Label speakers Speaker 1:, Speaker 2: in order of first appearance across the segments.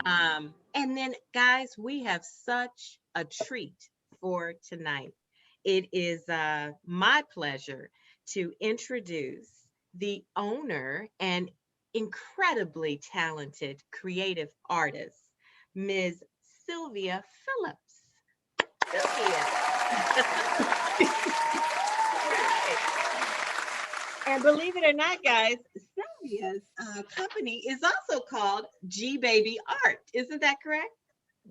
Speaker 1: And then, guys, we have such a treat for tonight. It is my pleasure to introduce the owner and incredibly talented creative artist, Ms. Sylvia Phillips. Sylvia. All right. And believe it or not, guys, Sylvia's company is also called G Baby Art. Isn't that correct?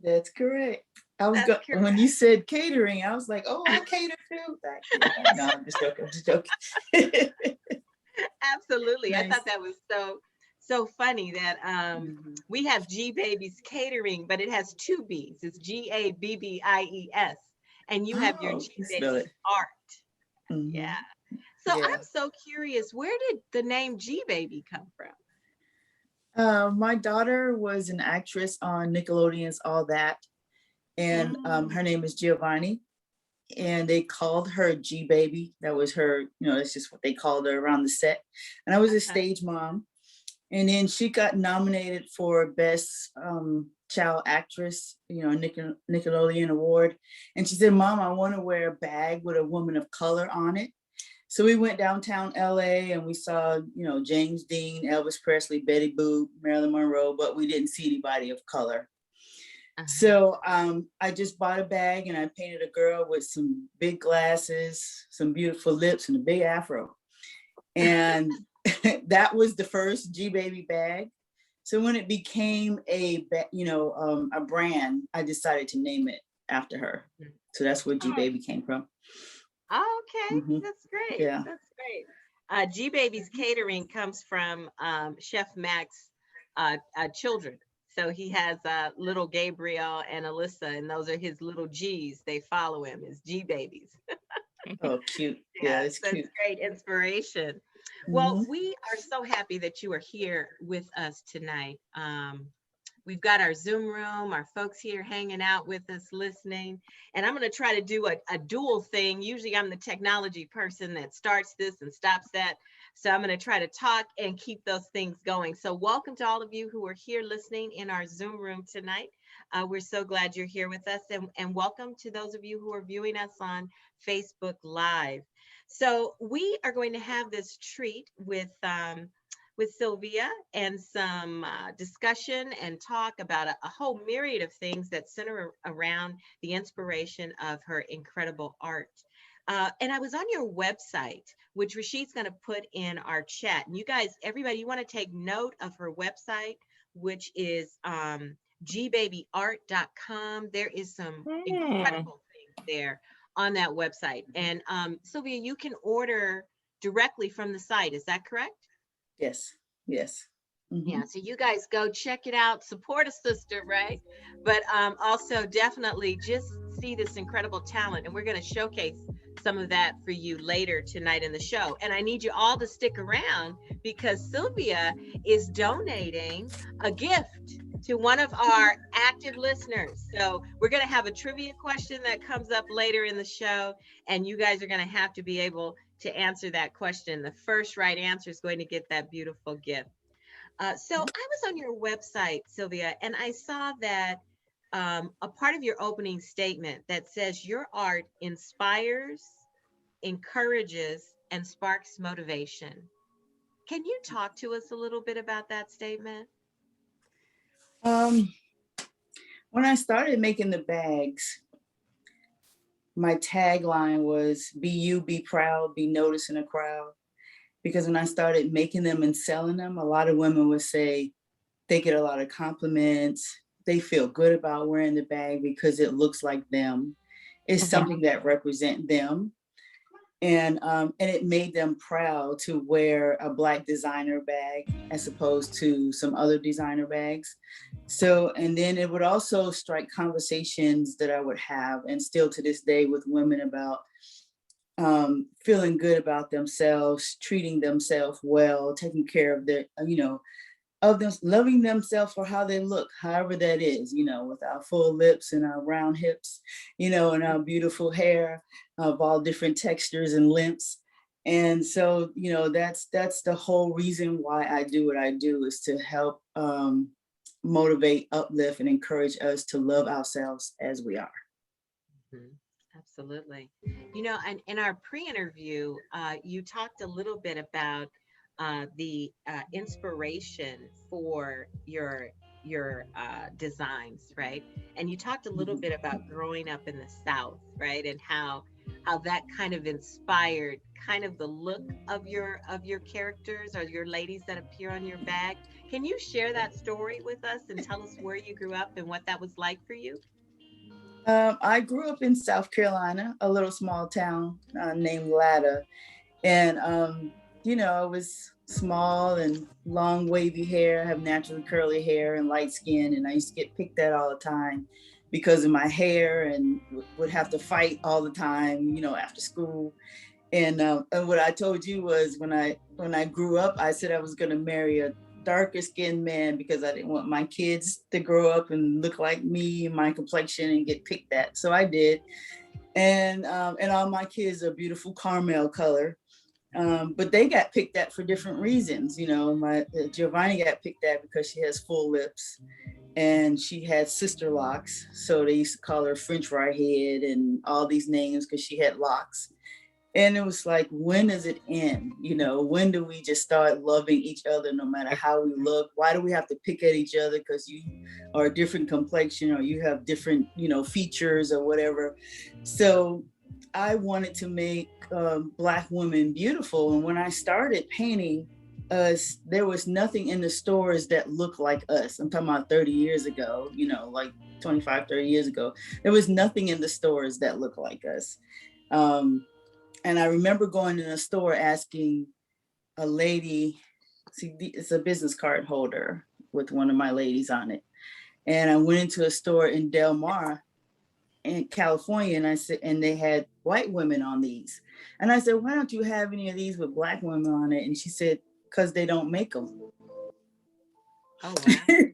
Speaker 2: That's correct.
Speaker 1: That's
Speaker 2: When you
Speaker 1: correct.
Speaker 2: said catering, I was like, oh, I cater too. No, I'm just joking. I'm just joking.
Speaker 1: Absolutely. I thought
Speaker 2: Nice.
Speaker 1: that was so funny that
Speaker 2: Mhm.
Speaker 1: we have G Babies Catering, but it has two B's. It's GABBIES. And you have your
Speaker 2: Oh,
Speaker 1: G
Speaker 2: you spell
Speaker 1: Baby
Speaker 2: it.
Speaker 1: Art. Yeah.
Speaker 2: Hmm.
Speaker 1: So I'm
Speaker 2: Yeah.
Speaker 1: so curious, where did the name G Baby come from?
Speaker 2: My daughter was an actress on Nickelodeon's All That, and her
Speaker 1: Mm,
Speaker 2: name is Giovanni, and they called her G Baby. That was her, that's just what they called her around the set. And I was a
Speaker 1: uh-huh.
Speaker 2: stage mom. And then she got nominated for Best Child Actress, Nickelodeon Award. And she said, Mom, I want to wear a bag with a woman of color on it. So we went downtown LA and we saw, James Dean, Elvis Presley, Betty Boop, Marilyn Monroe, but we didn't see anybody of color.
Speaker 1: Uh-huh.
Speaker 2: So I just bought a bag and I painted a girl with some big glasses, some beautiful lips, and a big afro. And that was the first G Baby bag. So when it became a brand, I decided to name it after her. So that's where G
Speaker 1: Oh,
Speaker 2: Baby came from.
Speaker 1: okay.
Speaker 2: Hmm.
Speaker 1: That's great.
Speaker 2: Yeah.
Speaker 1: That's great. G Baby's Catering comes from Chef Mac's children. So he has little Gabriel and Alyssa, and those are his little G's. They follow him as G Babies.
Speaker 2: Oh, cute. Yeah,
Speaker 1: Yes,
Speaker 2: it's
Speaker 1: that's
Speaker 2: cute.
Speaker 1: great inspiration. Well,
Speaker 2: Hmm.
Speaker 1: we are so happy that you are here with us tonight. We've got our Zoom room, our folks here hanging out with us, listening. And I'm going to try to do a dual thing. Usually, I'm the technology person that starts this and stops that. So I'm going to try to talk and keep those things going. So, welcome to all of you who are here listening in our Zoom room tonight. We're so glad you're here with us. And welcome to those of you who are viewing us on Facebook Live. So we are going to have this treat with Sylvia and some discussion and talk about a whole myriad of things that center around the inspiration of her incredible art. And I was on your website, which Rashid's going to put in our chat. And you guys, everybody, you want to take note of her website, which is gbabyart.com. There is some
Speaker 3: Hmm.
Speaker 1: incredible things there on that website. And Sylvia, you can order directly from the site. Is that correct?
Speaker 2: Yes. Yes. Hmm.
Speaker 1: Yeah, so you guys go check it out, support a sister, right? But also definitely just see this incredible talent, and we're going to showcase some of that for you later tonight in the show. And I need you all to stick around because Sylvia is donating a gift to one of our active listeners. So we're going to have a trivia question that comes up later in the show, and you guys are going to have to be able to answer that question. The first right answer is going to get that beautiful gift. So I was on your website, Sylvia, and I saw that a part of your opening statement that says your art inspires, encourages, and sparks motivation. Can you talk to us a little bit about that statement?
Speaker 2: Um, when I started making the bags, my tagline was "Be you, be proud, be noticed in a crowd." Because when I started making them and selling them, a lot of women would say they get a lot of compliments. They feel good about wearing the bag because it looks like them. It's
Speaker 3: Mhm.
Speaker 2: something that represents them. And it made them proud to wear a Black designer bag as opposed to some other designer bags. So, and then it would also strike conversations that I would have, and still to this day, with women about feeling good about themselves, treating themselves well, taking care of their, of them, loving themselves for how they look, however that is, with our full lips and our round hips, and our beautiful hair of all different textures and lengths. And so, that's the whole reason why I do what I do, is to help motivate, uplift, and encourage us to love ourselves as we are.
Speaker 1: Mhm. Absolutely. You know, and in our pre-interview, you talked a little bit about the inspiration for your designs, right? And you talked a little
Speaker 2: Mhm.
Speaker 1: bit about growing up in the South, right? And how that kind of inspired kind of the look of your characters or your ladies that appear on your bag. Can you share that story with us and tell us where you grew up and what that was like for you?
Speaker 2: I grew up in South Carolina, a little small town named Latta. And, I was small and long wavy hair, have naturally curly hair and light skin. And I used to get picked at all the time because of my hair and would have to fight all the time, after school. And what I told you was when I grew up, I said I was going to marry a darker skinned man because I didn't want my kids to grow up and look like me, my complexion, and get picked at. So I did. And all my kids are beautiful caramel color. But they got picked at for different reasons. My Giovanni got picked at because she has full lips and she had sister locks. So they used to call her French fry head and all these names because she had locks. And it was like, when does it end? When do we just start loving each other no matter how we look? Why do we have to pick at each other because you are a different complexion or you have different, features or whatever? So I wanted to make Black women beautiful. And when I started painting us, there was nothing in the stores that looked like us. I'm talking about 30 years ago, like 25, 30 years ago. There was nothing in the stores that looked like us. And I remember going in a store asking a lady, see, it's a business card holder with one of my ladies on it. And I went into a store in Del Mar in California, and I said, and they had white women on these. And I said, why don't you have any of these with Black women on it? And she said, because they don't make them.
Speaker 1: Oh, wow.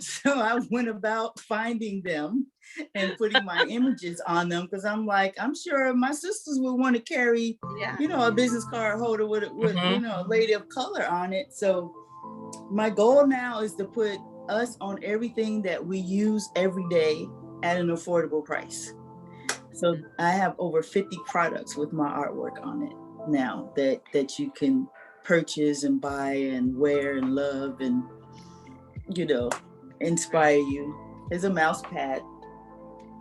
Speaker 2: so I went about finding them and putting my images on them because I'm like, I'm sure my sisters would want to carry,
Speaker 1: Yeah.
Speaker 2: a business card holder with
Speaker 3: Mhm.
Speaker 2: a lady of color on it. So my goal now is to put us on everything that we use every day at an affordable price. So I have over 50 products with my artwork on it now that you can purchase and buy and wear and love and inspire you. There's a mouse pad.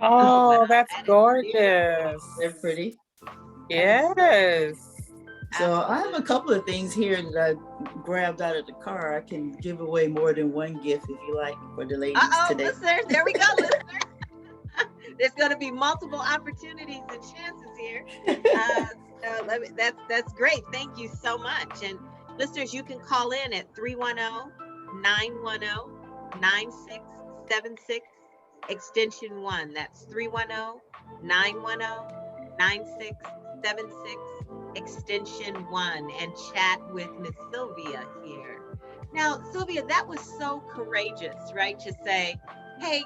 Speaker 1: Oh, wow.
Speaker 3: Oh, that's
Speaker 1: That is beautiful.
Speaker 3: gorgeous.
Speaker 2: They're pretty.
Speaker 1: That is so
Speaker 3: Yes.
Speaker 2: So I have a
Speaker 1: absolutely.
Speaker 2: couple of things here that I grabbed out of the car. I can give away more than one gift if you like for the ladies
Speaker 1: Uh-oh,
Speaker 2: today.
Speaker 1: listeners, there we go, listeners. There's going to be multiple opportunities and chances here. That's great. Thank you so much. And listeners, you can call in at 310-910-9676 extension 1. That's 310-910-9676 extension 1 and chat with Miss Sylvia here. Now, Sylvia, that was so courageous, right? To say, hey,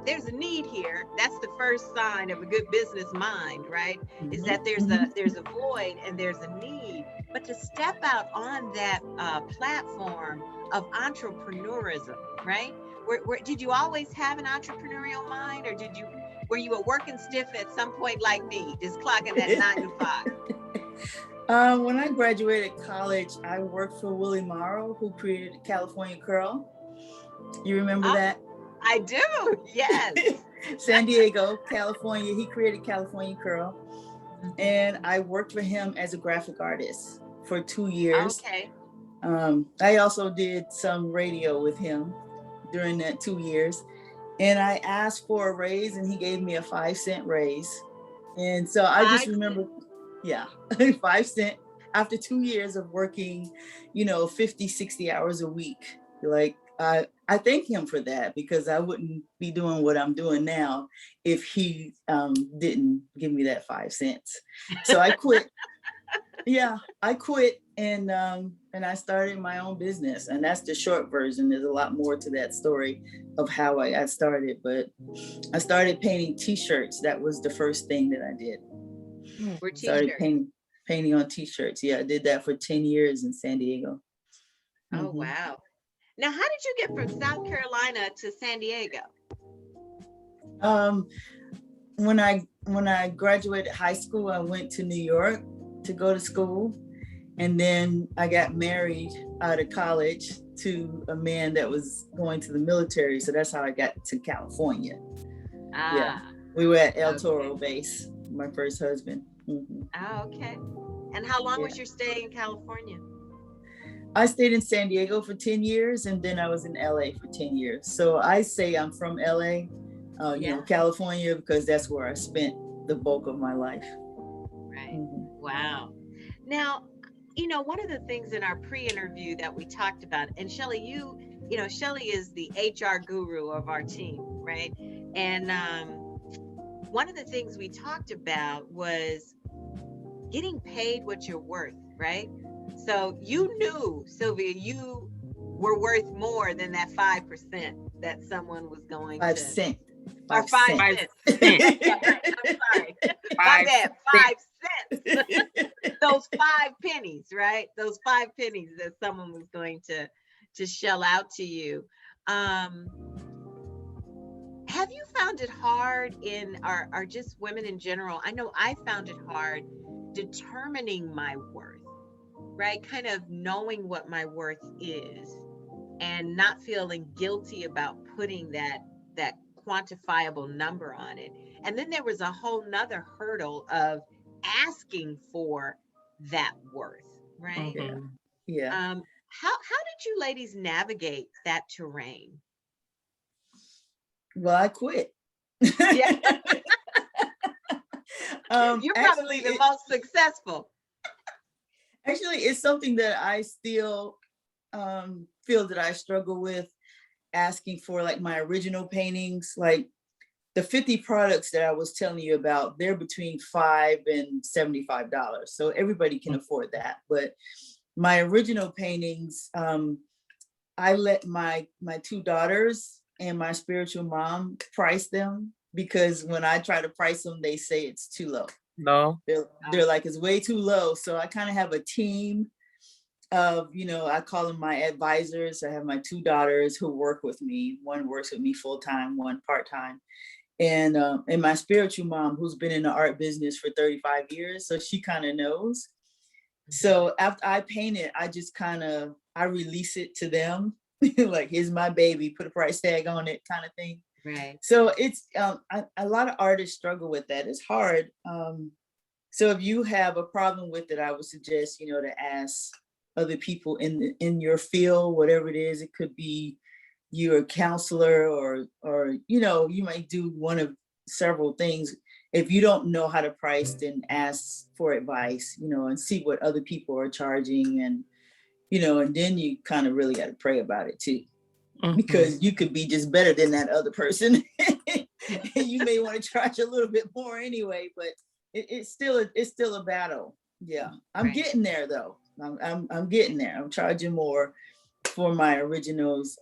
Speaker 1: there's a need here. That's the first sign of a good business mind, right? Is that there's a void and there's a need. But to step out on that platform of entrepreneurism, right? Where did you always have an entrepreneurial mind, or were you a working stiff at some point like me, just clocking that 9 to 5?
Speaker 2: When I graduated college, I worked for Willie Morrow, who created the California Curl. You remember
Speaker 1: Oh,
Speaker 2: that?
Speaker 1: I do. Yes.
Speaker 2: San Diego, California. He created California Curl. And I worked for him as a graphic artist for 2 years.
Speaker 1: Okay.
Speaker 2: I also did some radio with him during that 2 years. And I asked for a raise and he gave me a 5-cent raise. And so I just
Speaker 1: 5
Speaker 2: remember, yeah, 5 cents after 2 years of working, 50, 60 hours a week. Like, I thank him for that because I wouldn't be doing what I'm doing now if he didn't give me that 5 cents. So I quit. Yeah, I quit and I started my own business, and that's the short version. There's a lot more to that story of how I got started, but I started painting T-shirts. That was the first thing that I did.
Speaker 1: We're
Speaker 2: Started
Speaker 1: t-shirts.
Speaker 2: painting on T-shirts. Yeah, I did that for 10 years in San Diego.
Speaker 1: Oh,
Speaker 2: Mm-hmm.
Speaker 1: wow. Now, how did you get from South Carolina to San Diego?
Speaker 2: Um, when I graduated high school, I went to New York to go to school, and then I got married out of college to a man that was going to the military. So that's how I got to California. Yeah, we were at El Toro base. My first husband. Mm-hmm.
Speaker 1: Oh, okay. And how long was your stay in California?
Speaker 2: I stayed in San Diego for 10 years, and then I was in LA for 10 years. So I say I'm from LA, California, because that's where I spent the bulk of my life.
Speaker 1: Right. Mm-hmm. Wow. Now, one of the things in our pre-interview that we talked about, and Shelly, Shelly is the HR guru of our team, right? And one of the things we talked about was getting paid what you're worth, right? So you knew, Sylvia, you were worth more than that 5% that someone was going
Speaker 2: 5
Speaker 1: to.
Speaker 2: cents.
Speaker 1: Or 5 cents. I'm sorry. My bad. 5 cents. Those 5 pennies, right? Those 5 pennies that someone was going to shell out to you. Have you found it hard or just women in general? I know I found it hard determining my worth, right? Kind of knowing what my worth is and not feeling guilty about putting that quantifiable number on it. And then there was a whole nother hurdle of asking for that worth, right?
Speaker 2: Mm-hmm. Yeah.
Speaker 1: How did you ladies navigate that terrain?
Speaker 2: Well, I quit.
Speaker 1: Yeah. You're probably the most successful.
Speaker 2: Actually, it's something that I still feel that I struggle with asking for, like my original paintings, like the 50 products that I was telling you about, they're between $5 and $75. So everybody can afford that. But my original paintings, I let my 2 daughters and my spiritual mom price them, because when I try to price them, they say it's too low.
Speaker 3: No.
Speaker 2: They're like, it's way too low. So I kind of have a team of, I call them my advisors. I have my 2 daughters who work with me. One works with me full-time, one part-time. And my spiritual mom, who's been in the art business for 35 years. So she kind of knows. So after I paint it, I just I release it to them. Like, here's my baby, put a price tag on it, kind of thing.
Speaker 1: Right.
Speaker 2: So it's a lot of artists struggle with that. It's hard. So if you have a problem with it, I would suggest, to ask other people in your field, whatever it is. It could be you're a counselor, or you might do one of several things. If you don't know how to price, then ask for advice, and see what other people are charging, and and then you kind of really got to pray about it too. Mm-hmm. Because you could be just better than that other person. And you may want to charge a little bit more anyway, but it's still a battle. Yeah. I'm getting there though. I'm getting there. I'm charging more for my originals,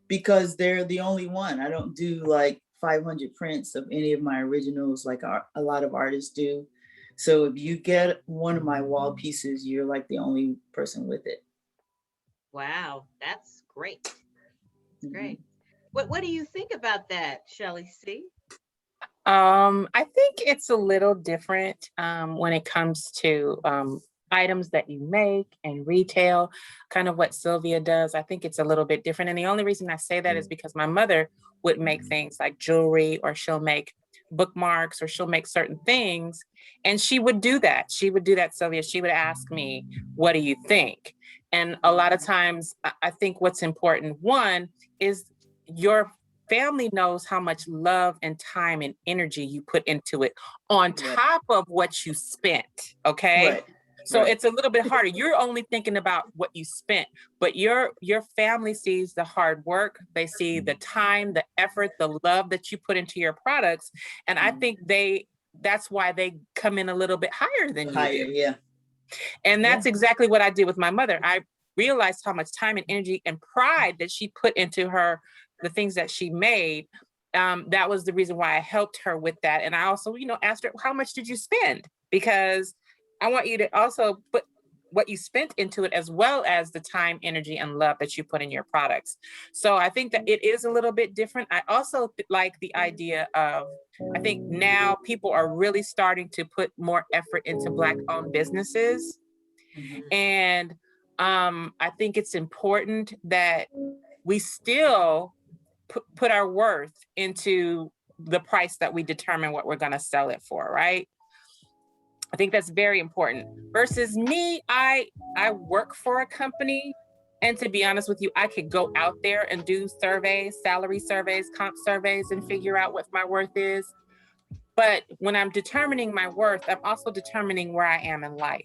Speaker 2: because they're the only one. I don't do like 500 prints of any of my originals like a lot of artists do. So if you get one of my wall pieces, you're like the only person with it.
Speaker 1: Wow, that's great. That's great. What do you think about that, Shelly C?
Speaker 3: I think it's a little different when it comes to items that you make and retail, kind of what Sylvia does. I think it's a little bit different. And the only reason I say that is because my mother would make things like jewelry, or she'll make bookmarks, or she'll make certain things. And she would do that. Sylvia. She would ask me, what do you think? And a lot of times I think what's important, one, is your family knows how much love and time and energy you put into it on top of what you spent. Okay.
Speaker 2: Right.
Speaker 3: So it's a little bit harder. You're only thinking about what you spent, but your family sees the hard work. They see the time, the effort, the love that you put into your products. And I think that's why they come in a little bit higher than you do.
Speaker 2: Yeah.
Speaker 3: And that's exactly what I did with my mother. I realized how much time and energy and pride that she put into the things that she made. That was the reason why I helped her with that. And I also, asked her, how much did you spend? Because I want you to also, but what you spent into it, as well as the time, energy, and love that you put in your products. So I think that it is a little bit different. I also like the idea of, I think now people are really starting to put more effort into Black-owned businesses. And I think it's important that we still put our worth into the price that we determine what we're going to sell it for, right? I think that's very important. Versus me, I work for a company, and to be honest with you, I could go out there and do surveys, salary surveys, comp surveys, and figure out what my worth is. But when I'm determining my worth, I'm also determining where I am in life.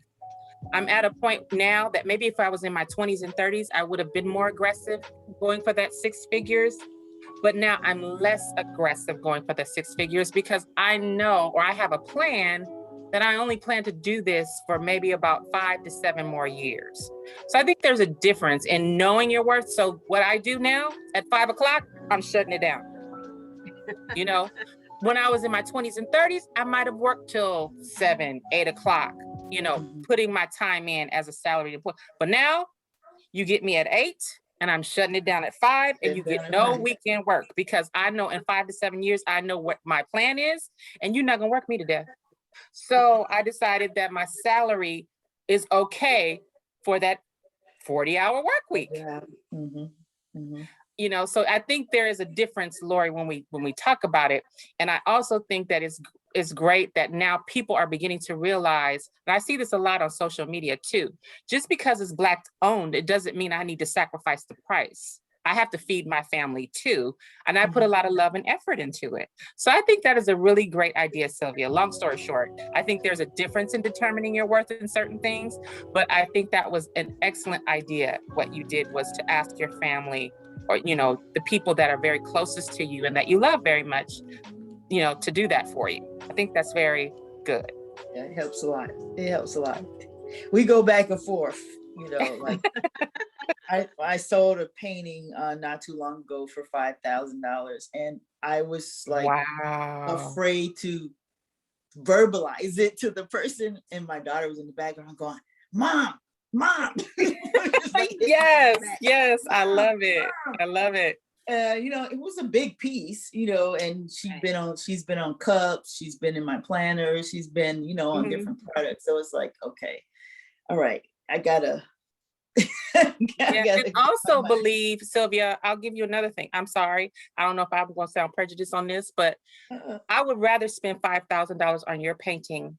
Speaker 3: I'm at a point now that maybe if I was in my 20s and 30s, I would have been more aggressive going for that 6 figures. But now I'm less aggressive going for the 6 figures, because I know, or I have a plan that I only plan to do this for maybe about 5 to 7 more years. So I think there's a difference in knowing your worth. So what I do now at 5 o'clock, I'm shutting it down. You know, when I was in my 20s and 30s, I might've worked till 7, 8 o'clock, you know, putting my time in as a salaried employee. But now you get me at 8 and I'm shutting it down at 5, and you get no weekend work, because I know in 5 to 7 years, I know what my plan is, and you're not gonna work me to death. So I decided that my salary is okay for that 40-hour work week.
Speaker 2: Yeah.
Speaker 3: You know, so I think there is a difference, Lori, when we talk about it. And I also think that it's great that now people are beginning to realize, and I see this a lot on social media too, just because it's Black owned, it doesn't mean I need to sacrifice the price. I have to feed my family too. And I put a lot of love and effort into it. So I think that is a really great idea, Sylvia. Long story short, I think there's a difference in determining your worth in certain things, but I think that was an excellent idea. What you did was to ask your family, or, you know, the people that are very closest to you and that you love very much, you know, to do that for you. I think that's very good.
Speaker 2: Yeah, it helps a lot. It helps a lot. We go back and forth, you know, like I sold a painting not too long ago for $5,000, and I was like afraid to verbalize it to the person, and my daughter was in the background going, "Mom, Mom."
Speaker 3: Like, yes, I love it. I love it.
Speaker 2: You know, it was a big piece, you know, and she's been on cups, she's been in my planner, she's been, you know, on different products. So it's like, okay, all right, I gotta.
Speaker 3: And also believe, Sylvia, I'll give you another thing. I'm sorry, I don't know if I'm going to sound prejudiced on this, but I would rather spend $5,000 on your painting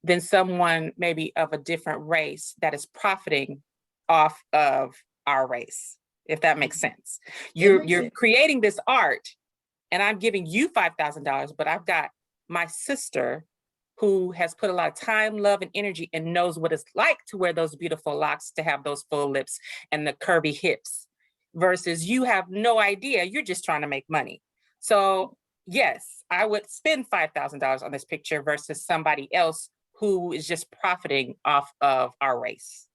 Speaker 3: than someone maybe of a different race that is profiting off of our race, if that makes sense. You're creating this art, and I'm giving you $5,000, but I've got my sister who has put a lot of time, love, and energy, and knows what it's like to wear those beautiful locks, to have those full lips and the curvy hips, versus you have no idea, you're just trying to make money. So yes, I would spend $5,000 on this picture versus somebody else who is just profiting off of our race.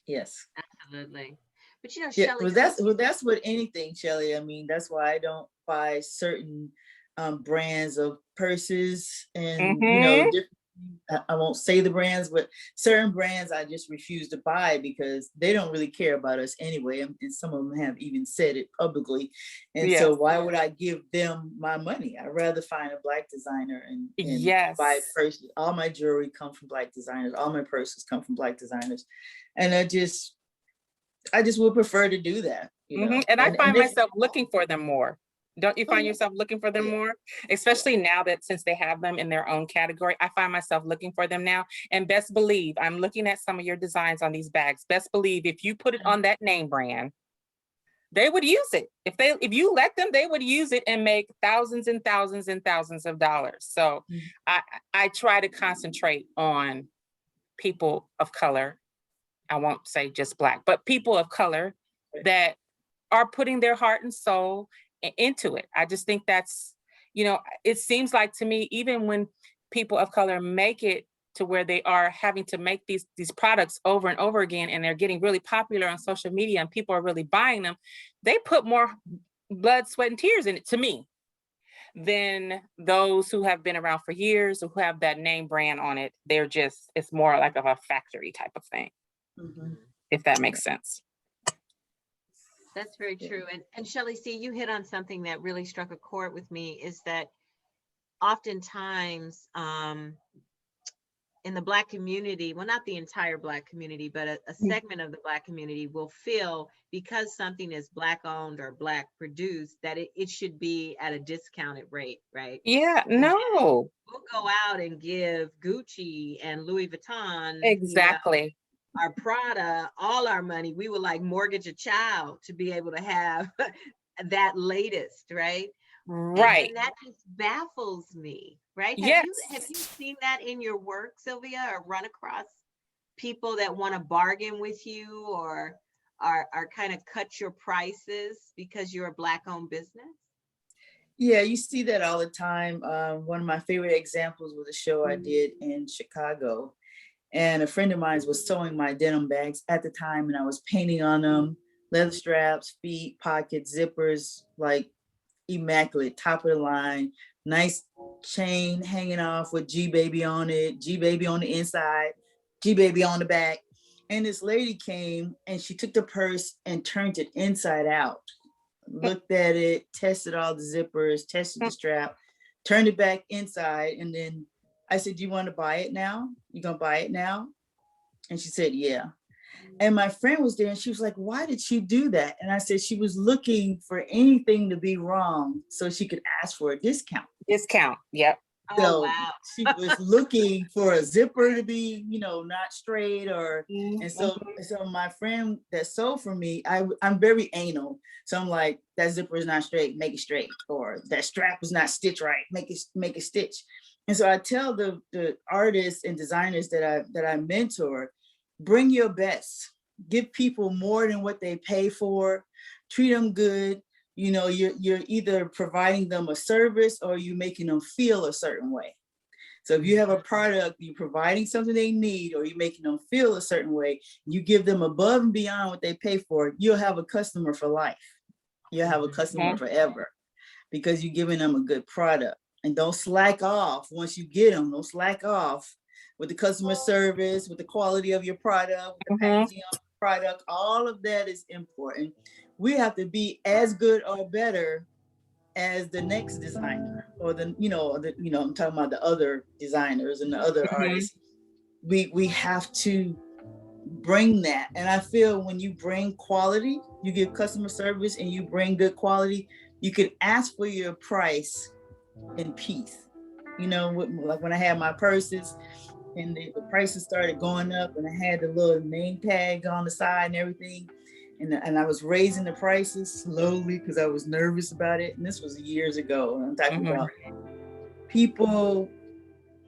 Speaker 2: Yes,
Speaker 1: absolutely. But you know,
Speaker 2: yeah,
Speaker 1: Shelley,
Speaker 2: that's with anything, Shelley. I mean, that's why I don't buy certain brands of purses, and you know, I won't say the brands, but certain brands I just refuse to buy because they don't really care about us anyway, and some of them have even said it publicly. And so why would I give them my money? I'd rather find a Black designer and buy purses. All my jewelry come from Black designers, all my purses come from Black designers, and I just would prefer to do that, you know?
Speaker 3: And I find myself looking for them more. Don't you find yourself looking for them more? Especially now that, since they have them in their own category, I find myself looking for them now. And best believe, I'm looking at some of your designs on these bags. Best believe, if you put it on that name brand, they would use it. If you let them, they would use it and make thousands and thousands and thousands of dollars. So I try to concentrate on people of color. I won't say just Black, but people of color that are putting their heart and soul into it. I just think that's, you know, it seems like to me, even when people of color make it to where they are having to make these products over and over again, and they're getting really popular on social media and people are really buying them, they put more blood, sweat, and tears in it, to me. than those who have been around for years, who have that name brand on it. It's more like of a factory type of thing,
Speaker 2: Mhm.
Speaker 3: if that makes sense.
Speaker 1: That's very true. And Shelley, see, you hit on something that really struck a chord with me, is that oftentimes in the Black community, well, not the entire Black community, but a segment of the Black community will feel because something is Black owned or Black produced, that it should be at a discounted rate, right?
Speaker 3: Yeah, no,
Speaker 1: We'll go out and give Gucci and Louis Vuitton,
Speaker 3: exactly.
Speaker 1: our Prada, all our money. We would like mortgage a child to be able to have that latest, right?
Speaker 3: Right.
Speaker 1: And that just baffles me, right?
Speaker 3: Yes.
Speaker 1: Have you seen that in your work, Sylvia, or run across people that want to bargain with you or are kind of cut your prices because you're a Black owned business?
Speaker 2: Yeah, you see that all the time. One of my favorite examples was a show I did in Chicago. And a friend of mine was sewing my denim bags at the time, and I was painting on them, leather straps, feet, pockets, zippers, like immaculate, top of the line, nice chain hanging off with G Baby on it, G Baby on the inside, G Baby on the back. And this lady came and she took the purse and turned it inside out, looked at it, tested all the zippers, tested the strap, turned it back inside. And then I said, "Do you want to buy it now? You gonna buy it now?" And she said, "Yeah." And my friend was there and she was like, "Why did she do that?" And I said, she was looking for anything to be wrong so she could ask for a discount.
Speaker 3: Discount. Yep.
Speaker 1: Oh,
Speaker 2: So
Speaker 1: wow.
Speaker 2: she was looking for a zipper to be, not straight and so my friend that sewed for me, I'm very anal. So I'm like, that zipper is not straight, make it straight. Or that strap is not stitched right, make it stitch. And so I tell the artists and designers that I mentor, bring your best, give people more than what they pay for, treat them good. You're either providing them a service or you're making them feel a certain way. So if you have a product, you're providing something they need, or you're making them feel a certain way, you give them above and beyond what they pay for, you'll have a customer for life. You'll have a customer forever because you're giving them a good product. And don't slack off once you get them. Don't slack off with the customer service, with the quality of your product, with the packaging of the product. All of that is important. We have to be as good or better as the next designer, or I'm talking about the other designers and the other artists. We have to bring that. And I feel when you bring quality, you give customer service and you bring good quality, you can ask for your price in peace. Like when I had my purses and the prices started going up and I had the little name tag on the side and everything. And I was raising the prices slowly because I was nervous about it. And this was years ago. And I'm talking about people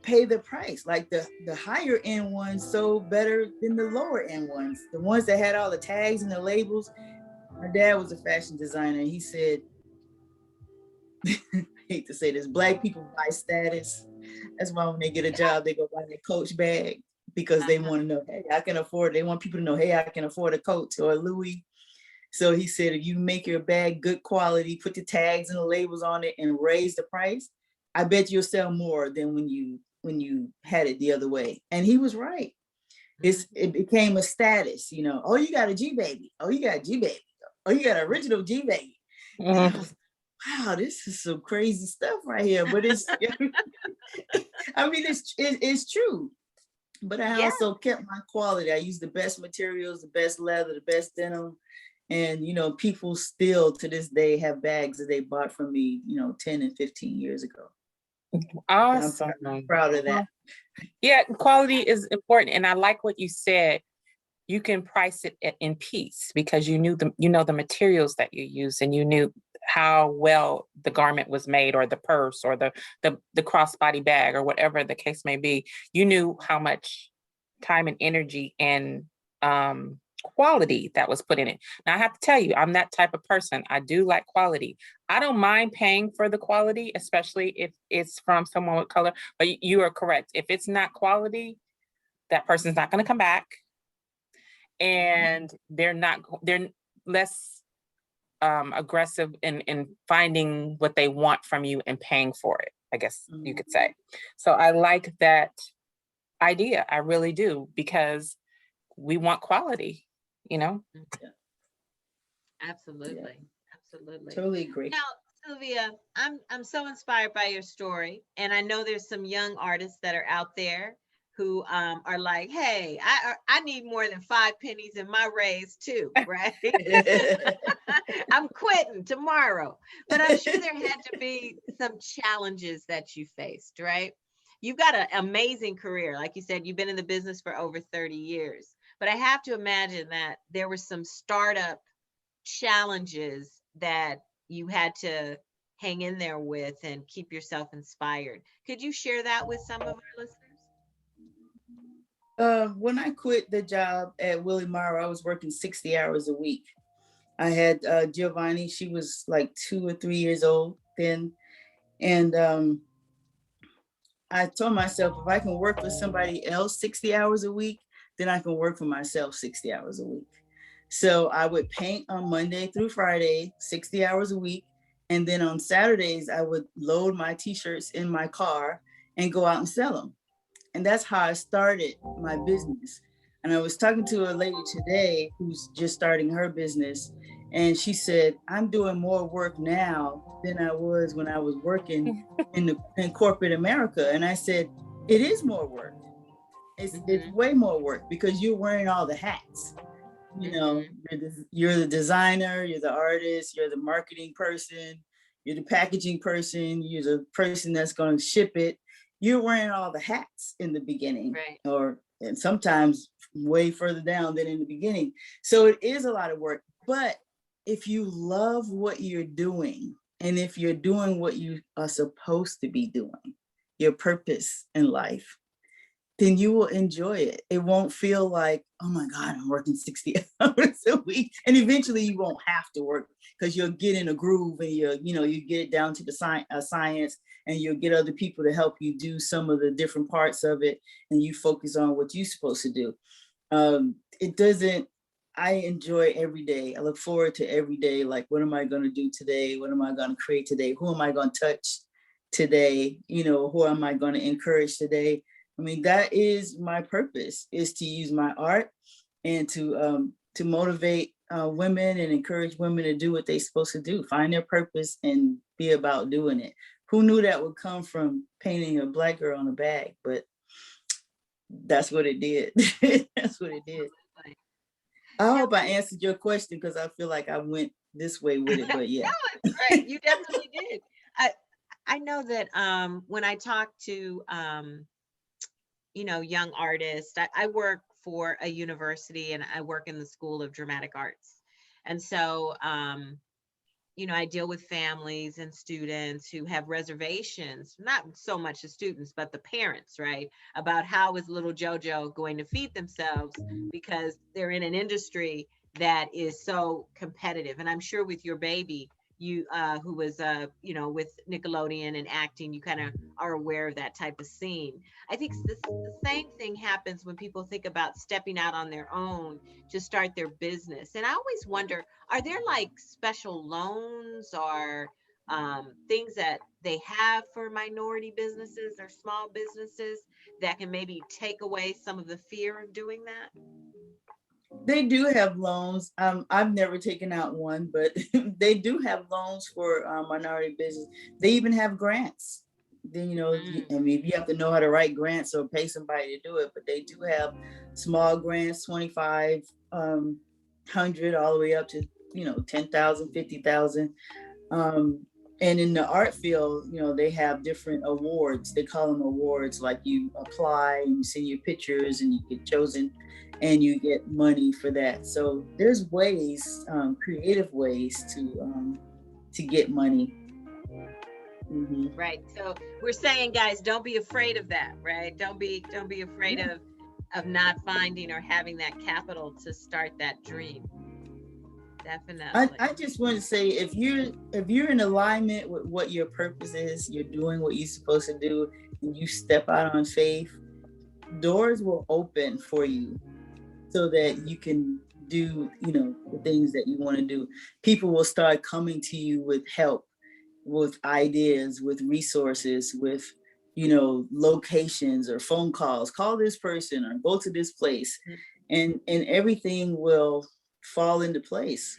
Speaker 2: pay the price. Like the higher end ones sold better than the lower end ones. The ones that had all the tags and the labels. My dad was a fashion designer. And he said, I hate to say this, Black people buy status. That's why when they get a job, they go buy their Coach bag because they want to know, hey, I can afford. They want people to know, hey, I can afford a Coach or a Louis. So he said, if you make your bag good quality, put the tags and the labels on it, and raise the price, I bet you'll sell more than when you had it the other way. And he was right. It became a status. Oh, you got a G Baby. Oh, you got a G Baby. Oh, you got an original G Baby. Wow, this is some crazy stuff right here. But it's, I mean, it's true. But I also kept my quality. I used the best materials, the best leather, the best denim. And, people still to this day have bags that they bought from me, 10 and 15 years ago.
Speaker 3: Awesome.
Speaker 2: I'm proud of that.
Speaker 3: Yeah, quality is important. And I like what you said. You can price it in peace because you knew the materials that you use, and you knew how well the garment was made, or the purse, or the crossbody bag, or whatever the case may be. You knew how much time and energy and quality that was put in it. Now I have to tell you, I'm that type of person. I do like quality. I don't mind paying for the quality, especially if it's from someone with color. But you are correct. If it's not quality, that person's not going to come back. And they're less aggressive in finding what they want from you and paying for it, I guess you could say. So I like that idea. I really do, because we want quality, you know?
Speaker 1: Absolutely. Absolutely.
Speaker 2: Totally agree.
Speaker 1: Now, Sylvia, I'm so inspired by your story, and I know there's some young artists that are out there who are like, hey, I need more than 5 pennies in my raise too, right? I'm quitting tomorrow. But I'm sure there had to be some challenges that you faced, right? You've got an amazing career. Like you said, you've been in the business for over 30 years. But I have to imagine that there were some startup challenges that you had to hang in there with and keep yourself inspired. Could you share that with some of our listeners?
Speaker 2: When I quit the job at Willie Morrow, I was working 60 hours a week. I had Giovanni, she was like 2 or 3 years old then. And I told myself, if I can work for somebody else 60 hours a week, then I can work for myself 60 hours a week. So I would paint on Monday through Friday, 60 hours a week. And then on Saturdays, I would load my t-shirts in my car and go out and sell them. And that's how I started my business. And I was talking to a lady today who's just starting her business. And she said, I'm doing more work now than I was when I was working in corporate America. And I said, it is more work. It's way more work because you're wearing all the hats. You know, you're the designer, you're the artist, you're the marketing person, you're the packaging person, you're the person that's going to ship it. You're wearing all the hats in the beginning, right? And sometimes way further down than in the beginning. So it is a lot of work. But if you love what you're doing, and if you're doing what you are supposed to be doing, your purpose in life, then you will enjoy it. It won't feel like, oh my God, I'm working 60 hours a week. And eventually you won't have to work because you'll get in a groove and you get it down to the science, and you'll get other people to help you do some of the different parts of it, and you focus on what you're supposed to do. I enjoy every day. I look forward to every day. Like, what am I going to do today? What am I going to create today? Who am I going to touch today? Who am I going to encourage today? I mean, that is my purpose, is to use my art and to motivate women and encourage women to do what they're supposed to do, find their purpose and be about doing it. Who knew that would come from painting a Black girl on a bag? But that's what it did. That's what it did. I hope I answered your question, because I feel like I went this way with it, but yeah.
Speaker 1: No, it's great. You definitely did. I know that when I talk to young artists, I work for a university and I work in the School of Dramatic Arts. And so I deal with families and students who have reservations, not so much the students, but the parents, right? About how is little JoJo going to feed themselves because they're in an industry that is so competitive. And I'm sure with your baby, you who was with Nickelodeon and acting, you kind of are aware of that type of scene. I think the same thing happens when people think about stepping out on their own to start their business. And I always wonder, are there like special loans or things that they have for minority businesses or small businesses that can maybe take away some of the fear of doing that?
Speaker 2: They do have loans. I've never taken out one, but they do have loans for minority business. They even have grants. Then, I mean, you have to know how to write grants or pay somebody to do it, but they do have small grants, 2,500 all the way up to, 10,000, 50,000. And in the art field, they have different awards. They call them awards, like you apply and you send your pictures and you get chosen and you get money for that. So there's ways, creative ways to get money. Mm-hmm.
Speaker 1: Right. So we're saying, guys, don't be afraid of that, right? Don't be afraid of not finding or having that capital to start that dream. Definitely.
Speaker 2: I just want to say, if you're in alignment with what your purpose is, you're doing what you're supposed to do, and you step out on faith, doors will open for you so that you can do, the things that you want to do, people will start coming to you with help, with ideas, with resources, with, locations or phone calls, call this person or go to this place, and everything will fall into place.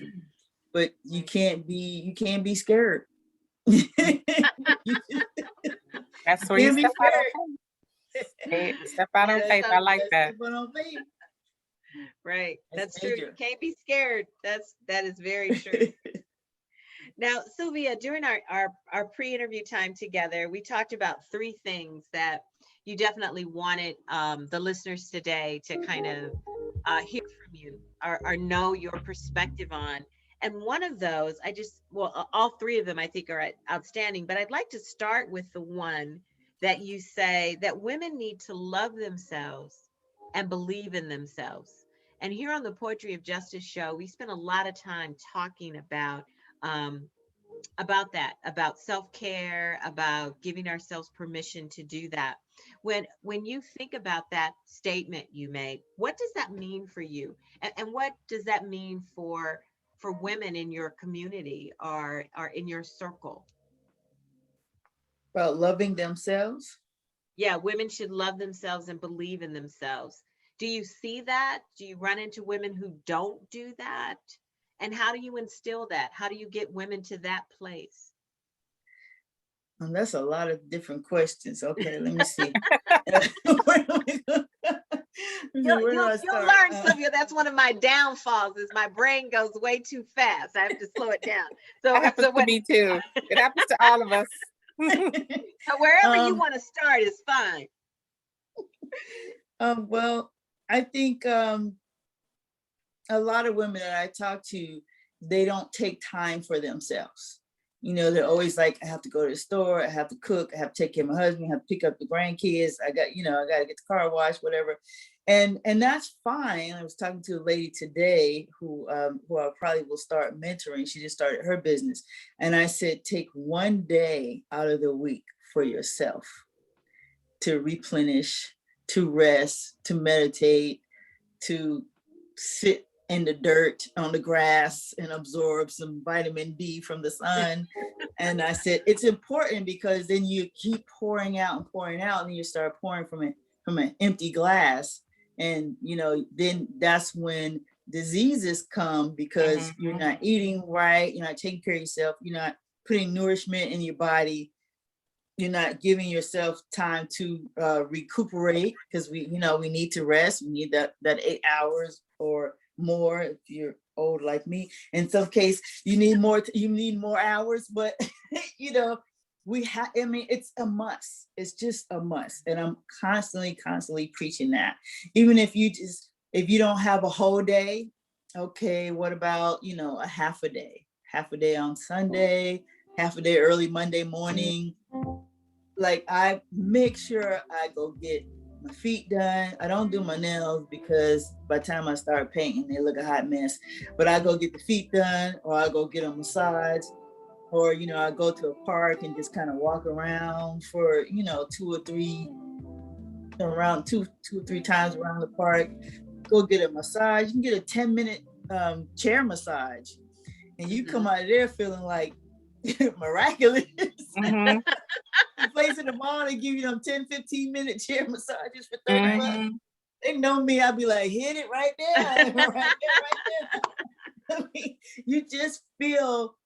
Speaker 2: But you can't be scared.
Speaker 3: That's where you step out on faith. Step out on faith. I like that.
Speaker 1: Right. That's true. You can't be scared. That is very true. Now, Sylvia, during our pre-interview time together, we talked about 3 things that you definitely wanted the listeners today to kind of hear from you or know your perspective on. And one of those, all 3 of them I think are outstanding, but I'd like to start with the one that you say that women need to love themselves and believe in themselves. And here on the Poetry of Justice show, we spend a lot of time talking about that, about self-care, about giving ourselves permission to do that. When you think about that statement you made, what does that mean for you? And what does that mean for women in your community or in your circle?
Speaker 2: About loving themselves?
Speaker 1: Yeah, women should love themselves and believe in themselves. Do you see that? Do you run into women who don't do that? And how do you instill that? How do you get women to that place?
Speaker 2: That's a lot of different questions. Okay, let me see.
Speaker 1: You'll learn, Sylvia. That's one of my downfalls is my brain goes way too fast. I have to slow it down. So
Speaker 3: that happens to me too. It happens to all of us.
Speaker 1: So wherever you want to start is fine.
Speaker 2: Well, I think a lot of women that I talk to, they don't take time for themselves. They're always like, I have to go to the store, I have to cook, I have to take care of my husband, I have to pick up the grandkids, I got to get the car washed, whatever. And that's fine. I was talking to a lady today who I probably will start mentoring. She just started her business. And I said, take one day out of the week for yourself to replenish, to rest, to meditate, to sit in the dirt on the grass and absorb some vitamin D from the sun. And I said, it's important because then you keep pouring out, and you start pouring from an empty glass. And, then that's when diseases come because you're not eating right, you're not taking care of yourself, you're not putting nourishment in your body, you're not giving yourself time to recuperate, because we need to rest. We need that 8 hours or more if you're old like me. In some case, you need more hours, but it's a must. It's just a must. And I'm constantly preaching that. Even if you don't have a whole day, okay, what about, a half a day on Sunday, half a day early Monday morning. Like, I make sure I go get my feet done. I don't do my nails because by the time I start painting, they look a hot mess. But I go get the feet done, or I go get a massage, or I go to a park and just kind of walk around for 2 or 3 times around the park. Go get a massage. You can get a 10-minute chair massage, and you come out of there feeling like miraculous. Place in the mall and give you them 10-15-minute chair massages for $30. They know me, I'll be like, hit it right there. Right there. I mean, you just feel,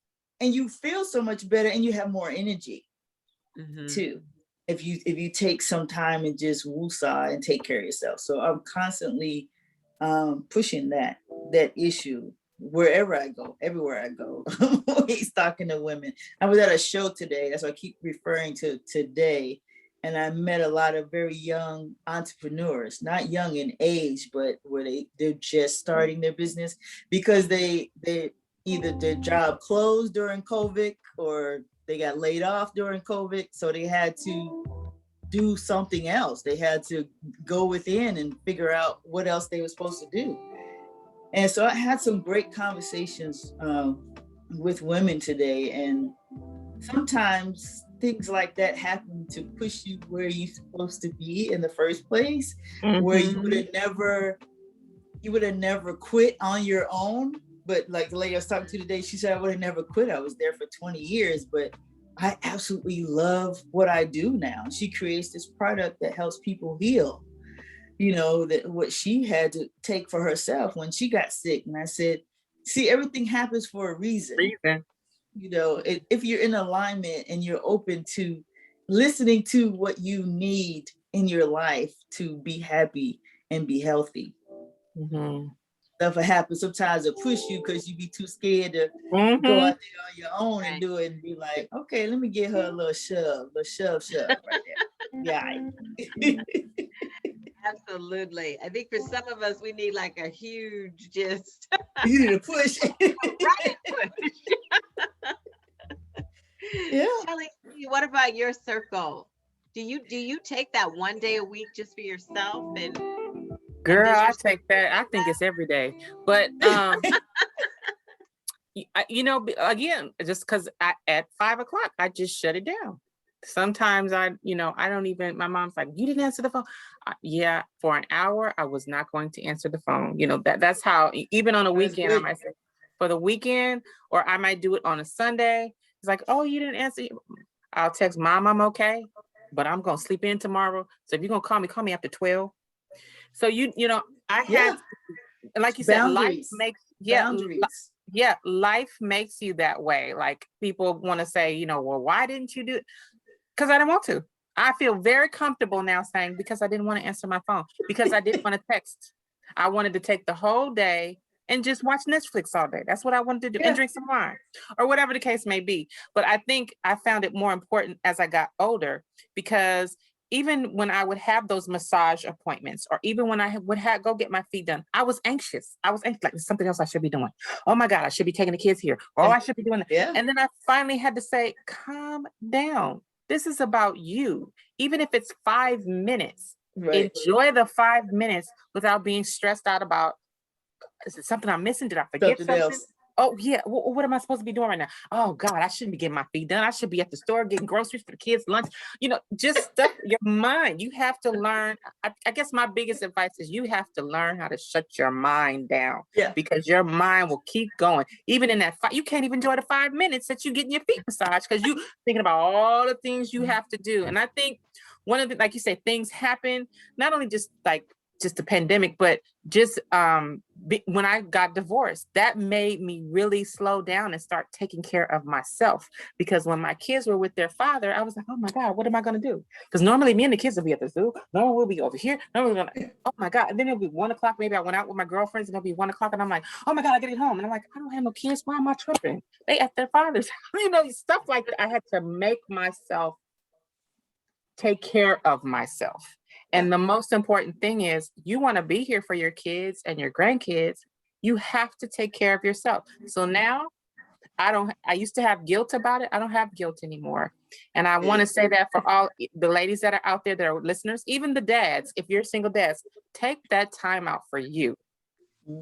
Speaker 2: and you feel so much better, and you have more energy too. If you take some time and just woosah and take care of yourself. So I'm constantly pushing that issue wherever I go, everywhere I go. I'm always talking to women. I was at a show today, that's what I keep referring to today, and I met a lot of very young entrepreneurs, not young in age, but where they're just starting their business because they either their job closed during COVID or they got laid off during COVID, so they had to do something else. They had to go within and figure out what else they were supposed to do. And so I had some great conversations with women today. And sometimes things like that happen to push you where you're supposed to be in the first place, where you would have never you would have never quit on your own. But like the lady I was talking to today, she said, I would have never quit. I was there for 20 years, but I absolutely love what I do now. She creates this product that helps people heal, that what she had to take for herself when she got sick. And I said, see, everything happens for a reason. If you're in alignment and you're open to listening to what you need in your life to be happy and be healthy.
Speaker 3: Mm-hmm.
Speaker 2: Stuff will happen. Sometimes it'll push you because you be too scared to go out there on your own and do it and be like, okay, let me get her a little shove right there. Yeah.
Speaker 1: Absolutely. I think for some of us, we need like a huge just
Speaker 2: You need to push.
Speaker 1: right push.
Speaker 2: Yeah.
Speaker 1: Shelly, what about your circle? Do you take that one day a week just for yourself? And
Speaker 3: girl,
Speaker 1: does
Speaker 3: I
Speaker 1: your
Speaker 3: take that. I think it's every day. But again, just because at 5 o'clock, I just shut it down. Sometimes I don't even, my mom's like, you didn't answer the phone. Yeah, for an hour, I was not going to answer the phone. That's how, even on a weekend, I might say for the weekend, or I might do it on a Sunday. It's like, oh, you didn't answer. I'll text mom, I'm okay, but I'm going to sleep in tomorrow. So if you're going to call me after 12. So, I had, like you said,
Speaker 2: boundaries.
Speaker 3: Boundaries. Life makes you that way. Like people want to say, well, why didn't you do it? Because I didn't want to. I feel very comfortable now saying because I didn't want to answer my phone, because I didn't want to text. I wanted to take the whole day and just watch Netflix all day. That's what I wanted to do, and drink some wine or whatever the case may be. But I think I found it more important as I got older, because even when I would have those massage appointments, or even when I would go get my feet done, I was anxious. Like there's something else I should be doing. Oh my God, I should be taking the kids here. Oh, I should be doing that.
Speaker 2: Yeah.
Speaker 3: And then I finally had to say, calm down. This is about you. Even if it's 5 minutes, enjoy the 5 minutes without being stressed out about, is it something I'm missing? Did I forget something? Else. Oh yeah, what am I supposed to be doing right now? Oh God, I shouldn't be getting my feet done. I should be at the store getting groceries for the kids' lunch. Just stuff your mind. You have to learn. I guess my biggest advice is you have to learn how to shut your mind down.
Speaker 2: Yeah.
Speaker 3: Because your mind will keep going. Even in that you can't even enjoy the 5 minutes that you getting your feet massaged, because you thinking about all the things you have to do. And I think one of the, like you say, things happen, not only just the pandemic, but just when I got divorced, that made me really slow down and start taking care of myself. Because when my kids were with their father, I was like, oh my God, what am I going to do? Because normally me and the kids will be at the zoo. Normally we'll be over here. Oh my God. And then it'll be 1 o'clock. Maybe I went out with my girlfriends and it'll be 1 o'clock. And I'm like, oh my God, I get it home. And I'm like, I don't have no kids. Why am I tripping? They at their father's. Stuff like that. I had to make myself take care of myself. And the most important thing is, you want to be here for your kids and your grandkids. You have to take care of yourself. So now I used to have guilt about it. I don't have guilt anymore. And I want to say that for all the ladies that are out there that are listeners, even the dads, if you're single dads, take that time out for you.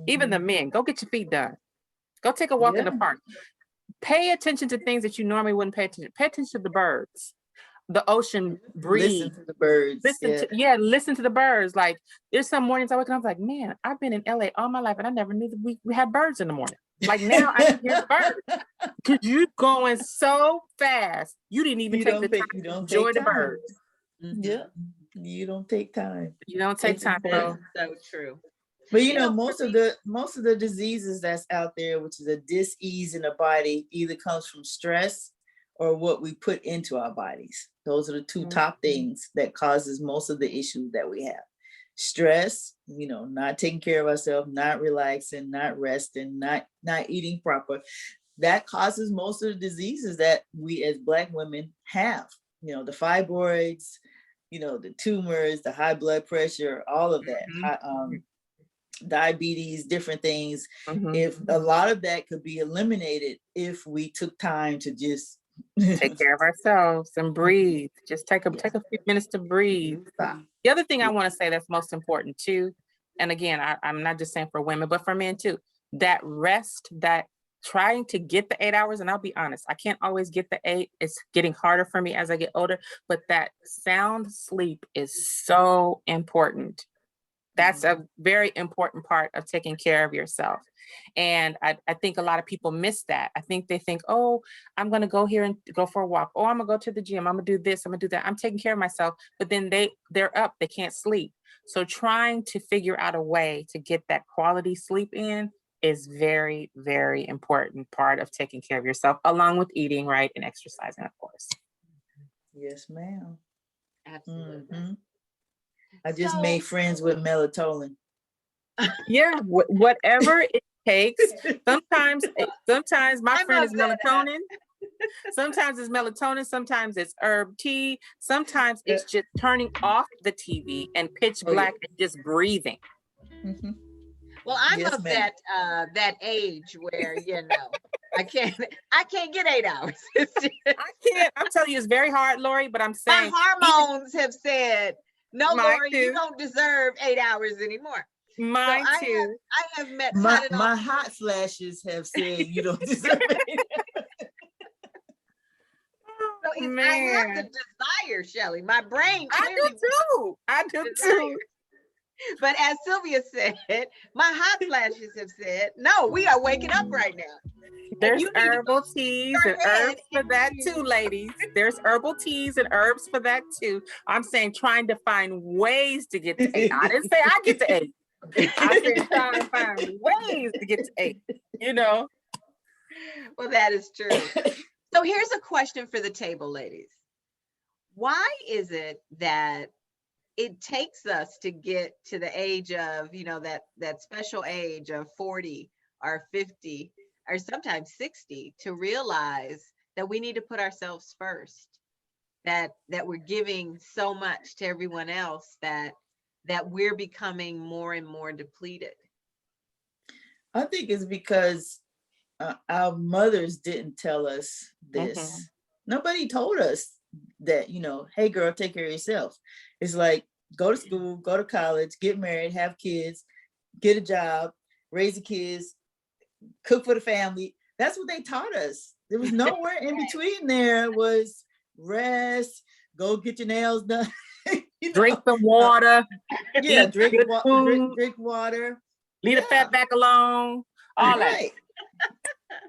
Speaker 3: Even the men, go get your feet done. Go take a walk in the park. Pay attention to things that you normally wouldn't pay attention. Pay attention to the birds. The ocean breeze.
Speaker 2: Listen to the birds.
Speaker 3: Listen to the birds. Like there's some mornings I wake up, I'm like, man, I've been in LA all my life and I never knew that we had birds in the morning. Like now I can hear birds. Because you're going so fast. You didn't even take the time to enjoy the birds.
Speaker 2: Yeah. You don't take time.
Speaker 3: You don't take time, bro.
Speaker 1: So true.
Speaker 2: But most of the diseases that's out there, which is a dis-ease in the body, either comes from stress or what we put into our bodies. Those are the two top things that causes most of the issues that we have. Stress, not taking care of ourselves, not relaxing, not resting, not eating proper. That causes most of the diseases that we as Black women have. The fibroids, the tumors, the high blood pressure, all of that. Diabetes, different things. If a lot of that could be eliminated if we took time to just
Speaker 3: take care of ourselves and breathe. Just take a few minutes to breathe. The other thing I want to say that's most important too, and again, I'm not just saying for women, but for men too, that rest, that trying to get the 8 hours, and I'll be honest, I can't always get the 8. It's getting harder for me as I get older, but that sound sleep is so important. That's a very important part of taking care of yourself. And I think a lot of people miss that. I think they think, oh, I'm going to go here and go for a walk. Oh, I'm going to go to the gym. I'm going to do this. I'm going to do that. I'm taking care of myself. But then they're up. They can't sleep. So trying to figure out a way to get that quality sleep in is very, very important part of taking care of yourself, along with eating right and exercising, of course.
Speaker 2: Yes, ma'am.
Speaker 1: Absolutely.
Speaker 2: Mhm. I just made friends with melatonin.
Speaker 3: Yeah, whatever it takes. Sometimes my friend is melatonin. Sometimes it's melatonin. Sometimes it's herb tea. Sometimes it's just turning off the TV and pitch black and just breathing.
Speaker 2: Mhm.
Speaker 1: Well, I'm of that age where, I can't get 8 hours.
Speaker 3: I can't. I'm telling you, it's very hard, Lori, but I'm saying
Speaker 1: my hormones have said, no, Lori, you don't deserve 8 hours anymore.
Speaker 3: Mine too.
Speaker 1: I have met
Speaker 2: my hot flashes have said you don't deserve it.
Speaker 1: So I have the desire, Shelly. My brain clearly
Speaker 3: I do too.
Speaker 1: But as Sylvia said, my hot flashes have said, no, we are waking up right now.
Speaker 3: There's herbal teas and herbs for that too, ladies. There's herbal teas and herbs for that too. I'm saying trying to find ways to get to 8. I didn't say I get to 8. I said trying to find ways to get to 8,
Speaker 1: Well, that is true. So here's a question for the table, ladies. Why is it that it takes us to get to the age of, that special age of 40 or 50 or sometimes 60 to realize that we need to put ourselves first, that we're giving so much to everyone else that we're becoming more and more depleted?
Speaker 2: I think it's because our mothers didn't tell us this.
Speaker 3: Mm-hmm.
Speaker 2: Nobody told us that, hey girl, take care of yourself. It's like, go to school, go to college, get married, have kids, get a job, raise the kids, cook for the family. That's what they taught us. There was nowhere in between. There was rest, go get your nails done.
Speaker 3: Drink some water.
Speaker 2: Drink water.
Speaker 3: Leave the fat back alone. All that.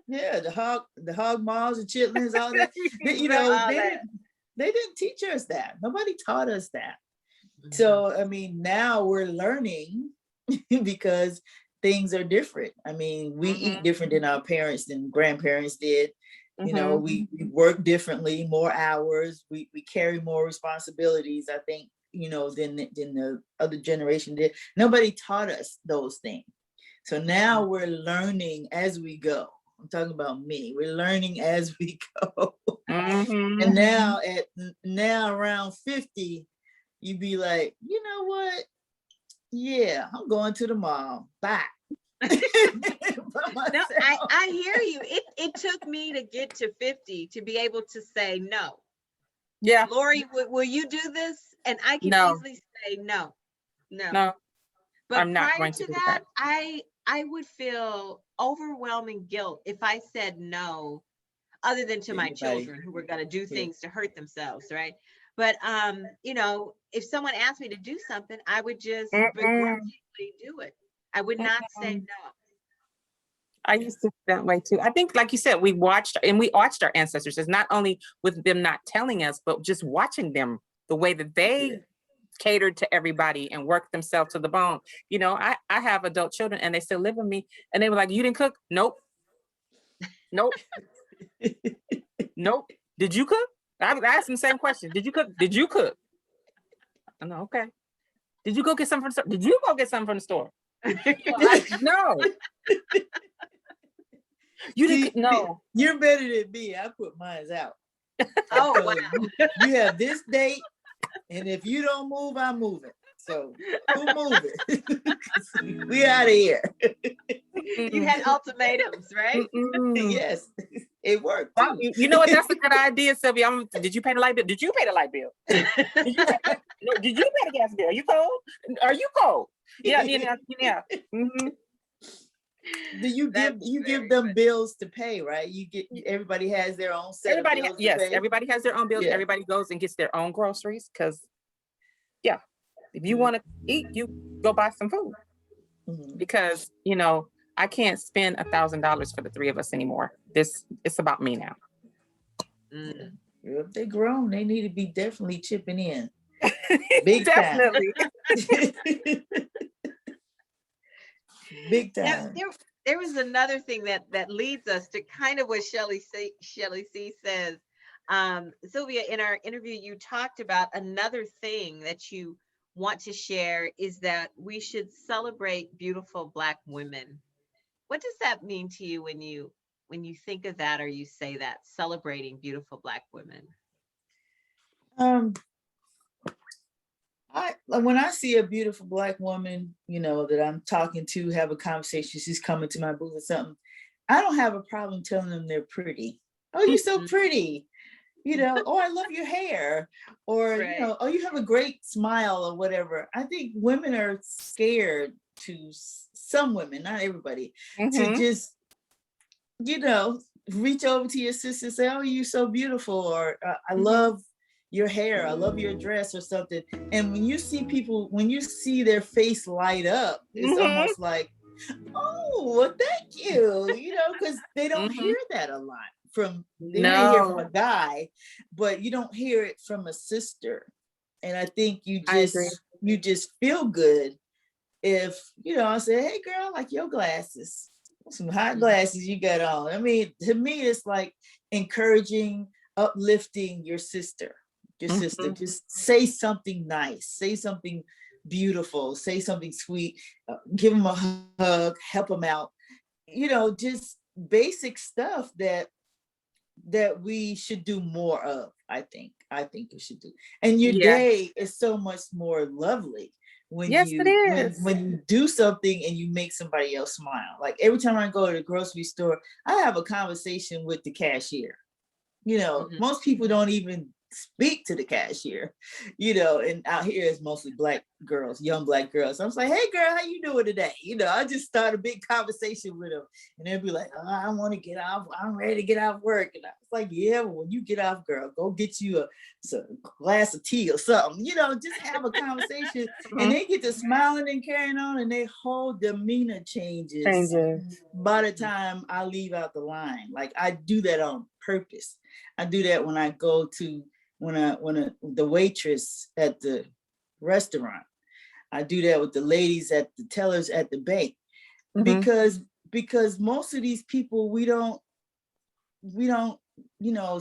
Speaker 2: Yeah, the hog maws and chitlins, all that. They didn't teach us that. Nobody taught us that. Mm-hmm. So, I mean, now we're learning because things are different. I mean, we eat different than our parents and grandparents did. We work differently, more hours. We carry more responsibilities, I think, than the other generation did. Nobody taught us those things. So now we're learning as we go. I'm talking about me. We're learning as we go. Mm-hmm. And now around 50, you'd be like, you know what? Yeah, I'm going to the mall. Bye.
Speaker 1: No, I hear you. It took me to get to 50 to be able to say no.
Speaker 3: Yeah.
Speaker 1: Lori, will you do this? And I can easily say no. But
Speaker 3: I'm not
Speaker 1: prior
Speaker 3: going
Speaker 1: to that, I would feel overwhelming guilt if I said no, other than to my children who were going to do things to hurt themselves, right? But if someone asked me to do something, I would just begrudgingly do it. I would not say no.
Speaker 3: I used to feel that way too. I think, like you said, we watched our ancestors. It's not only with them not telling us, but just watching them, the way that they catered to everybody and worked themselves to the bone. I have adult children and they still live with me, and they were like, "You didn't cook?" Nope. Nope. Did you cook? I asked them the same question. Did you cook? Did you cook? I know. Okay. Did you go get something from the store? Did you go get something from the store? No. You didn't. No.
Speaker 2: You're better than me. I put mine out.
Speaker 1: Oh, wow.
Speaker 2: You have this date, and if you don't move, I'm moving. So who moving? We out of here.
Speaker 1: You had ultimatums, right?
Speaker 2: Yes, it worked.
Speaker 3: Well, you know what? That's a good idea, Sylvia. Did you pay the light bill? Did you pay the light bill? Did you pay the gas bill? Are you cold? Are you cold? Yeah. Mm-hmm.
Speaker 2: Do you give them bills to pay, right? Everybody has their own set of bills.
Speaker 3: Everybody has their own bills. Yeah. Everybody goes and gets their own groceries because If you want to eat, you go buy some food. Because, I can't spend $1,000 for the three of us anymore. It's about me now.
Speaker 4: If they're grown, they need to be definitely chipping in. Big
Speaker 3: Definitely.
Speaker 4: time. Big time.
Speaker 1: There was another thing that leads us to kind of what Shelly C says. Sylvia, in our interview, you talked about another thing that you want to share is that we should celebrate beautiful Black women. What does that mean to you when you think of that, or you say that, celebrating beautiful Black women?
Speaker 4: When I see a beautiful Black woman, that I'm talking to, have a conversation, she's coming to my booth or something, I don't have a problem telling them they're pretty. Oh, you're so pretty. Oh, I love your hair. Or,
Speaker 1: Right.
Speaker 4: Oh, you have a great smile or whatever. I think women are scared some women, not everybody, to just, reach over to your sister and say, oh, you're so beautiful. Or I love your hair. I love your dress or something. And when you see their face light up, it's almost like, oh, well, thank you, because they don't hear that a lot they may hear from a guy, but you don't hear it from a sister. And I think you just feel good if, I say, hey girl, I like your glasses, some hot glasses you got on. I mean, to me, it's like encouraging, uplifting your sister. Just say something nice, say something beautiful, say something sweet, give them a hug, help them out, just basic stuff that we should do more of. I think you should do. And your day is so much more lovely when you do something and you make somebody else smile. Like every time I go to the grocery store, I have a conversation with the cashier. Most people don't even speak to the cashier, and out here it's mostly Black girls, young Black girls. So I was like, hey girl, how you doing today? I just start a big conversation with them, and they'll be like, oh, I want to get off, I'm ready to get off work. And I was like, yeah, well, when you get off, girl, go get you a glass of tea or something, just have a conversation. And they get to smiling and carrying on, and their whole demeanor changes by the time I leave out the line. Like I do that on purpose. I do that when I go to the waitress at the restaurant. I do that with the ladies at the tellers at the bank, because most of these people, we don't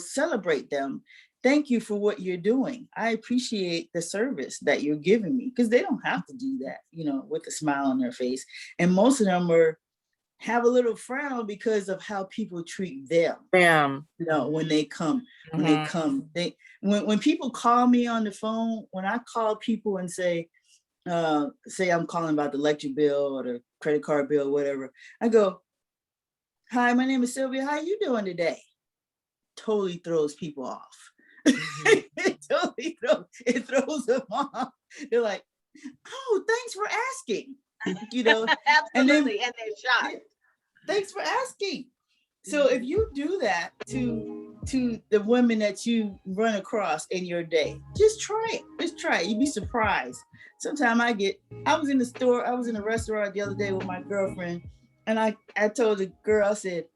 Speaker 4: celebrate them. Thank you for what you're doing. I appreciate the service that you're giving me, because they don't have to do that, with a smile on their face. And most of them have a little frown because of how people treat them. When they come, when people call me on the phone, when I call people and say I'm calling about the electric bill or the credit card bill, whatever, I go, hi, my name is Sylvia. How you doing today? Totally throws people off. It throws them off. They're like, oh, thanks for asking.
Speaker 1: Absolutely, and they're shocked.
Speaker 4: Thanks for asking. So if you do that to the women that you run across in your day, just try it. You'd be surprised. Sometimes I was in a restaurant the other day with my girlfriend, and I told the girl, I said,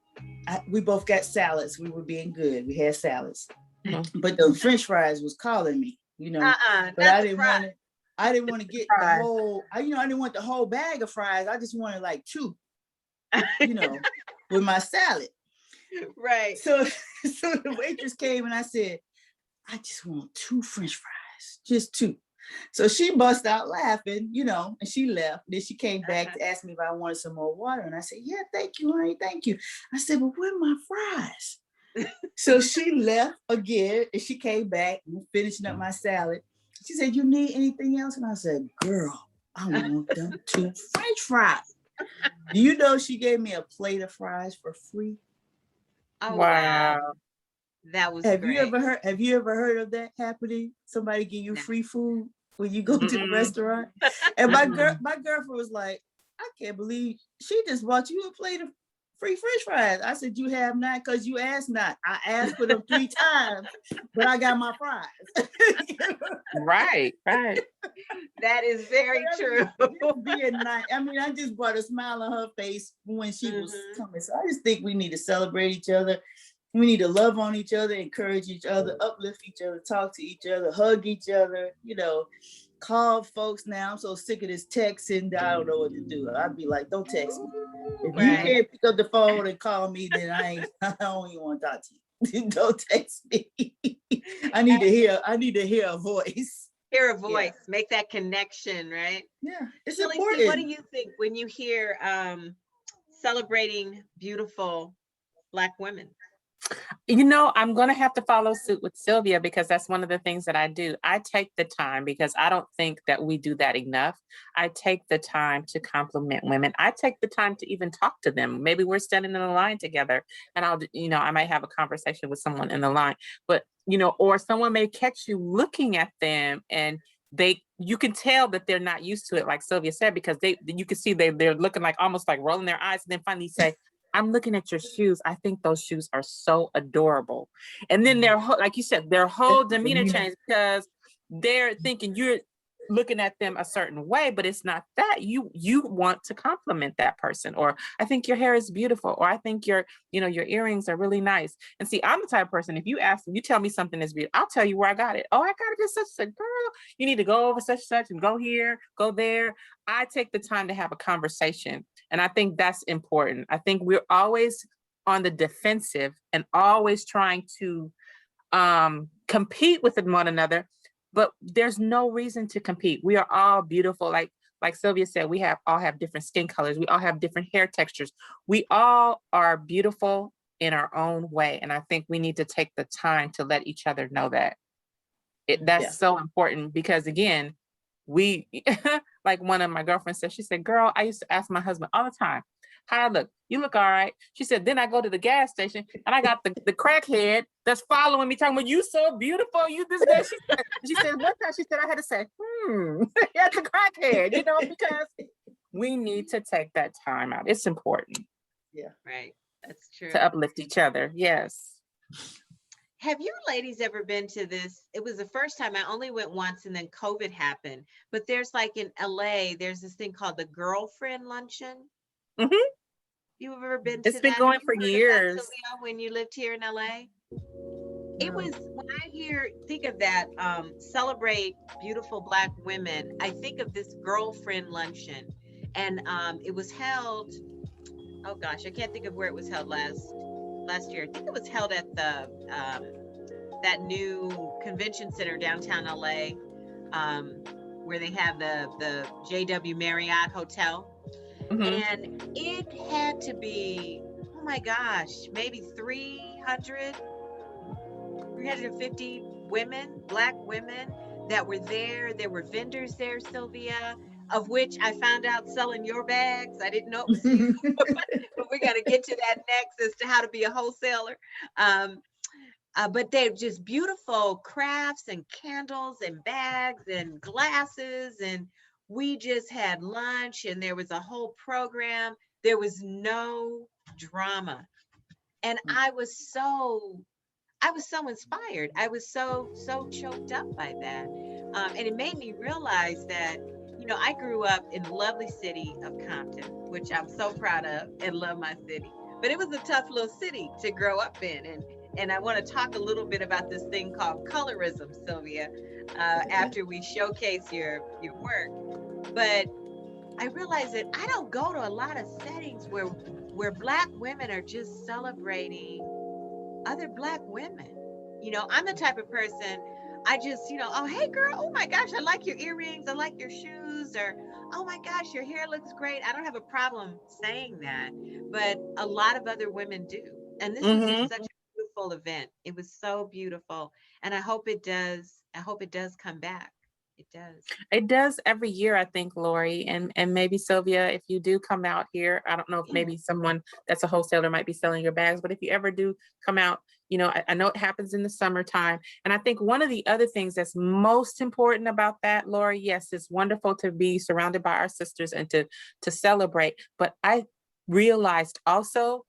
Speaker 4: we both got salads. We were being good. We had salads. But the French fries was calling me, but I didn't want to get the whole, I didn't want the whole bag of fries. I just wanted like 2. With my salad.
Speaker 1: Right.
Speaker 4: So the waitress came and I said, I just want 2 French fries, just 2. So she bust out laughing, and she left. Then she came back to ask me if I wanted some more water. And I said, yeah, thank you, honey, thank you. I said, but where are my fries? So she left again and she came back and finishing up my salad. She said, you need anything else? And I said, girl, I want them 2 French fries. Do you know she gave me a plate of fries for free?
Speaker 1: Oh, wow. That was
Speaker 4: Have
Speaker 1: great.
Speaker 4: you ever heard of that happening? Somebody give you free food when you go to the restaurant? And my girlfriend was like, I can't believe she just bought you a plate of free French fries. I said, you have not because you asked not. I asked for them 3 times, but I got my fries.
Speaker 3: Right, right.
Speaker 1: That is very true.
Speaker 4: Just being nice. I mean, I just brought a smile on her face when she was coming. So I just think we need to celebrate each other. We need to love on each other, encourage each other, uplift each other, talk to each other, hug each other, call folks now. I'm so sick of this texting that I don't know what to do. I'd be like, don't text me. If you can't pick up the phone and call me, then I don't even want to talk to you. Don't text me. I need to hear a voice.
Speaker 1: Hear a voice, make that connection, right?
Speaker 4: Yeah, it's
Speaker 1: Shelley,
Speaker 4: important.
Speaker 1: what do you think when you hear celebrating beautiful Black women?
Speaker 3: I'm going to have to follow suit with Sylvia because that's one of the things that I do. I take the time because I don't think that we do that enough. I take the time to compliment women. I take the time to even talk to them. Maybe we're standing in a line together and I might have a conversation with someone in the line, but, or someone may catch you looking at them and you can tell that they're not used to it, like Sylvia said, because you can see they're looking like almost like rolling their eyes and then finally say, I'm looking at your shoes. I think those shoes are so adorable. And then like you said, their whole demeanor changed because they're thinking you're looking at them a certain way, but it's not that. You want to compliment that person, or I think your hair is beautiful, or I think your earrings are really nice. And see, I'm the type of person, if you tell me something is beautiful, I'll tell you where I got it. Oh, I got it at such a girl. You need to go over such and such and go here, go there. I take the time to have a conversation. And I think that's important. I think we're always on the defensive and always trying to compete with one another, but there's no reason to compete. We are all beautiful. Like Sylvia said, we all have different skin colors. We all have different hair textures. We all are beautiful in our own way. And I think we need to take the time to let each other know that. That's so important because again, like one of my girlfriends said, she said, girl, I used to ask my husband all the time, how I look? You look all right. She said, then I go to the gas station and I got the crackhead that's following me talking about, you so beautiful, you this, that. She said, one time she said, I had to say, that's the crackhead, because we need to take that time out. It's important.
Speaker 1: Yeah, right. That's true.
Speaker 3: To uplift each other. Yes.
Speaker 1: Have you ladies ever been to this? It was the first time. I only went once and then COVID happened. But there's like in LA, there's this thing called the girlfriend luncheon.
Speaker 3: Mm-hmm.
Speaker 1: You have ever been to that?
Speaker 3: It's been going for years.
Speaker 1: Sylvia, when you lived here in LA? It was, when I think of that, celebrate beautiful Black women, I think of this girlfriend luncheon. And it was held, oh gosh, I can't think of where it was held last year. I think it was held at the that new convention center downtown LA, where they have the JW Marriott Hotel. Mm-hmm. And it had to be, oh my gosh, maybe 350 women, Black women that were there. There were vendors there, Sylvia, of which I found out selling your bags. I didn't know it was you, but we got to get to that next as to how to be a wholesaler. But they're just beautiful crafts and candles and bags and glasses. And we just had lunch and there was a whole program. There was no drama. And I was so inspired. I was so choked up by that. And it made me realize that, I grew up in the lovely city of Compton, which I'm so proud of and love my city. But it was a tough little city to grow up in. And I want to talk a little bit about this thing called colorism, Sylvia, after we showcase your work. But I realized that I don't go to a lot of settings where Black women are just celebrating other Black women. I'm the type of person, I just, oh, hey girl, oh my gosh, I like your earrings, I like your shoes, or oh my gosh, your hair looks great. I don't have a problem saying that, but a lot of other women do. And this was just such a beautiful event. It was so beautiful. And I hope it does come back. It does.
Speaker 3: It does every year, I think, Lori, and maybe Sylvia, if you do come out here, I don't know if maybe someone that's a wholesaler might be selling your bags, but if you ever do come out, I know it happens in the summertime. And I think one of the other things that's most important about that, Lori, yes, it's wonderful to be surrounded by our sisters and to celebrate, but I realized also,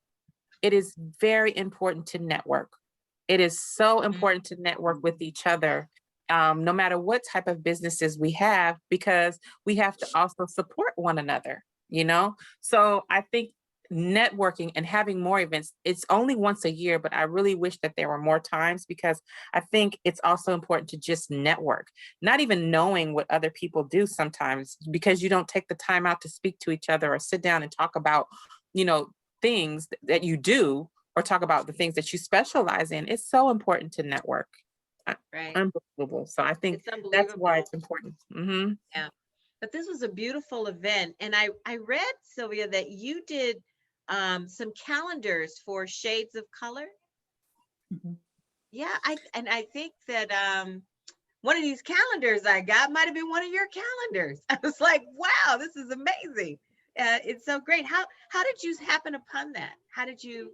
Speaker 3: it is very important to network. It is so important to network with each other, no matter what type of businesses we have, because we have to also support one another, you know? So I think networking and having more events, it's only once a year, but I really wish that there were more times, because I think it's also important to just network, not even knowing what other people do sometimes, because you don't take the time out to speak to each other or sit down and talk about, you know, things that you do, or talk about the things that you specialize in. It's so important to network.
Speaker 1: Right.
Speaker 3: Unbelievable. So I think
Speaker 1: It's unbelievable.
Speaker 3: that's why it's important.
Speaker 1: Yeah. But this was a beautiful event. And I read, Sylvia, that you did some calendars for shades of color. Yeah, I think that one of these calendars I got might have been one of your calendars. I was like, wow, this is amazing. It's so great. How did you happen upon that? How did you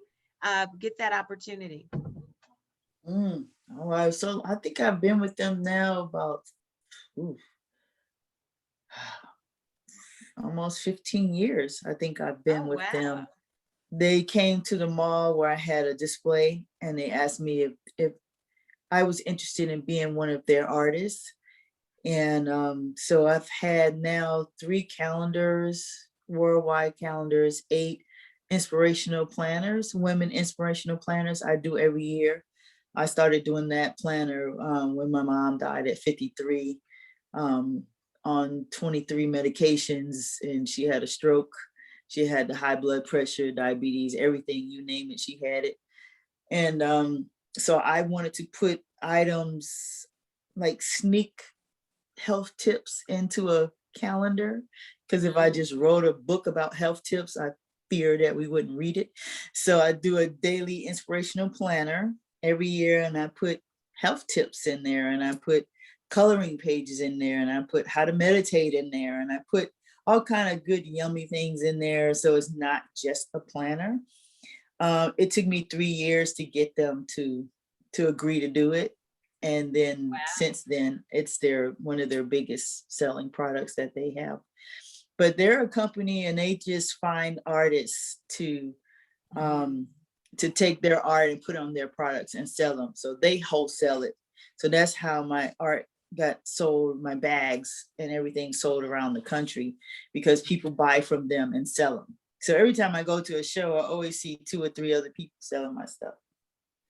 Speaker 1: get that opportunity?
Speaker 4: All right, so I think I've been with them now about almost 15 years. I think I've been with them. They came to the mall where I had a display, and they asked me if I was interested in being one of their artists. And so I've had now 3 calendars, worldwide calendars, 8 inspirational planners, women inspirational planners I do every year. I started doing that planner when my mom died at 53, on 23 medications, and she had a stroke. She had the high blood pressure, diabetes, everything, you name it, she had it. And so I wanted to put items like sneak health tips into a calendar, because if I just wrote a book about health tips, I fear that we wouldn't read it. So I do a daily inspirational planner every year, and I put health tips in there, and I put coloring pages in there, and I put how to meditate in there, and I put all kind of good yummy things in there. So it's not just a planner. It took me 3 years to get them to agree to do it. And then since then, it's one of their biggest selling products that they have. But they're a company, and they just find artists to take their art and put on their products and sell them. So they wholesale it. So that's how my art got sold, my bags and everything sold around the country, because people buy from them and sell them. So every time I go to a show, I always see 2 or 3 other people selling my stuff.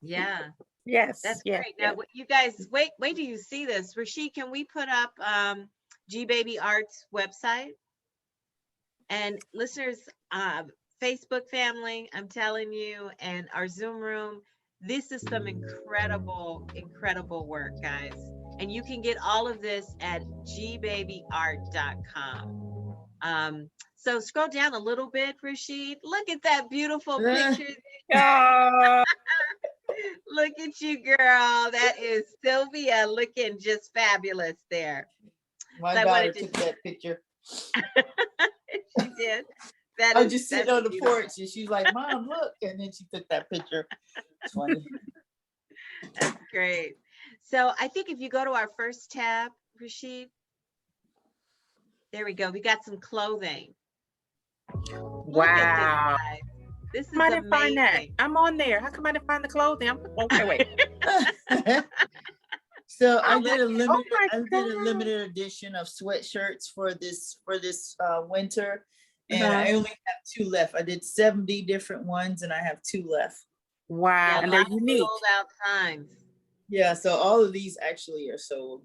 Speaker 1: Yeah.
Speaker 3: Yes.
Speaker 1: That's great. Now, you guys, wait till you see this. Rashid, can we put up G Baby Art's website? And listeners, Facebook family, I'm telling you, and our Zoom room, this is some incredible, incredible work, guys. And you can get all of this at gbabyart.com. So scroll down a little bit, Rashid. Look at that beautiful picture. Look at you, girl. That is Sylvia looking just fabulous there.
Speaker 4: My daughter took that picture.
Speaker 1: She did.
Speaker 4: I was just sitting on the porch, and she's like, Mom, look. And then she took that picture. It's funny.
Speaker 1: That's great. So I think if you go to our first tab, Rashid, there we go. We got some clothing.
Speaker 3: Wow.
Speaker 1: This is
Speaker 3: amazing. Find that. I'm on there. How come I didn't find the clothing? Okay, wait.
Speaker 4: So I did a limited edition of sweatshirts for this winter, and I only have 2 left. I did 70 different ones, and I have 2 left.
Speaker 3: Wow, yeah, and they're unique.
Speaker 1: Sold out times.
Speaker 4: Yeah, so all of these actually are sold.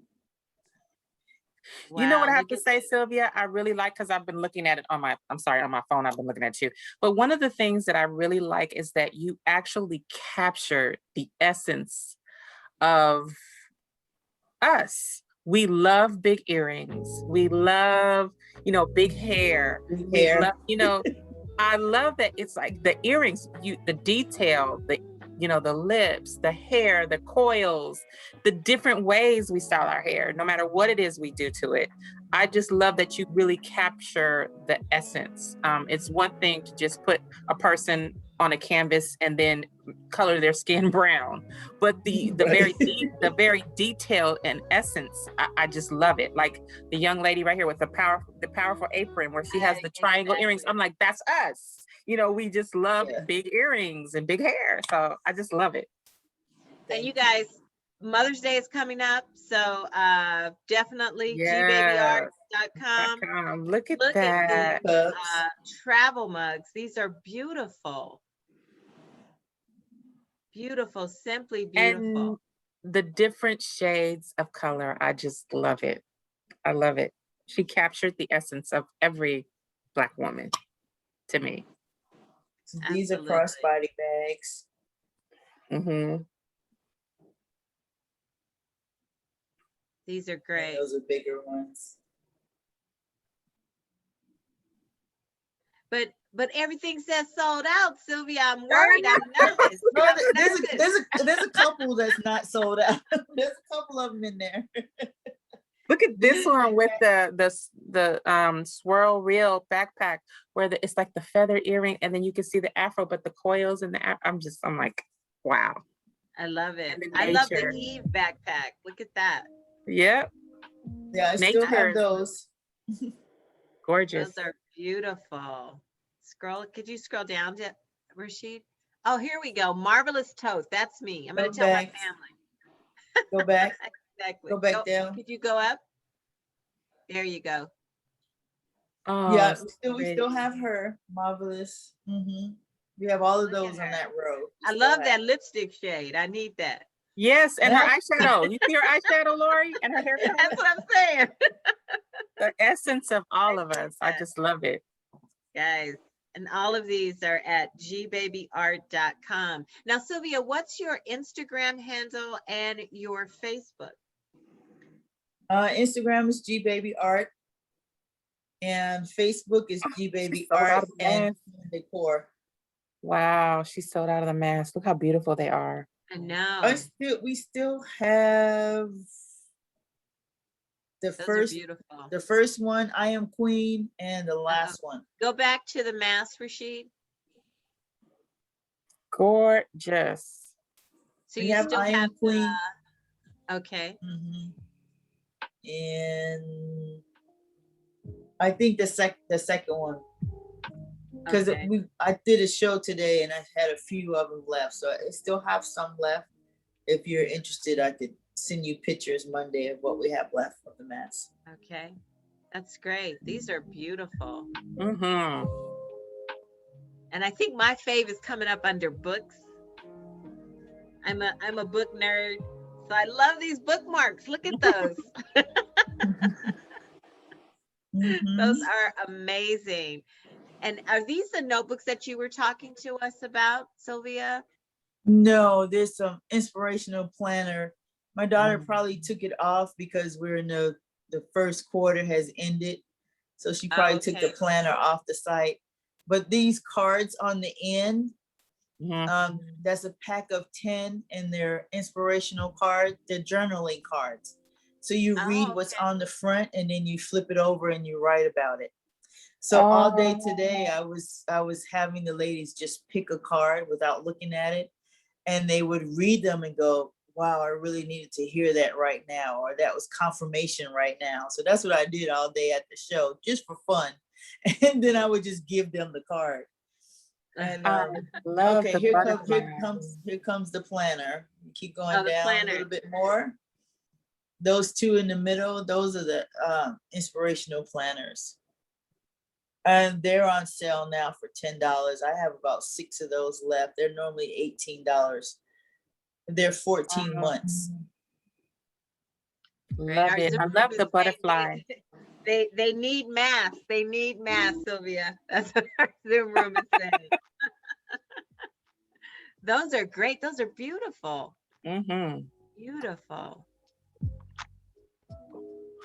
Speaker 3: Wow, you know what I have to say, Sylvia? I really like, because I've been looking at it on my phone. I've been looking at you. But one of the things that I really like is that you actually capture the essence of us. We love big earrings. We love, big hair. We love, I love that it's like the earrings, the detail, the lips, the hair, the coils, the different ways we style our hair, no matter what it is we do to it. I just love that you really capture the essence. It's one thing to just put a person on a canvas and then color their skin brown, but the very detailed and essence, I just love it. Like the young lady right here with the powerful apron where she has the triangle earrings. I'm like, that's us. you know, we just love
Speaker 2: Yeah.
Speaker 3: big earrings and big hair. So I just love it.
Speaker 1: And you
Speaker 2: Thank
Speaker 1: guys, Mother's Day is coming up, so definitely
Speaker 3: Yeah.
Speaker 1: gbbabyart.com.
Speaker 3: Look at
Speaker 1: Look at
Speaker 3: that.
Speaker 1: these
Speaker 2: Cups.
Speaker 1: travel mugs. These are beautiful. Beautiful, simply beautiful.
Speaker 3: And the different shades of color, I just love it. I love it. She captured the essence of every Black woman to me.
Speaker 2: So these are
Speaker 1: Absolutely.
Speaker 2: crossbody bags.
Speaker 3: Mm-hmm.
Speaker 1: These are
Speaker 2: And
Speaker 1: great.
Speaker 2: those are bigger ones.
Speaker 1: But everything says sold out, Sylvia. I'm worried. I'm nervous.
Speaker 2: No,
Speaker 1: I'm
Speaker 2: there's
Speaker 1: nervous.
Speaker 2: there's a couple that's not sold out. There's a couple of them in there.
Speaker 3: Look at this one with the swirl reel backpack where it's like the feather earring, and then you can see the afro, but the coils and I'm like, wow.
Speaker 1: I love it.
Speaker 3: And the
Speaker 1: I love the
Speaker 3: nature.
Speaker 1: Eve backpack. Look at that.
Speaker 3: Yep.
Speaker 2: Yeah, I still have
Speaker 3: Nature.
Speaker 2: those.
Speaker 3: Gorgeous.
Speaker 1: Those are beautiful. Could you scroll down to Rashid? Oh, here we go. Marvelous tote. That's me. I'm going to
Speaker 2: Go
Speaker 1: tell my
Speaker 2: back.
Speaker 1: family.
Speaker 2: Go back.
Speaker 1: Exactly.
Speaker 2: Go back down.
Speaker 1: Could you go up? There you go.
Speaker 3: Oh,
Speaker 2: Yeah,
Speaker 3: so
Speaker 2: we still have her. Marvelous. We have all of
Speaker 1: Look at
Speaker 2: those on
Speaker 1: her.
Speaker 2: that row.
Speaker 1: I love that lipstick shade. I need that.
Speaker 3: yes, and her
Speaker 2: Yeah.
Speaker 3: eyeshadow. You see her eyeshadow, Lori, and her hair color?
Speaker 1: That's what I'm saying.
Speaker 3: The essence of all of us. I just love it.
Speaker 1: Guys, and all of these are at gbbabyart.com. Now, Sylvia, what's your Instagram handle and your Facebook?
Speaker 2: Instagram is gbabyart, and Facebook is
Speaker 3: Sold out
Speaker 2: gbabyart
Speaker 3: of the
Speaker 2: and
Speaker 3: mask.
Speaker 2: decor.
Speaker 3: Wow, she sold out of the mask. Look how beautiful they are.
Speaker 1: I know.
Speaker 2: We still have
Speaker 1: Those are beautiful.
Speaker 2: the first one, I Am Queen, and the last one.
Speaker 1: Go back to the mask, Rashid.
Speaker 3: Gorgeous.
Speaker 1: So
Speaker 2: We
Speaker 1: you
Speaker 2: have
Speaker 1: still
Speaker 2: I
Speaker 1: have
Speaker 2: Am Queen.
Speaker 1: okay.
Speaker 2: And I think the second one, because
Speaker 1: Okay.
Speaker 2: I did a show today and I had a few of them left, so I still have some left. If you're interested, I could send you pictures Monday of what we have left of the mask.
Speaker 1: Okay. That's great. These are beautiful.
Speaker 3: Mm-hmm.
Speaker 1: And I think my fave is coming up under books. I'm a book nerd, so I love these bookmarks. Look at those. Those are amazing. And are these the notebooks that you were talking to us about, Sylvia?
Speaker 2: No, there's some inspirational planner. My daughter probably took it off because we're in the first quarter has ended. So she probably took the
Speaker 1: Okay.
Speaker 2: planner off the site. But these cards on the end, that's a pack of 10, and they're inspirational cards. They're journaling cards. So you read what's on the front and then you flip it over and you write about it. So all day today, I was having the ladies just pick a card without looking at it, and they would read them and go, wow, I really needed to hear that right now, or that was confirmation right now. So that's what I did all day at the show, just for fun. And then I would just give them the card. And
Speaker 3: love
Speaker 2: okay,
Speaker 3: the
Speaker 2: here
Speaker 3: butterfly.
Speaker 2: comes the planner. You keep going down
Speaker 1: planner.
Speaker 2: a little bit more. Those two in the middle, those are the inspirational planners. And they're on sale now for $10. I have about 6 of those left. They're normally $18. They're 14 months.
Speaker 3: Love it. I love the butterfly.
Speaker 1: They need math. They need math, Sylvia. That's what our Zoom room is saying. Those are great. Those are beautiful. Beautiful.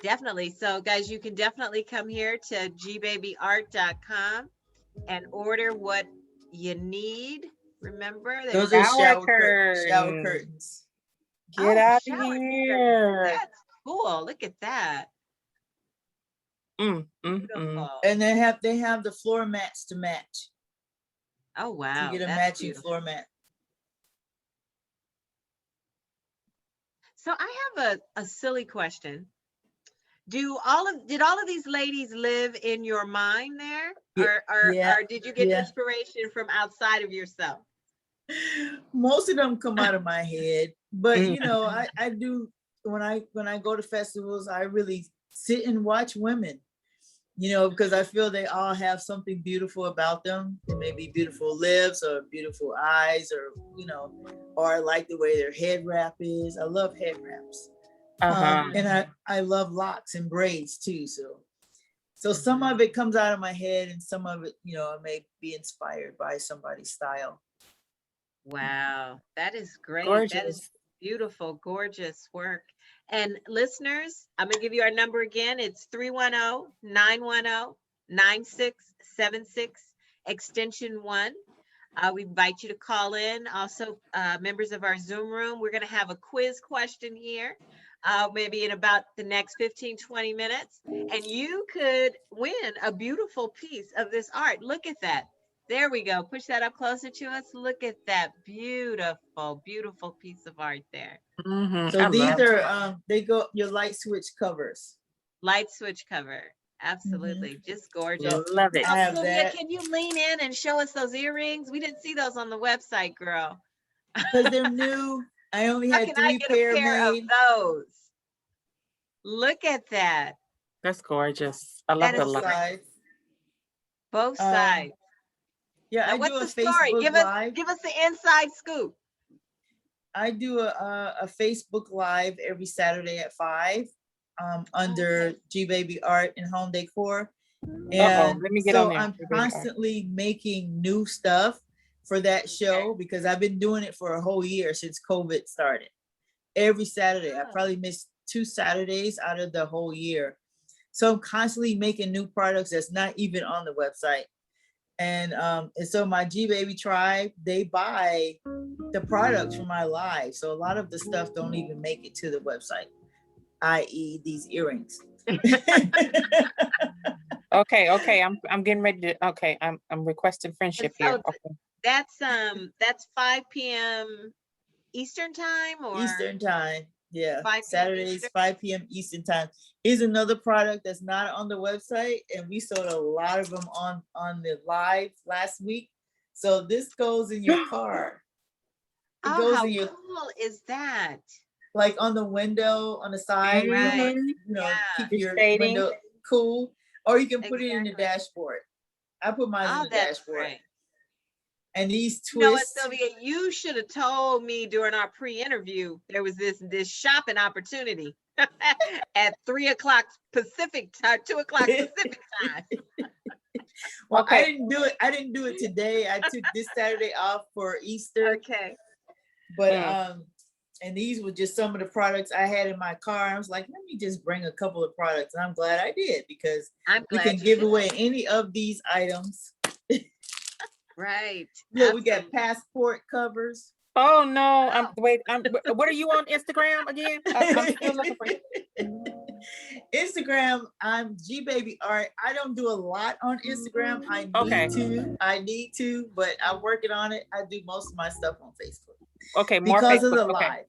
Speaker 1: Definitely. So guys, you can definitely come here to gbbabyart.com and order what you need. Remember,
Speaker 2: those are shower curtains.
Speaker 3: Get out of
Speaker 1: shower
Speaker 3: here.
Speaker 1: That's cool. Look at that. Beautiful.
Speaker 2: And they have the floor mats to match.
Speaker 1: Oh wow.
Speaker 2: To get a
Speaker 1: That's
Speaker 2: matching
Speaker 1: beautiful.
Speaker 2: floor mat.
Speaker 1: So I have a silly question. did all of these ladies live in your mind there?
Speaker 4: Yeah, yeah,
Speaker 1: Or did you get
Speaker 4: yeah.
Speaker 1: inspiration from outside of yourself?
Speaker 4: Most of them come out of my head, but
Speaker 3: Mm.
Speaker 4: you know, I do when I go to festivals, I really sit and watch women, you know, because I feel they all have something beautiful about them. It may be beautiful lips or beautiful eyes, or you know, or I like the way their head wrap is. I love head wraps.
Speaker 3: Uh-huh.
Speaker 4: And I love locks and braids too. So some of it comes out of my head, and some of it, you know, I may be inspired by somebody's style.
Speaker 1: Wow, that is great. That is
Speaker 3: Gorgeous.
Speaker 1: beautiful, gorgeous work. And listeners, I'm going to give you our number again. It's 310-910-9676, extension 1. We invite you to call in. Also, members of our Zoom room, we're going to have a quiz question here, maybe in about the next 15-20 minutes. And you could win a beautiful piece of this art. Look at that. There we go. Push that up closer to us. Look at that beautiful, beautiful piece of art there.
Speaker 3: Mm-hmm.
Speaker 4: So
Speaker 3: I
Speaker 4: these
Speaker 3: love
Speaker 4: are they go your light switch covers.
Speaker 1: Light switch cover. Absolutely. Just gorgeous.
Speaker 4: So
Speaker 3: love it.
Speaker 4: I have
Speaker 1: Sylvia,
Speaker 4: that
Speaker 1: can you lean in and show us those earrings? We didn't see those on the website, girl.
Speaker 4: because they're new. I only
Speaker 1: How
Speaker 4: had
Speaker 1: can I
Speaker 4: 3
Speaker 1: get
Speaker 4: pair
Speaker 1: a pair of
Speaker 4: made.
Speaker 1: those? Look at that.
Speaker 3: That's gorgeous. I love
Speaker 1: That
Speaker 3: the
Speaker 1: is
Speaker 4: Both
Speaker 3: light.
Speaker 4: sides.
Speaker 1: both
Speaker 4: Um,
Speaker 1: sides.
Speaker 4: yeah,
Speaker 1: Now,
Speaker 4: I do
Speaker 1: what's
Speaker 4: a
Speaker 1: the story?
Speaker 4: Facebook Live.
Speaker 1: Give us the inside scoop.
Speaker 4: I do a Facebook Live every Saturday at 5 under
Speaker 1: Okay.
Speaker 4: G Baby Art and Home Decor.
Speaker 3: Uh-oh,
Speaker 4: And
Speaker 3: let me get on
Speaker 4: so
Speaker 3: there.
Speaker 4: I'm constantly making new stuff for that show because I've been doing it for a whole year since COVID started. Every Saturday, I probably missed 2 Saturdays out of the whole year. So I'm constantly making new products that's not even on the website. And so my G Baby tribe, they buy the products from my live. So a lot of the stuff don't even make it to the website, i.e. these earrings.
Speaker 3: Okay. I'm getting ready to. Okay, I'm requesting friendship
Speaker 1: And
Speaker 3: here.
Speaker 1: so
Speaker 3: Okay.
Speaker 1: that's 5 p.m. Eastern time, or
Speaker 4: Eastern time. Yeah.
Speaker 1: 5 p.m.
Speaker 4: Saturdays,
Speaker 1: Eastern?
Speaker 4: 5 p.m. Eastern time. Here's another product that's not on the website. And we sold a lot of them on the live last week. So this goes in your car. It
Speaker 1: Oh,
Speaker 4: goes
Speaker 1: how
Speaker 4: in your,
Speaker 1: cool is that?
Speaker 4: like on the window, on the side,
Speaker 1: Right.
Speaker 4: keep
Speaker 3: The
Speaker 4: your
Speaker 3: shading.
Speaker 4: window cool. Or you can put it in the
Speaker 1: Exactly.
Speaker 4: dashboard. I put mine in
Speaker 1: Oh,
Speaker 4: the
Speaker 1: that's
Speaker 4: dashboard.
Speaker 1: great.
Speaker 4: And these
Speaker 1: You know what,
Speaker 4: twists.
Speaker 1: Sylvia, you should have told me during our pre-interview there was this shopping opportunity at 3 o'clock Pacific time, 2 o'clock Pacific time.
Speaker 4: Well,
Speaker 3: Okay.
Speaker 4: I didn't do it today. I took this Saturday off for Easter.
Speaker 1: Okay.
Speaker 4: But and these were just some of the products I had in my car. I was like, let me just bring a couple of products. And I'm glad I did because we can give away any of these items.
Speaker 1: Right.
Speaker 4: Look, we got passport covers.
Speaker 3: Oh no! What are you on Instagram again? I'm still looking for you.
Speaker 4: Instagram, I'm G Baby Art. I don't do a lot on Instagram. I need to, but I'm working on it. I do most of my stuff on Facebook.
Speaker 3: Okay, more
Speaker 4: because
Speaker 3: Facebook.
Speaker 4: of the
Speaker 3: Okay.
Speaker 4: live.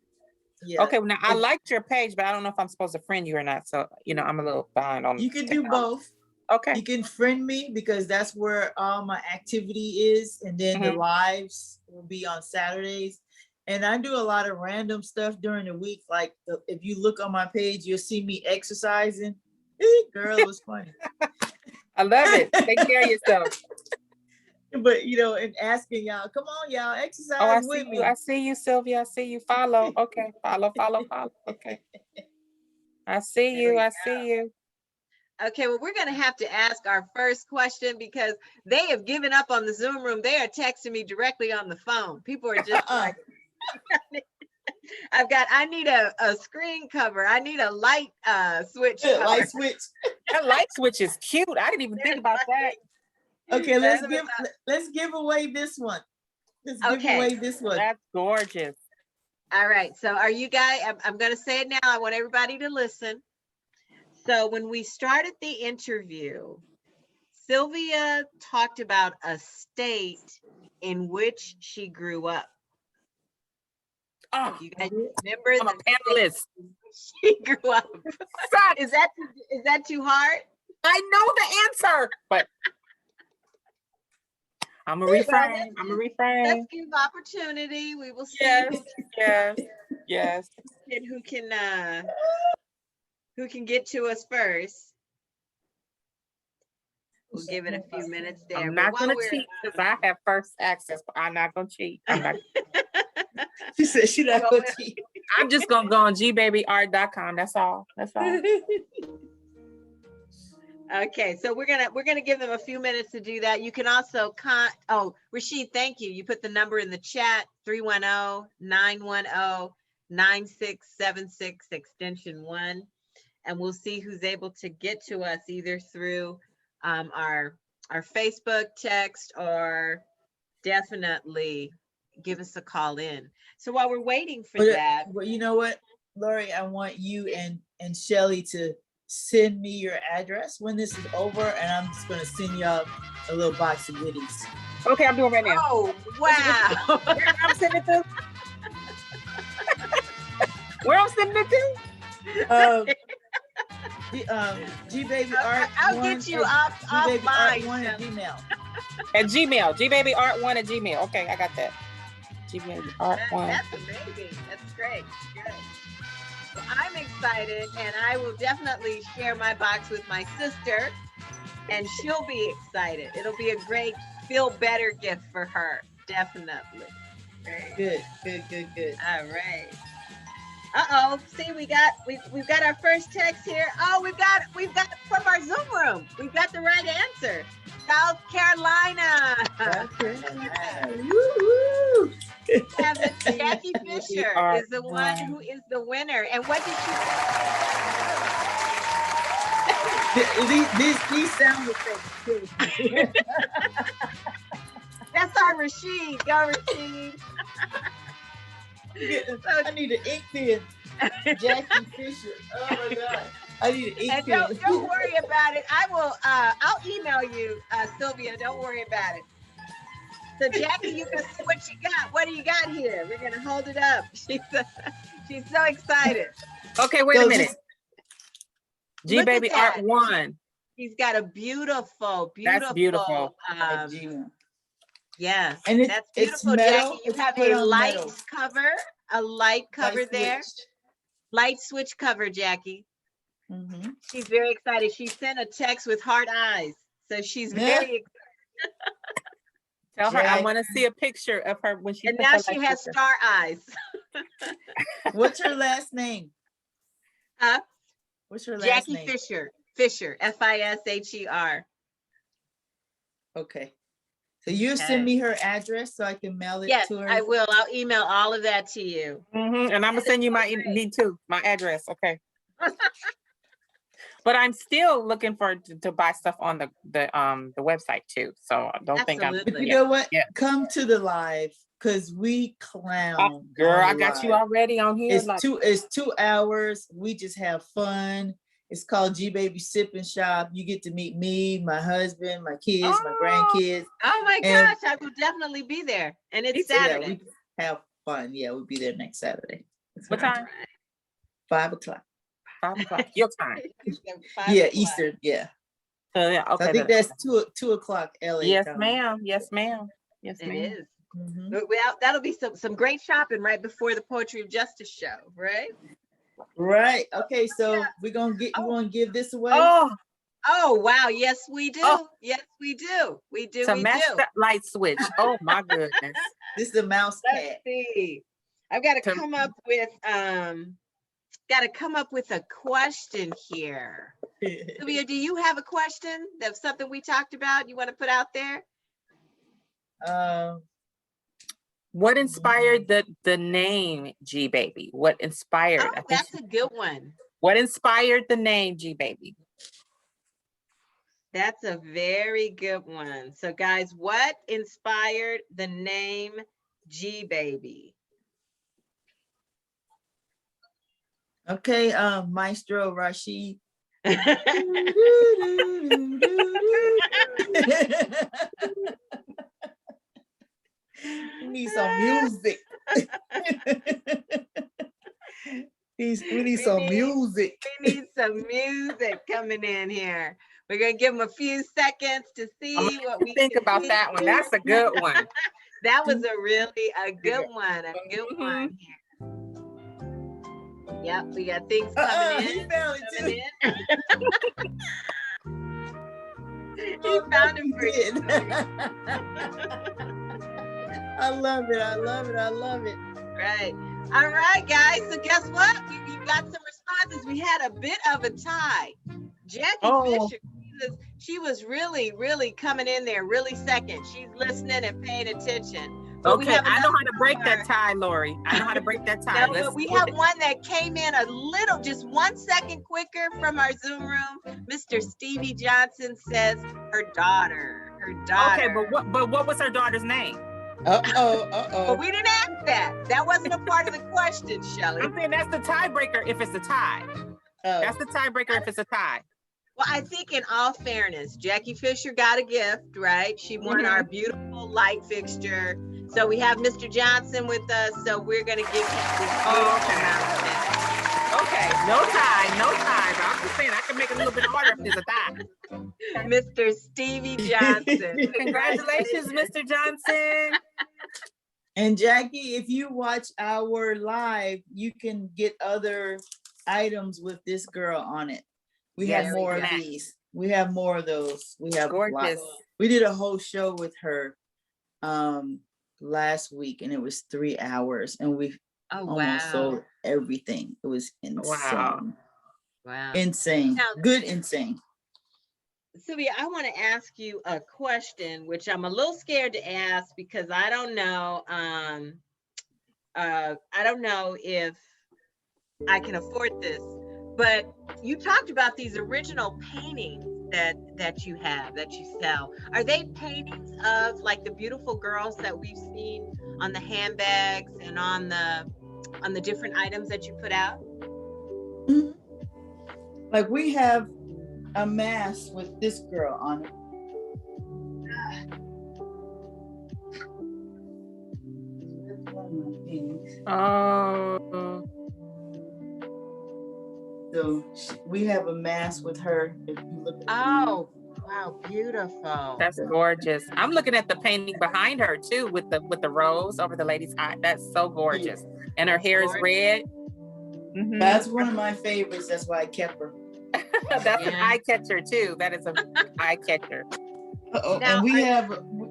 Speaker 4: Yeah.
Speaker 3: Okay. Now I liked your page, but I don't know if I'm supposed to friend you or not. So I'm a little behind on.
Speaker 4: You can do both.
Speaker 3: Okay.
Speaker 4: You can friend me because that's where all my activity is. And then the lives will be on Saturdays. And I do a lot of random stuff during the week. Like if you look on my page, you'll see me exercising. Girl, it was funny.
Speaker 3: I love it. Take care of yourself.
Speaker 4: But and asking y'all, come on, y'all, exercise with me.
Speaker 3: I see you, Sylvia. I see you. Follow. Okay. Follow. Okay. I see you.
Speaker 1: Okay, well, we're going to have to ask our first question because they have given up on the Zoom room. They are texting me directly on the phone. People are just like, I need a screen cover. I need a light switch.
Speaker 4: Light switch.
Speaker 3: That light switch is cute. I didn't even think about that.
Speaker 4: Okay, let's give away this one. Let's give away this one.
Speaker 3: That's gorgeous.
Speaker 1: All right. So are you guys, I'm going to say it now. I want everybody to listen. So when we started the interview, Sylvia talked about a state in which she grew up.
Speaker 3: Oh,
Speaker 1: You guys remember
Speaker 3: I'm a panelist.
Speaker 1: she grew up.
Speaker 3: Suck.
Speaker 1: Is that too hard?
Speaker 3: I know the answer, but I'm a refrain. I'm a
Speaker 1: Let's
Speaker 3: refrain.
Speaker 1: give opportunity. We will see
Speaker 3: Yes.
Speaker 1: who can get to us first. We'll give it a few minutes there.
Speaker 3: I'm
Speaker 1: but
Speaker 3: not
Speaker 1: while
Speaker 3: gonna
Speaker 1: we're-
Speaker 3: cheat because I have first access, but I'm not gonna cheat.
Speaker 4: She said she not gonna cheat.
Speaker 3: I'm just gonna go on gbabyart.com. That's all. That's all.
Speaker 1: Okay, so we're gonna give them a few minutes to do that. You can also Rashid, thank you. You put the number in the chat, 310-910-9676 extension 1. And we'll see who's able to get to us either through our Facebook text or definitely give us a call in. So while we're waiting for that.
Speaker 4: Well, you know what, Lori, I want you and Shelly to send me your address when this is over, and I'm just gonna send y'all a little box of goodies.
Speaker 3: Okay, I'm doing it right now.
Speaker 1: Oh, wow.
Speaker 3: Where I'm sending it to? Where I'm sending it to?
Speaker 4: G Baby Art.
Speaker 1: I'll get you off mine.
Speaker 4: At Gmail.
Speaker 3: At Gmail. gbabyart1@gmail. Okay, I got that. gbabyart1.
Speaker 1: That's amazing. That's great. Good. Well, I'm excited, and I will definitely share my box with my sister, and she'll be excited. It'll be a great feel better gift for her. Definitely. Great.
Speaker 4: Good.
Speaker 1: All right. Uh-oh, see, we've got our first text here. Oh, we've got from our Zoom room. We've got the right answer. South Carolina.
Speaker 4: Woo-hoo.
Speaker 1: Jackie Fisher is the one who is the winner. And what did she
Speaker 4: These sound effects too.
Speaker 1: That's our Rashid. Go, Rashid.
Speaker 4: I need an ink pen. Jackie Fisher. Oh my God. I need an ink
Speaker 1: And
Speaker 4: pen.
Speaker 1: don't worry about it. I'll email you, Sylvia. Don't worry about it. So Jackie, you can see what you got. What do you got here? We're gonna hold it up. She's so excited.
Speaker 3: Okay, wait a minute.
Speaker 1: Look at that.
Speaker 3: gbabyart1.
Speaker 1: He's got a beautiful.
Speaker 3: That's beautiful.
Speaker 1: Yes,
Speaker 4: And
Speaker 1: that's
Speaker 4: it's
Speaker 1: beautiful,
Speaker 4: metal.
Speaker 1: Jackie. You
Speaker 4: It's
Speaker 1: have
Speaker 4: put
Speaker 1: a
Speaker 4: on
Speaker 1: light
Speaker 4: metal.
Speaker 1: cover, a light cover
Speaker 4: Light
Speaker 1: there.
Speaker 4: switch.
Speaker 1: Light switch cover, Jackie.
Speaker 4: Mhm.
Speaker 1: She's very excited. She sent a text with heart eyes. So she's very excited.
Speaker 3: Tell her I want to see a picture of her when she.
Speaker 1: And now she has star eyes.
Speaker 4: What's her last name?
Speaker 1: Huh?
Speaker 4: What's her last
Speaker 1: Jackie
Speaker 4: name?
Speaker 1: Fisher. Fisher.
Speaker 4: Okay. So you send me her address so I can mail it
Speaker 1: Yes,
Speaker 4: to her.
Speaker 1: I will. I'll email all of that to you.
Speaker 3: And I'm gonna send you my my address. Okay. But I'm still looking for to buy stuff on the website too. So don't think I'm.
Speaker 4: But you know what? Yeah. Come to the live because we clown.
Speaker 3: Girl, I got you already on here.
Speaker 4: It's 2 hours. We just have fun. It's called G Baby Sip and Shop. You get to meet me, my husband, my kids, my grandkids.
Speaker 1: Oh my gosh, I will definitely be there. And it's Saturday.
Speaker 4: Yeah, we have fun. Yeah, we'll be there next Saturday.
Speaker 3: What time?
Speaker 4: 5 o'clock.
Speaker 3: 5 o'clock. Your time.
Speaker 4: Yeah, Eastern. Yeah.
Speaker 3: Okay.
Speaker 4: So I think that's 2 o'clock LA.
Speaker 3: Yes, ma'am. Yes, ma'am. Yes,
Speaker 1: it
Speaker 3: ma'am.
Speaker 1: is. Well, that'll be some great shopping right before the Poetry of Justice show, right?
Speaker 4: Right. Okay, so we're gonna give this away.
Speaker 1: Oh wow, yes we do. Yes we do. We do.
Speaker 3: That light switch. Oh my goodness.
Speaker 4: This is the mouse cat.
Speaker 1: Let's see. I've got to come up with a question here. Sylvia, do you have a question? That's something we talked about you want to put out there?
Speaker 3: What inspired the name G Baby? What inspired?
Speaker 1: Oh, that's a good one.
Speaker 3: What inspired the name G Baby?
Speaker 1: That's a very good one. So guys, what inspired the name G Baby?
Speaker 4: Okay, Maestro Rashid. We need some music. We need
Speaker 1: We
Speaker 4: some
Speaker 1: need-
Speaker 4: music.
Speaker 1: We need some music coming in here. We're gonna give them a few seconds to see
Speaker 3: I'm
Speaker 1: what we
Speaker 3: Think
Speaker 1: can
Speaker 3: about
Speaker 1: see.
Speaker 3: that one. That's a good one.
Speaker 1: That was a really good one. A good
Speaker 3: Mhm.
Speaker 1: one here. Yep, we got things
Speaker 4: He
Speaker 1: coming
Speaker 4: found
Speaker 1: in.
Speaker 4: it
Speaker 1: Coming
Speaker 4: too.
Speaker 1: in. He found it for you.
Speaker 4: I love it. I love it. I love it.
Speaker 1: Right. All right, guys. So guess what? We got some responses. We had a bit of a tie. Jackie
Speaker 3: Oh.
Speaker 1: Fisher, she was really, really coming in there, really second. She's listening and paying attention. But we
Speaker 3: Okay,
Speaker 1: have
Speaker 3: I know
Speaker 1: another
Speaker 3: how to break that
Speaker 1: part.
Speaker 3: tie, Lori. I know how to break that tie.
Speaker 1: No, but we have one that came in a little, just 1 second quicker from our Zoom room. Mr. Stevie Johnson says her daughter. Her daughter.
Speaker 3: Okay, but what was her daughter's name?
Speaker 1: But we didn't ask that. That wasn't a part of the question, Shelley.
Speaker 3: I'm saying that's the tiebreaker if it's a tie. That's the tiebreaker if it's a tie.
Speaker 1: Well, I think in all fairness, Jackie Fisher got a gift, right? She won our beautiful light fixture. So we have Mr. Johnson with us. So we're going to give him this beautiful mountain.
Speaker 3: Okay, no tie. But I'm just saying I can make it a little bit harder if there's a tie.
Speaker 1: Mr. Stevie Johnson.
Speaker 3: Congratulations, Mr. Johnson.
Speaker 4: And Jackie, if you watch our live, you can get other items with this girl on it. We have more of these. We have more of those. We have
Speaker 3: Gorgeous.
Speaker 4: lots. We did a whole show with her last week, and it was 3 hours, and we almost sold everything. It was insane.
Speaker 1: Wow.
Speaker 4: Insane.
Speaker 1: Now,
Speaker 4: Good insane.
Speaker 1: Sylvia, I want to ask you a question, which I'm a little scared to ask because I don't know. I don't know if I can afford this, but you talked about these original paintings that you have, that you sell. Are they paintings of like the beautiful girls that we've seen on the handbags and on the different items that you put out?
Speaker 4: Mm-hmm. Like we have a mask with this girl on it.
Speaker 3: Oh.
Speaker 4: So we have a mask with her. If you look at
Speaker 1: Oh, wow, beautiful.
Speaker 3: That's gorgeous. I'm looking at the painting behind her too, with the rose over the lady's eye. That's so gorgeous. And her hair is red. Mm-hmm.
Speaker 4: That's one of my favorites. That's why I kept her.
Speaker 3: That's an eye catcher too. That is an eye catcher.
Speaker 4: Now, and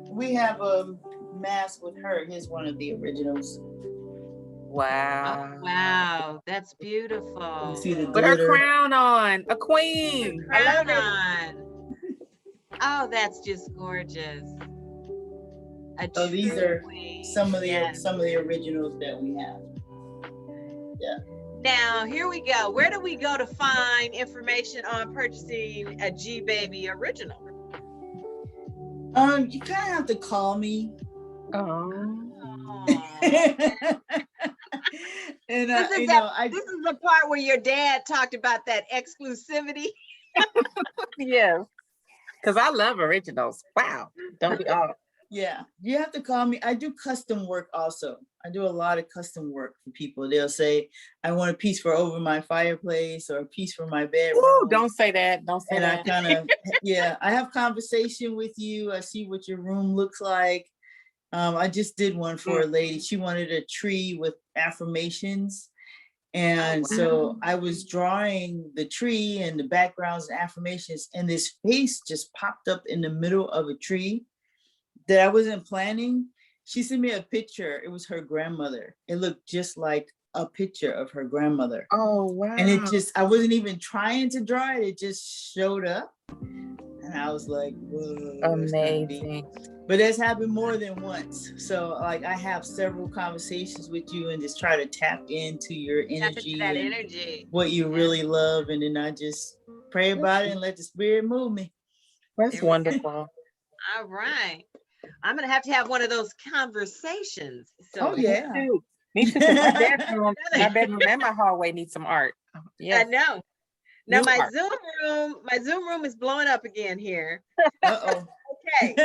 Speaker 4: we have a mask with her. Here's one of the originals.
Speaker 3: Wow.
Speaker 1: Oh, wow, that's beautiful.
Speaker 4: You see the
Speaker 3: Put her crown on, a queen.
Speaker 1: Crown on. Oh, that's just gorgeous.
Speaker 4: So these are
Speaker 1: queen.
Speaker 4: some of the originals that we have. Yeah.
Speaker 1: Now here we go. Where do we go to find information on purchasing a G Baby original?
Speaker 4: You kind of have to call me.
Speaker 3: Oh.
Speaker 1: And this is the part where your dad talked about that exclusivity.
Speaker 3: Yeah, because I love originals. Wow, don't be all.
Speaker 4: Yeah, you have to call me. I do custom work also. I do a lot of custom work for people. They'll say, I want a piece for over my fireplace or a piece for my bedroom.
Speaker 3: Ooh, don't say that. Don't say that.
Speaker 4: And I kind of, I have conversation with you. I see what your room looks like. I just did one for a lady. She wanted a tree with affirmations. And so I was drawing the tree and the backgrounds and affirmations, and this face just popped up in the middle of a tree that I wasn't planning. She sent me a picture. It was her grandmother. It looked just like a picture of her grandmother.
Speaker 3: Oh, wow.
Speaker 4: And I wasn't even trying to draw it. It just showed up. And I was like, whoa.
Speaker 3: Amazing.
Speaker 4: But that's happened more than once. So like I have several conversations with you and just try to tap into your energy.
Speaker 1: That energy.
Speaker 4: What you really love. And then I just pray about it and let the spirit move me.
Speaker 3: That's wonderful.
Speaker 1: All right. I'm going to have one of those conversations. So,
Speaker 4: yeah.
Speaker 3: Me too. My bedroom and my hallway need some art.
Speaker 1: Yeah, I know. Now my Zoom room is blowing up again here.
Speaker 4: Uh-oh.
Speaker 1: Okay.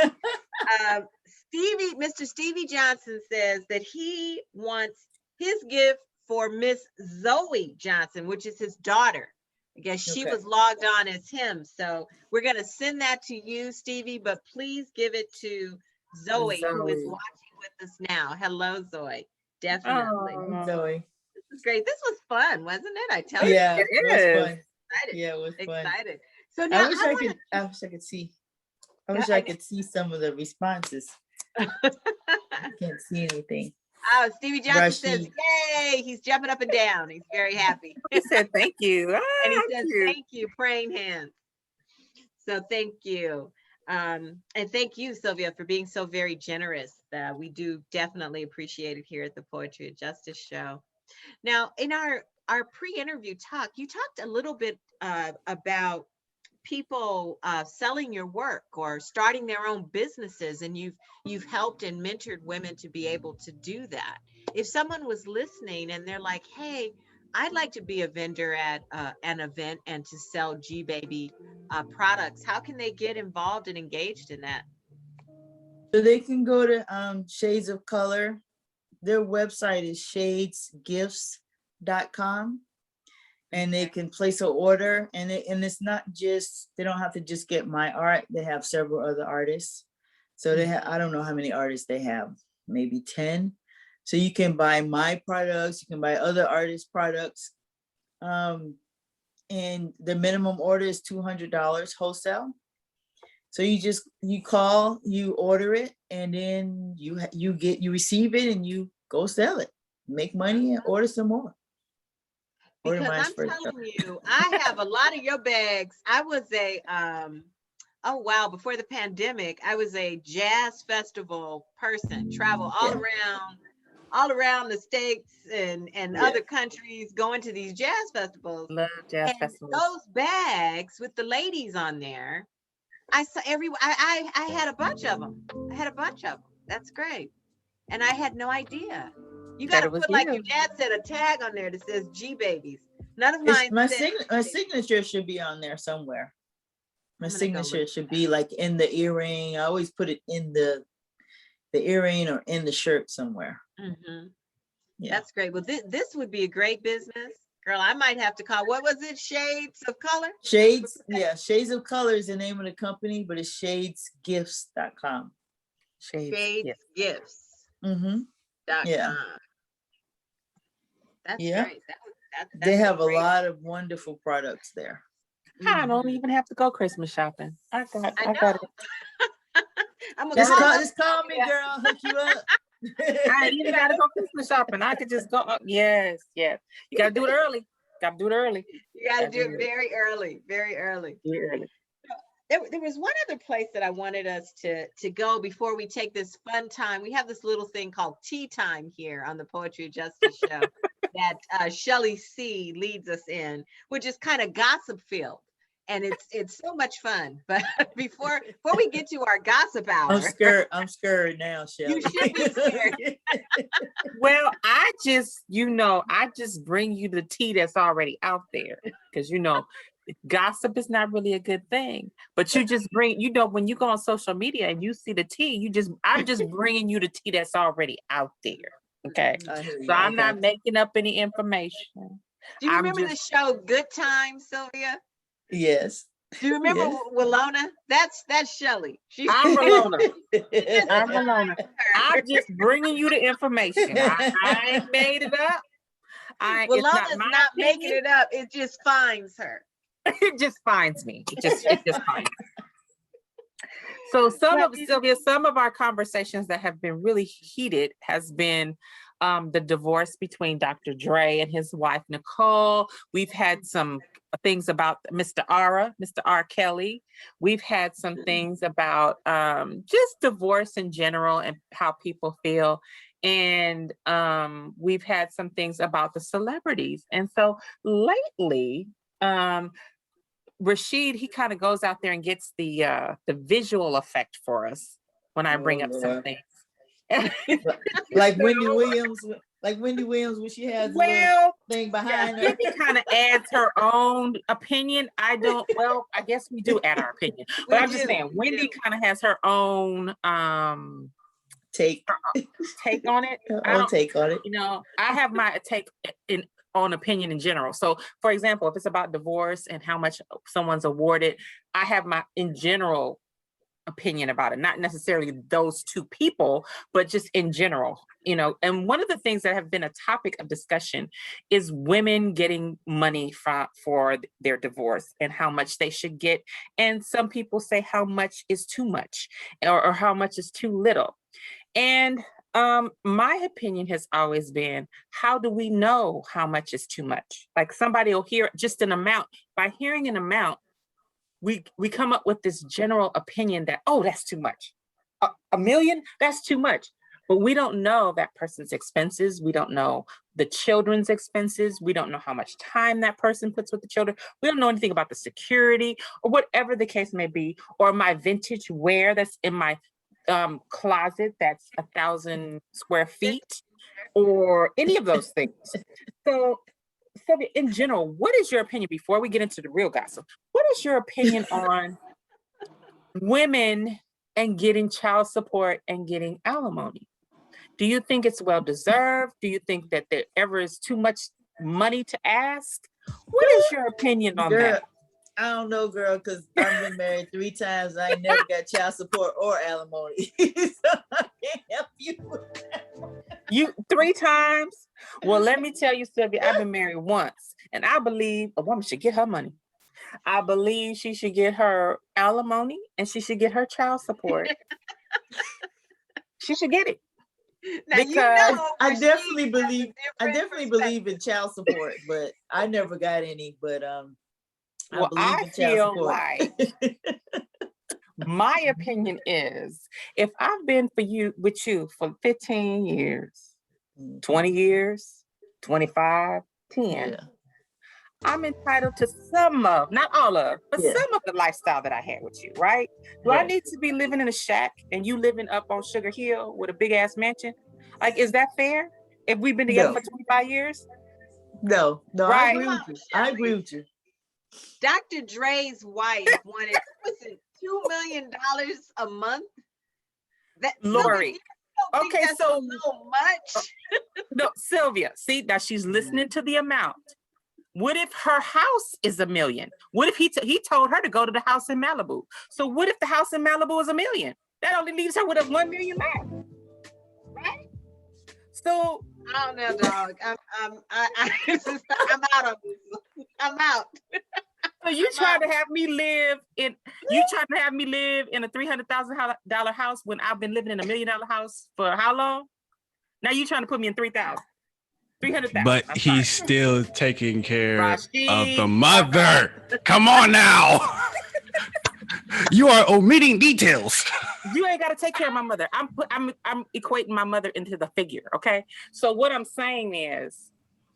Speaker 1: Mr. Stevie Johnson says that he wants his gift for Miss Zoe Johnson, which is his daughter. I guess she was logged on as him. So we're going to send that to you, Stevie, but please give it to Zoe, who is watching with us now. Hello, Zoe. Definitely.
Speaker 3: Oh.
Speaker 4: Zoe.
Speaker 1: This is great. This was fun, wasn't it? I tell you.
Speaker 4: Yeah,
Speaker 3: It
Speaker 4: it was
Speaker 3: is.
Speaker 4: fun.
Speaker 1: Excited.
Speaker 4: Yeah, it was fun.
Speaker 1: Excited. So now
Speaker 4: I wish I could see. I wish I could see some of the responses. I can't see anything.
Speaker 1: Oh, Stevie Johnson
Speaker 4: Rashid.
Speaker 1: says, yay, he's jumping up and down. He's very happy.
Speaker 3: He said, thank you.
Speaker 1: And he
Speaker 3: Ah,
Speaker 1: says,
Speaker 3: cute.
Speaker 1: thank you, praying hands. So thank you. And thank you, Sylvia, for being so very generous. We do definitely appreciate it here at the Poetry of Justice show. Now, in our pre-interview talk, you talked a little bit about people selling your work or starting their own businesses, and you've helped and mentored women to be able to do that. If someone was listening and they're like, hey, I'd like to be a vendor at an event and to sell G Baby products, how can they get involved and engaged in that?
Speaker 4: So they can go to Shades of Color. Their website is shadesgifts.com. And they can place an order, and it's not just, they don't have to just get my art. They have several other artists. So they have, I don't know how many artists they have, maybe 10. So you can buy my products, you can buy other artists' products. And the minimum order is $200 wholesale. So you call, you order it, and then you receive it and you go sell it, make money and order some more.
Speaker 1: Because I'm telling you, I have a lot of your bags. I was oh wow, before the pandemic, I was a jazz festival person, travel all around the States and other countries, going to these jazz festivals.
Speaker 3: Love jazz
Speaker 1: and
Speaker 3: festivals.
Speaker 1: those bags with the ladies on there, I saw I had a bunch of them. That's great. And I had no idea. You got to put, like your dad said, a tag on there that says G Babies. None of mine.
Speaker 4: My signature should be on there somewhere. My signature should be like in the earring. I always put it in the earring or in the shirt somewhere.
Speaker 1: Mm-hmm.
Speaker 4: Yeah.
Speaker 1: That's great. Well, this would be a great business. Girl, I might have to call, what was it? Shades of Color?
Speaker 4: Shades, yeah. Shades of Color is the name of the company, but it's shadesgifts.com.
Speaker 1: Shadesgifts.
Speaker 4: Mm-hmm. Yeah.
Speaker 1: That's great. That's
Speaker 4: they have a lot of wonderful products there.
Speaker 3: I don't even have to go Christmas shopping. I got it.
Speaker 4: Just call me, girl. Hook you up.
Speaker 3: I ain't even gotta go Christmas shopping. I could just go. Yes. You gotta do it early. You gotta do it
Speaker 1: very early. There was one other place that I wanted us to go before we take this fun time. We have this little thing called tea time here on the Poetry of Justice show that Shelly C leads us in, which is kind of gossip filled. And it's so much fun. But before we get to our gossip hour.
Speaker 4: I'm scared now, Shelly.
Speaker 1: You should be scared.
Speaker 3: Well, I just bring you the tea that's already out there. Because gossip is not really a good thing, but you just bring, when you go on social media and you see the tea, I'm just bringing you the tea that's already out there. Okay. So I'm not making up any information.
Speaker 1: Do you remember the show Good Times, Sylvia?
Speaker 4: Yes.
Speaker 1: Do you remember Walona? That's Shelly.
Speaker 3: I'm Walona. I'm just bringing you the information. I ain't made it up.
Speaker 1: Walona's not making it up. It just finds her.
Speaker 3: It just finds me. It just finds me. So some of our conversations that have been really heated has been the divorce between Dr. Dre and his wife, Nicole. We've had some things about Mr. R. Kelly. We've had some things about just divorce in general and how people feel. And we've had some things about the celebrities. And so lately, Rashid, he kind of goes out there and gets the visual effect for us when I bring up some things.
Speaker 4: like Wendy Williams when she has a thing behind her.
Speaker 3: She kind of adds her own opinion. I guess we do add our opinion. But I'm just saying, Wendy kind of has her own
Speaker 4: take
Speaker 3: on it.
Speaker 4: I'll take on it.
Speaker 3: You know, I have my take on opinion in general. So for example, if it's about divorce and how much someone's awarded, I have my in general opinion about it, not necessarily those two people, but just in general, you know. And one of the things that have been a topic of discussion is women getting money for their divorce and how much they should get. And some people say how much is too much or how much is too little. And my opinion has always been, how do we know how much is too much? Like somebody will hear just an amount. By hearing an amount, we come up with this general opinion that, oh, that's too much. $1 million, that's too much. But we don't know that person's expenses. We don't know the children's expenses. We don't know how much time that person puts with the children. We don't know anything about the security or whatever the case may be, or my vintage wear that's in my closet that's 1,000 square feet, or any of those things. So Sylvia, in general, what is your opinion, before we get into the real gossip, what is your opinion on women and getting child support and getting alimony? Do you think it's well deserved? Do you think that there ever is too much money to ask? What is your opinion on that?
Speaker 4: I don't know, girl, because I've been married 3 times. I ain't never got child support or alimony. So I can't help you with that.
Speaker 3: You 3 times? Well, let me tell you, Sylvia, I've been married once, and I believe a woman should get her money. I believe she should get her alimony and she should get her child support. She should get it.
Speaker 1: Now,
Speaker 3: Because
Speaker 1: you know,
Speaker 4: I definitely
Speaker 1: Rashid has a
Speaker 4: believe
Speaker 1: different
Speaker 4: believe in child support, but I never got any. But
Speaker 3: well, I
Speaker 4: in child
Speaker 3: feel
Speaker 4: support.
Speaker 3: like my opinion is, if I've been with you for 15 years, 20 years, 25, 10,
Speaker 4: Yeah.
Speaker 3: I'm entitled to some of, not all of, but
Speaker 4: Yeah.
Speaker 3: some of the lifestyle that I had with you, right? Do I need to be living in a shack and you living up on Sugar Hill with a big ass mansion? Like, is that fair? If we've been together for 25 years?
Speaker 4: No,
Speaker 3: Right.
Speaker 4: I agree with you. I agree with you.
Speaker 1: Dr. Dre's wife wanted, was it $2 million a month? That
Speaker 3: Lori.
Speaker 1: Sylvia,
Speaker 3: Okay,
Speaker 1: that's
Speaker 3: so
Speaker 1: a little much.
Speaker 3: no, Sylvia, see, now she's listening to the amount. What if her house is $1 million? What if he told her to go to the house in Malibu? So what if the house in Malibu is $1 million? That only leaves her with a $1 million left, right? So
Speaker 1: I don't know, dog. I'm out of this. I'm out.
Speaker 3: So you trying to have me live in a $300,000 house when I've been living in $1 million house for how long? Now you trying to put me in 300,000.
Speaker 5: But he's still taking care
Speaker 3: Rashid.
Speaker 5: of the mother. Come on now. You are omitting details.
Speaker 3: You ain't got to take care of my mother. I'm equating my mother into the figure, okay? So what I'm saying is,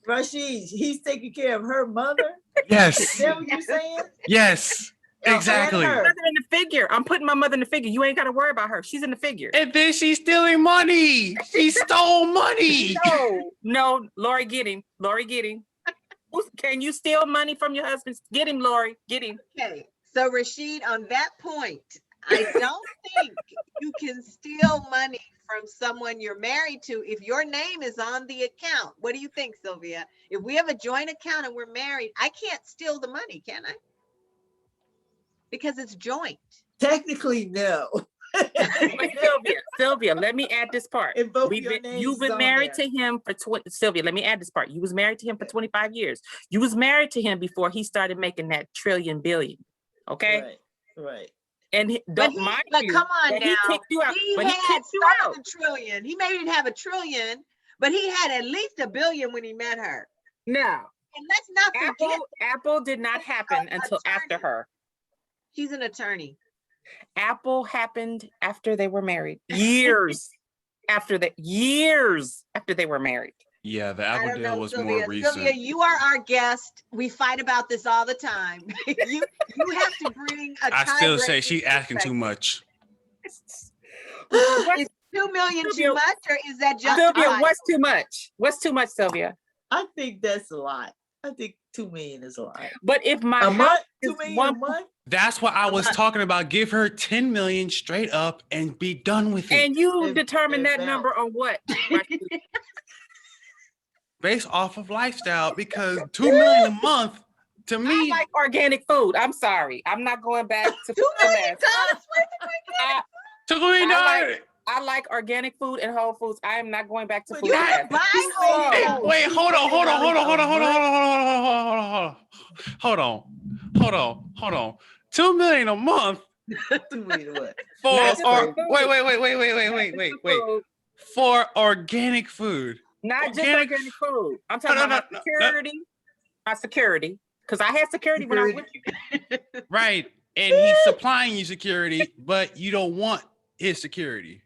Speaker 4: Rashid, he's taking care of her mother?
Speaker 5: Yes.
Speaker 4: Is that what you're saying?
Speaker 5: Yes. Exactly.
Speaker 4: And her.
Speaker 3: mother in the figure. I'm putting my mother in the figure. You ain't got to worry about her. She's in the figure.
Speaker 5: And then she's stealing money. She stole money.
Speaker 3: No, Lori, get him. Lori, get him. Can you steal money from your husband? Get him, Lori. Get him.
Speaker 1: Okay, so Rashid, on that point, I don't think you can steal money from someone you're married to if your name is on the account. What do you think, Sylvia? If we have a joint account and we're married, I can't steal the money, can I? Because it's joint.
Speaker 4: Technically, no.
Speaker 3: Sylvia, let me add this part. You've been married to him for 20. Sylvia, let me add this part. You was married to him for 25 years. You was married to him before he started making that trillion billion. Okay.
Speaker 4: Right.
Speaker 3: And don't mind you.
Speaker 1: Come on now.
Speaker 3: He kicked you out.
Speaker 1: He
Speaker 3: But
Speaker 1: had
Speaker 3: he kicked you out.
Speaker 1: a trillion. He may not have a trillion, but he had at least $1 billion when he met her.
Speaker 3: No.
Speaker 1: And let's not forget.
Speaker 3: Apple did not happen until after her.
Speaker 1: She's an attorney.
Speaker 3: Apple happened after they were married. Years after they were married.
Speaker 5: Yeah, the Apple deal was
Speaker 1: Sylvia.
Speaker 5: more recent.
Speaker 1: Sylvia, you are our guest. We fight about this all the time. you have to bring a
Speaker 5: I still say she's asking too much.
Speaker 1: Is $2 million too much, or is that just
Speaker 3: Sylvia, what's too much? What's too much, Sylvia?
Speaker 4: I think that's a lot. I think 2 million is a lot.
Speaker 3: But if my
Speaker 4: A
Speaker 3: house
Speaker 4: month,
Speaker 3: is
Speaker 4: 2 million
Speaker 3: one,
Speaker 4: a month.
Speaker 5: That's what I was talking about. Give her 10 million straight up and be done with it.
Speaker 3: and you
Speaker 4: If-
Speaker 3: determine
Speaker 4: if
Speaker 3: that
Speaker 4: out.
Speaker 3: number on what?
Speaker 5: Based off of lifestyle, because 2 million a month to
Speaker 3: I
Speaker 5: me,
Speaker 3: like organic food. I'm sorry. I'm not going back to
Speaker 1: $2 million worth of
Speaker 3: I,
Speaker 5: $2 million.
Speaker 3: I like organic food and whole foods. I am not going back to
Speaker 4: But
Speaker 3: food.
Speaker 4: you
Speaker 3: fast.
Speaker 1: buy
Speaker 3: So-
Speaker 1: whole
Speaker 5: Hey,
Speaker 1: foods.
Speaker 5: wait, hold on. $2 million a month
Speaker 4: 2 million what?
Speaker 5: for
Speaker 3: Not just
Speaker 5: or
Speaker 3: for food.
Speaker 5: wait.
Speaker 3: Food,
Speaker 5: For organic food.
Speaker 3: not just
Speaker 5: Organic-
Speaker 3: organic food. I'm talking
Speaker 5: No,
Speaker 3: about
Speaker 5: no,
Speaker 3: my security. Because I had security when I was with you.
Speaker 5: Right. And he's supplying you security, but you don't want his security.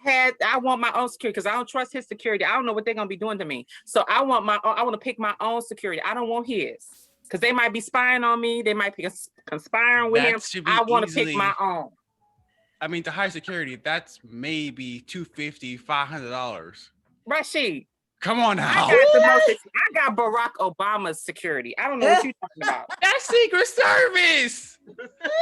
Speaker 3: I want my own security because I don't trust his security. I don't know what they're gonna be doing to me. So I want to pick my own security. I don't want his. Because they might be spying on me, they might be conspiring with
Speaker 5: That
Speaker 3: him.
Speaker 5: should be
Speaker 3: I want to
Speaker 5: easily-
Speaker 3: pick my own.
Speaker 5: I mean, to high security, that's maybe $250, $500.
Speaker 3: Rashid,
Speaker 5: Come on
Speaker 3: I
Speaker 5: now.
Speaker 3: got Barack Obama's security. I don't know what you're talking about.
Speaker 5: That's Secret Service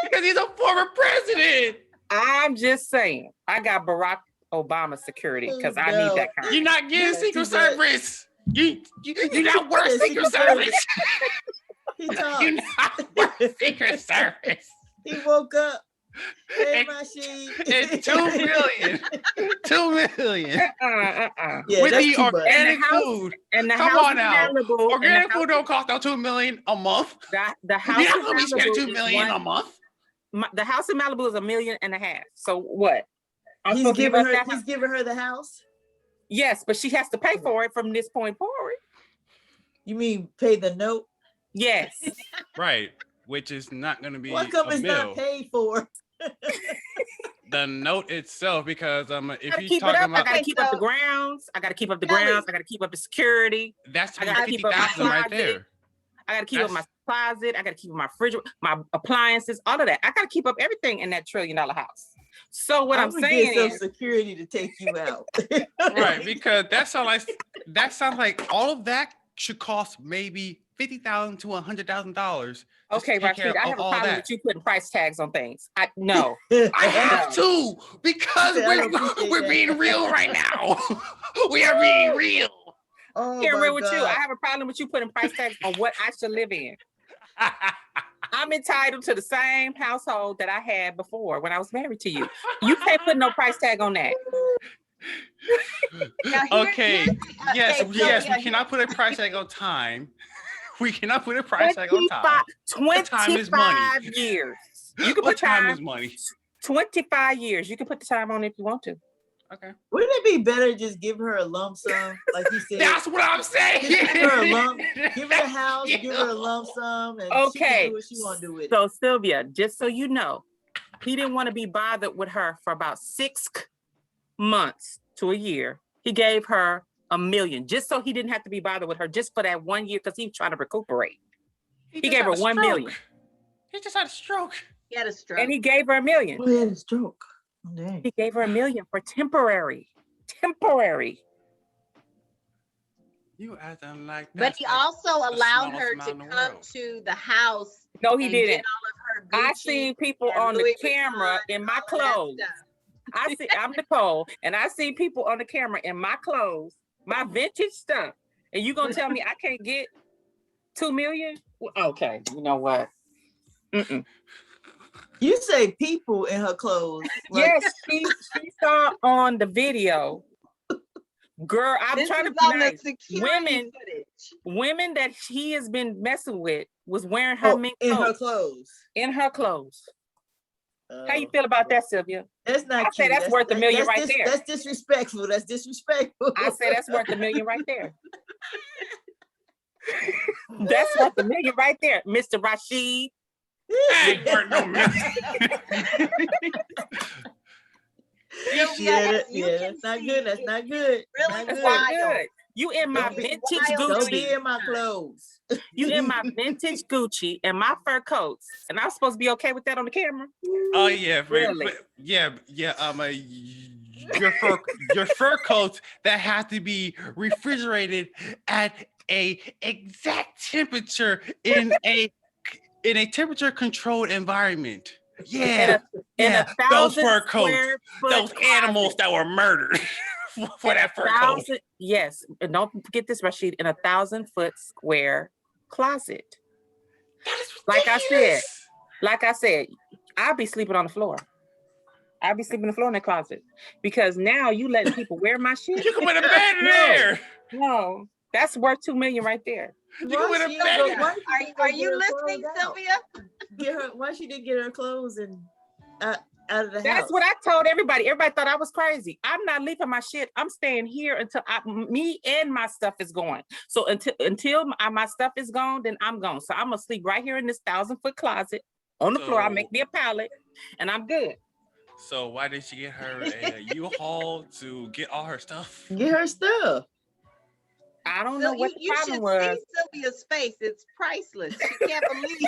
Speaker 5: because he's a former president.
Speaker 3: I'm just saying, I got Barack Obama's security because I
Speaker 4: No.
Speaker 3: need that kind.
Speaker 5: You're not getting
Speaker 4: That's
Speaker 5: Secret
Speaker 4: too bad.
Speaker 5: Service. You're not worth
Speaker 4: Yeah,
Speaker 5: Secret
Speaker 4: Secret Service.
Speaker 5: Service.
Speaker 4: He talks.
Speaker 5: You're not worth Secret Service.
Speaker 4: He woke up. Hey,
Speaker 5: And-
Speaker 4: my sheep.
Speaker 5: It's 2 million. 2 million.
Speaker 4: Yeah,
Speaker 5: With
Speaker 4: that's
Speaker 5: the
Speaker 4: too much.
Speaker 5: organic
Speaker 3: And the house-
Speaker 5: food.
Speaker 3: And the
Speaker 5: Come
Speaker 3: house
Speaker 5: on
Speaker 3: in
Speaker 5: now.
Speaker 3: Malibu, and
Speaker 5: Organic
Speaker 3: the
Speaker 5: food don't cost no 2 million a month.
Speaker 3: the house
Speaker 5: You're not
Speaker 3: in
Speaker 5: gonna be spending
Speaker 3: Malibu
Speaker 5: 2
Speaker 3: is
Speaker 5: million a
Speaker 3: one-
Speaker 5: month.
Speaker 3: the house in Malibu is $1.5 million. So what? I'm
Speaker 4: He's
Speaker 3: supposed to give
Speaker 4: giving
Speaker 3: us
Speaker 4: her.
Speaker 3: that
Speaker 4: He's
Speaker 3: house?
Speaker 4: giving her the house.
Speaker 3: Yes, but she has to pay for it from this point forward.
Speaker 4: You mean pay the note?
Speaker 3: Yes.
Speaker 5: Right. Which is not going to be
Speaker 4: Why come
Speaker 5: a
Speaker 4: it's
Speaker 5: bill.
Speaker 4: not paid for?
Speaker 5: The note itself, because if
Speaker 3: Gotta
Speaker 5: you're
Speaker 3: keep it
Speaker 5: talking
Speaker 3: up. I
Speaker 5: about
Speaker 3: gotta keep up the grounds. I gotta keep up the grounds. I gotta keep up the security.
Speaker 5: that's
Speaker 3: I gotta keep up my
Speaker 5: 50,000 right
Speaker 3: closet.
Speaker 5: there.
Speaker 3: I gotta keep up my
Speaker 5: That's-
Speaker 3: closet. I gotta keep up my fridge, my appliances, all of that. I gotta keep up everything in that $1 trillion house. So what I'm
Speaker 4: would
Speaker 3: saying
Speaker 4: get some
Speaker 3: is,
Speaker 4: security to take you out.
Speaker 5: Right, because that sounds like all of that should cost maybe $50,000 to $100,000.
Speaker 3: okay, Rashid, I have a problem with you putting price tags on things. No.
Speaker 5: I have to because
Speaker 4: I don't appreciate
Speaker 5: we're
Speaker 4: that.
Speaker 5: being real right now. We are being real.
Speaker 4: Oh
Speaker 3: Here,
Speaker 4: my
Speaker 3: real with you. I
Speaker 4: God.
Speaker 3: have a problem with you putting price tags on what I should live in. I'm entitled to the same household that I had before when I was married to you. You can't put no price tag on that.
Speaker 1: Now,
Speaker 5: Okay. Yes,
Speaker 1: okay,
Speaker 5: yes,
Speaker 1: Sylvia,
Speaker 5: we cannot put a price tag on time. We cannot put a price tag on time.
Speaker 3: 25
Speaker 5: is money.
Speaker 3: years. You can
Speaker 5: What
Speaker 3: put
Speaker 5: time
Speaker 3: time,
Speaker 5: is money?
Speaker 3: 25 years. You can put the time on if you want to.
Speaker 5: Okay.
Speaker 4: Wouldn't it be better just give her a lump sum, like you said?
Speaker 5: That's what I'm saying.
Speaker 4: Give her a lump. Give her a house. Give her a lump sum, and she
Speaker 3: Okay.
Speaker 4: can do what she want to do with it.
Speaker 3: So Sylvia, just so you know, he didn't want to be bothered with her for about 6 months to a year. He gave her $1 million just so he didn't have to be bothered with her just for that 1 year because he was trying to recuperate. He
Speaker 5: just
Speaker 3: gave
Speaker 5: had
Speaker 3: her
Speaker 5: a
Speaker 3: 1 million.
Speaker 5: stroke. He just had a stroke.
Speaker 1: He had a stroke.
Speaker 3: And he gave her $1 million.
Speaker 4: Oh, he had a stroke. Oh, dang.
Speaker 3: He gave her $1 million for temporary.
Speaker 5: You acting like
Speaker 1: But
Speaker 5: that's
Speaker 1: he
Speaker 5: like
Speaker 1: also
Speaker 5: the
Speaker 1: allowed
Speaker 5: smallest
Speaker 1: her
Speaker 5: amount
Speaker 1: to
Speaker 5: in the
Speaker 1: come
Speaker 5: world.
Speaker 1: to the house.
Speaker 3: No, he
Speaker 1: and get
Speaker 3: didn't.
Speaker 1: all of her
Speaker 3: I
Speaker 1: Gucci
Speaker 3: seen people
Speaker 1: and
Speaker 3: on the
Speaker 1: Louis
Speaker 3: camera
Speaker 1: Vuitton
Speaker 3: in my
Speaker 1: and all of that
Speaker 3: clothes.
Speaker 1: stuff.
Speaker 3: I'm Nicole, and I see people on the camera in my clothes, my vintage stuff. And you gonna tell me I can't get 2 million? Well, okay, you know what? Mm-mm.
Speaker 4: You say people in her clothes. Like,
Speaker 3: Yes, she saw on the video. Girl, I'm
Speaker 1: This
Speaker 3: trying to
Speaker 1: is
Speaker 3: be
Speaker 1: on the
Speaker 3: nice.
Speaker 1: security
Speaker 3: Women that he has been messing with was wearing her mink
Speaker 4: in her
Speaker 3: coat
Speaker 4: clothes.
Speaker 3: in her clothes. How you
Speaker 4: Oh,
Speaker 3: feel about that, Sylvia?
Speaker 4: That's not
Speaker 3: I say
Speaker 4: cute.
Speaker 3: that's worth $1 million right there.
Speaker 4: That's disrespectful. That's disrespectful.
Speaker 3: I say that's worth $1 million right there. That's worth $1 million right there, Mr. Rashid.
Speaker 5: Ain't worth no million.
Speaker 4: Yeah, that's not good. That's not good.
Speaker 1: Really
Speaker 4: Not
Speaker 3: That's
Speaker 4: good.
Speaker 3: not
Speaker 1: wild.
Speaker 3: good. You in my
Speaker 4: Don't be
Speaker 3: vintage
Speaker 1: wild.
Speaker 4: Don't be
Speaker 3: Gucci.
Speaker 4: in my clothes.
Speaker 3: You in my vintage Gucci and my fur coats. And I'm supposed to be okay with that on the camera?
Speaker 5: Oh yeah,
Speaker 3: Really?
Speaker 5: yeah. Your fur coats that have to be refrigerated at a exact temperature in a temperature controlled environment. Yeah,
Speaker 3: in
Speaker 5: yeah.
Speaker 3: a
Speaker 5: Those
Speaker 3: 1,000
Speaker 5: fur coats,
Speaker 3: square foot
Speaker 5: those animals
Speaker 3: closet.
Speaker 5: that were murdered for
Speaker 3: In
Speaker 5: that
Speaker 3: a
Speaker 5: fur coat.
Speaker 3: 1,000, yes, and don't forget this, Rashid, in a 1,000-foot square closet.
Speaker 5: That is
Speaker 3: Like
Speaker 5: ridiculous.
Speaker 3: I said, I'll be sleeping on the floor. I'll be sleeping on the floor in the closet because now you letting people wear my shit.
Speaker 5: You can put a bed in there.
Speaker 3: No, that's worth $2 million right there.
Speaker 5: You can put a
Speaker 4: She
Speaker 5: bed.
Speaker 4: go- why she didn't go
Speaker 1: Are
Speaker 4: get
Speaker 1: you
Speaker 4: her
Speaker 1: listening,
Speaker 4: clothes out?
Speaker 1: Sylvia?
Speaker 4: Why she didn't get her clothes and out of the house?
Speaker 3: That's what I told everybody. Everybody thought I was crazy. I'm not leaving my shit. I'm staying here until me and my stuff is gone. So until my stuff is gone, then I'm gone. So I'm gonna sleep right here in this 1,000-foot closet on the floor. I'll make me a pallet, and I'm good.
Speaker 5: So why did she get her a U-Haul to get all her stuff?
Speaker 4: Get her stuff.
Speaker 3: I don't
Speaker 1: So
Speaker 3: know what the
Speaker 1: you should
Speaker 3: problem was.
Speaker 1: see Sylvia's face. It's priceless. She can't believe.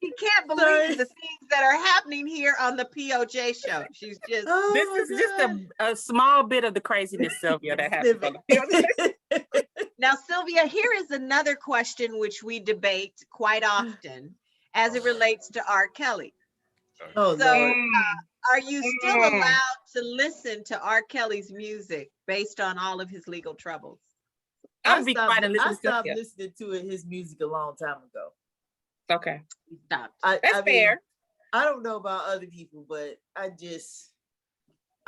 Speaker 1: She can't believe the things that are happening here on the POJ show. She's just.
Speaker 4: Oh
Speaker 3: This is just a small bit of the craziness, Sylvia, that happens on the POJ.
Speaker 1: Now, Sylvia, here is another question which we debate quite often as it relates to R. Kelly.
Speaker 4: Oh,
Speaker 1: So,
Speaker 4: Lord.
Speaker 1: are you still allowed to listen to R. Kelly's music based on all of his legal troubles?
Speaker 3: I'm be quiet and
Speaker 4: I
Speaker 3: listen to
Speaker 4: stopped
Speaker 3: Sylvia.
Speaker 4: listening to his music a long time ago.
Speaker 3: Okay,
Speaker 1: Stop.
Speaker 3: that's fair.
Speaker 4: I don't know about other people, but I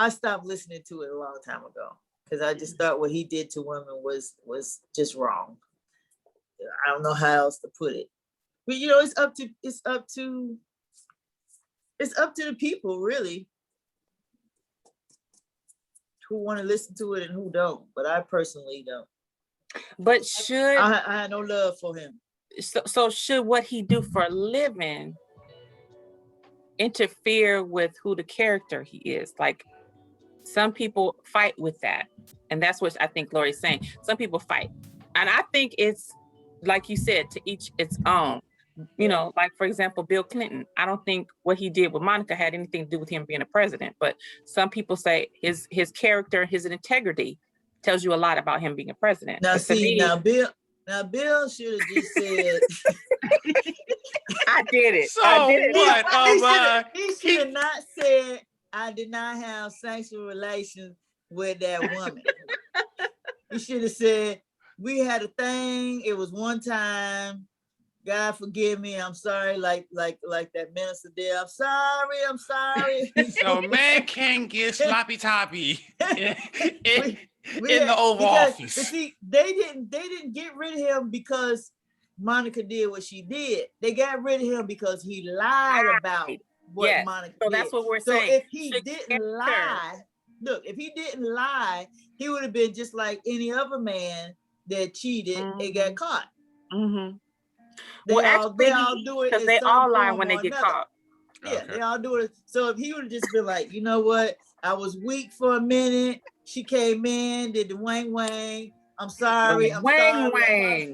Speaker 4: stopped listening to it a long time ago because I just thought what he did to women was just wrong. I don't know how else to put it, but you know, it's up to the people really who want to listen to it and who don't. But I personally don't.
Speaker 3: But should
Speaker 4: I had no love for him.
Speaker 3: so should what he do for a living interfere with who the character he is? Like, some people fight with that, and that's what I think Lori's saying. Some people fight, and I think it's like you said, to each its own. You know, like for example, Bill Clinton. I don't think what he did with Monica had anything to do with him being a president, but some people say his character, his integrity tells you a lot about him being a president.
Speaker 4: Now
Speaker 3: But to
Speaker 4: see,
Speaker 3: me,
Speaker 4: Bill should have just said.
Speaker 3: I did it.
Speaker 5: So
Speaker 3: I did it.
Speaker 5: what?
Speaker 4: He should have not said, I did not have sexual relations with that woman. He should have said, we had a thing. It was one time. God forgive me. I'm sorry. Like that minister did. I'm sorry.
Speaker 5: So man can't get sloppy toppy in
Speaker 4: We
Speaker 5: the Oval Office.
Speaker 4: But see, they didn't get rid of him because Monica did what she did. They got rid of him because he lied about what Monica did.
Speaker 3: So that's what we're
Speaker 4: so
Speaker 3: saying.
Speaker 4: if he didn't lie, if he didn't lie, he would have been just like any other man that cheated and got caught.
Speaker 3: Mm-hmm.
Speaker 4: They all do it
Speaker 3: because they all lie when they get caught.
Speaker 4: Yeah, they all do it. So if he would have just been like, you know what, I was weak for a minute. She came in, did the wang wang. I'm sorry. I'm
Speaker 3: sorry.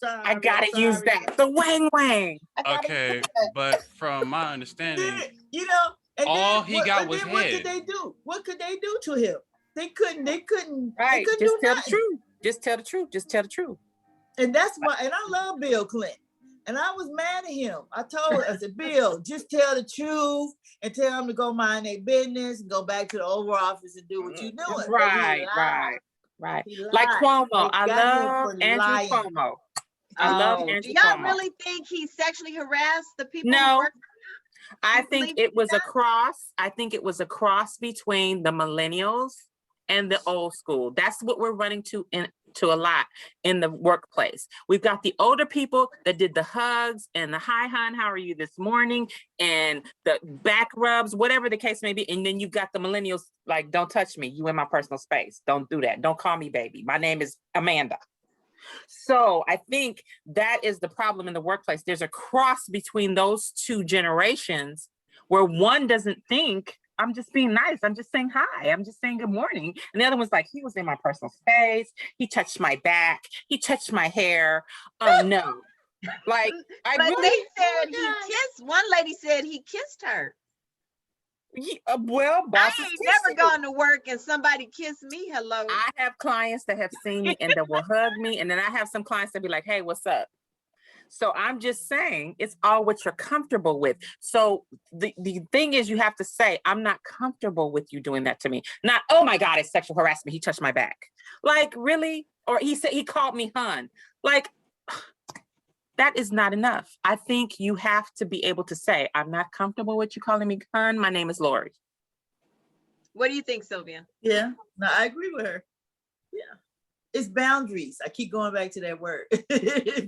Speaker 3: I gotta use that. The wang wang.
Speaker 5: Okay, but from my understanding,
Speaker 4: you know, and
Speaker 5: all
Speaker 4: then,
Speaker 5: he got was
Speaker 4: what
Speaker 5: head.
Speaker 4: could they do? What could they do to him? They couldn't.
Speaker 3: Right.
Speaker 4: They couldn't
Speaker 3: Just
Speaker 4: do
Speaker 3: tell
Speaker 4: nothing.
Speaker 3: the truth. Just tell the truth. Just tell the truth.
Speaker 4: And that's why. And I love Bill Clinton. And I was mad at him. I told her, I said, Bill, just tell the truth and tell them to go mind their business and go back to the Oval Office and do what you're doing.
Speaker 3: Right. Like Cuomo. I love Andrew Cuomo. I love Andrew Cuomo.
Speaker 1: Do y'all really think he sexually harassed the people?
Speaker 3: No. I think it was a cross. I think it was a cross between the millennials and the old school. That's what we're running to a lot in the workplace. We've got the older people that did the hugs and the hi hon, how are you this morning? And the back rubs, whatever the case may be. And then you've got the millennials like, don't touch me. You in my personal space. Don't do that. Don't call me baby. My name is Amanda. So I think that is the problem in the workplace. There's a cross between those two generations where one doesn't think, I'm just being nice. I'm just saying hi. I'm just saying good morning. And the other one's like, he was in my personal space. He touched my back. He touched my hair. Oh no. Like,
Speaker 1: but they said he kissed, one lady said he kissed her.
Speaker 3: Well,
Speaker 1: I
Speaker 3: bosses
Speaker 1: ain't
Speaker 3: kiss
Speaker 1: never
Speaker 3: you.
Speaker 1: gone to work and somebody kissed me. Hello.
Speaker 3: I have clients that have seen me and that will hug me. And then I have some clients that be like, hey, what's up? So I'm just saying it's all what you're comfortable with. So the thing is, you have to say, I'm not comfortable with you doing that to me. Not, oh my God, it's sexual harassment. He touched my back. Like, really? Or he said he called me hun. Like, that is not enough. I think you have to be able to say, I'm not comfortable with you calling me hun. My name is Lori.
Speaker 1: What do you think, Sylvia?
Speaker 4: Yeah, no, I agree with her. Yeah, it's boundaries. I keep going back to that word.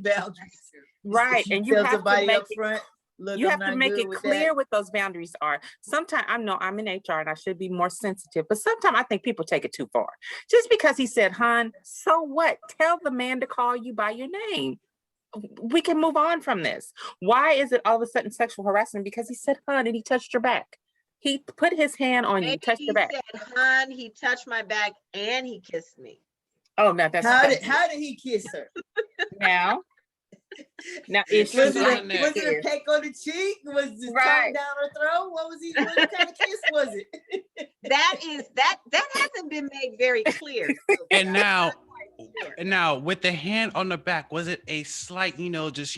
Speaker 4: Boundaries.
Speaker 3: Right. And you
Speaker 4: tell
Speaker 3: have to
Speaker 4: somebody
Speaker 3: make
Speaker 4: up front, look,
Speaker 3: you
Speaker 4: I'm
Speaker 3: have to
Speaker 4: not
Speaker 3: make
Speaker 4: good
Speaker 3: it
Speaker 4: with
Speaker 3: clear
Speaker 4: that.
Speaker 3: what those boundaries are. Sometimes I know I'm in HR and I should be more sensitive, but sometimes I think people take it too far. Just because he said, hun, so what? Tell the man to call you by your name. We can move on from this. Why is it all of a sudden sexual harassment? Because he said, hun, and he touched your back. He put his hand on you,
Speaker 1: Maybe
Speaker 3: touched
Speaker 1: he
Speaker 3: your back.
Speaker 1: said, "Hun, he touched my back and he kissed me."
Speaker 3: Oh, no, that's
Speaker 4: How did he kiss her?
Speaker 3: now is she
Speaker 4: Was
Speaker 5: on the
Speaker 4: it
Speaker 5: neck.
Speaker 4: a peck on the cheek? Was it
Speaker 3: Right.
Speaker 4: tongue down her throat? What kind of kiss was it?
Speaker 1: That hasn't been made very clear. Sylvia.
Speaker 5: And now,
Speaker 1: Sure.
Speaker 5: and now with the hand on the back, was it a slight, just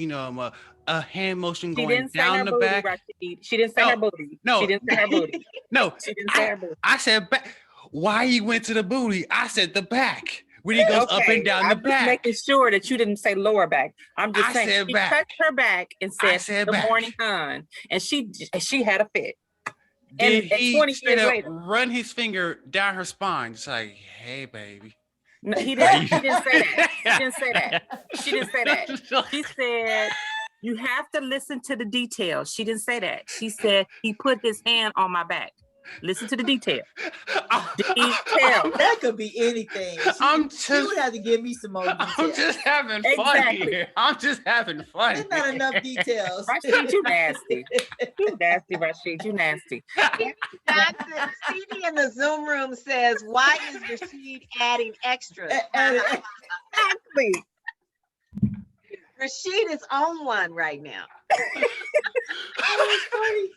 Speaker 5: a hand motion
Speaker 3: She
Speaker 5: going
Speaker 3: didn't say her
Speaker 5: down the
Speaker 3: booty,
Speaker 5: back?
Speaker 3: Rashid. She didn't say her
Speaker 5: No,
Speaker 3: booty.
Speaker 5: no.
Speaker 3: She didn't say her booty.
Speaker 5: No,
Speaker 3: She didn't say her booty.
Speaker 5: I said back. Why he went to the booty? I said the back. When he goes up
Speaker 3: Okay,
Speaker 5: and down
Speaker 3: I'm
Speaker 5: the
Speaker 3: just
Speaker 5: back.
Speaker 3: making sure that you didn't say lower back. I'm just
Speaker 5: I
Speaker 3: saying
Speaker 5: said
Speaker 3: she
Speaker 5: back.
Speaker 3: touched her back and
Speaker 5: I
Speaker 3: said,
Speaker 5: said
Speaker 3: "Good
Speaker 5: back.
Speaker 3: morning, hon," and she had a fit.
Speaker 5: Did
Speaker 3: And
Speaker 5: he
Speaker 3: 20
Speaker 5: straight
Speaker 3: years
Speaker 5: up
Speaker 3: later,
Speaker 5: run his finger down her spine? Just like, hey, baby.
Speaker 3: no, he
Speaker 5: How
Speaker 3: didn't.
Speaker 5: you-
Speaker 3: She didn't say that. She didn't say that. She didn't say that. She said, "You have to listen to the details." She didn't say that. She said he put his hand on my back. Listen to the detail. Detail.
Speaker 4: That could be anything. She would have to give me some more details.
Speaker 5: I'm just having fun
Speaker 3: Exactly.
Speaker 5: here. I'm just having fun.
Speaker 4: There's not enough details.
Speaker 3: Rashid, you nasty. You nasty, Rashid. You nasty.
Speaker 1: Johnson, Stevie in the Zoom room says, "Why is Rashid adding extras?"
Speaker 3: Exactly.
Speaker 1: Rashid is on one right now.
Speaker 4: Oh,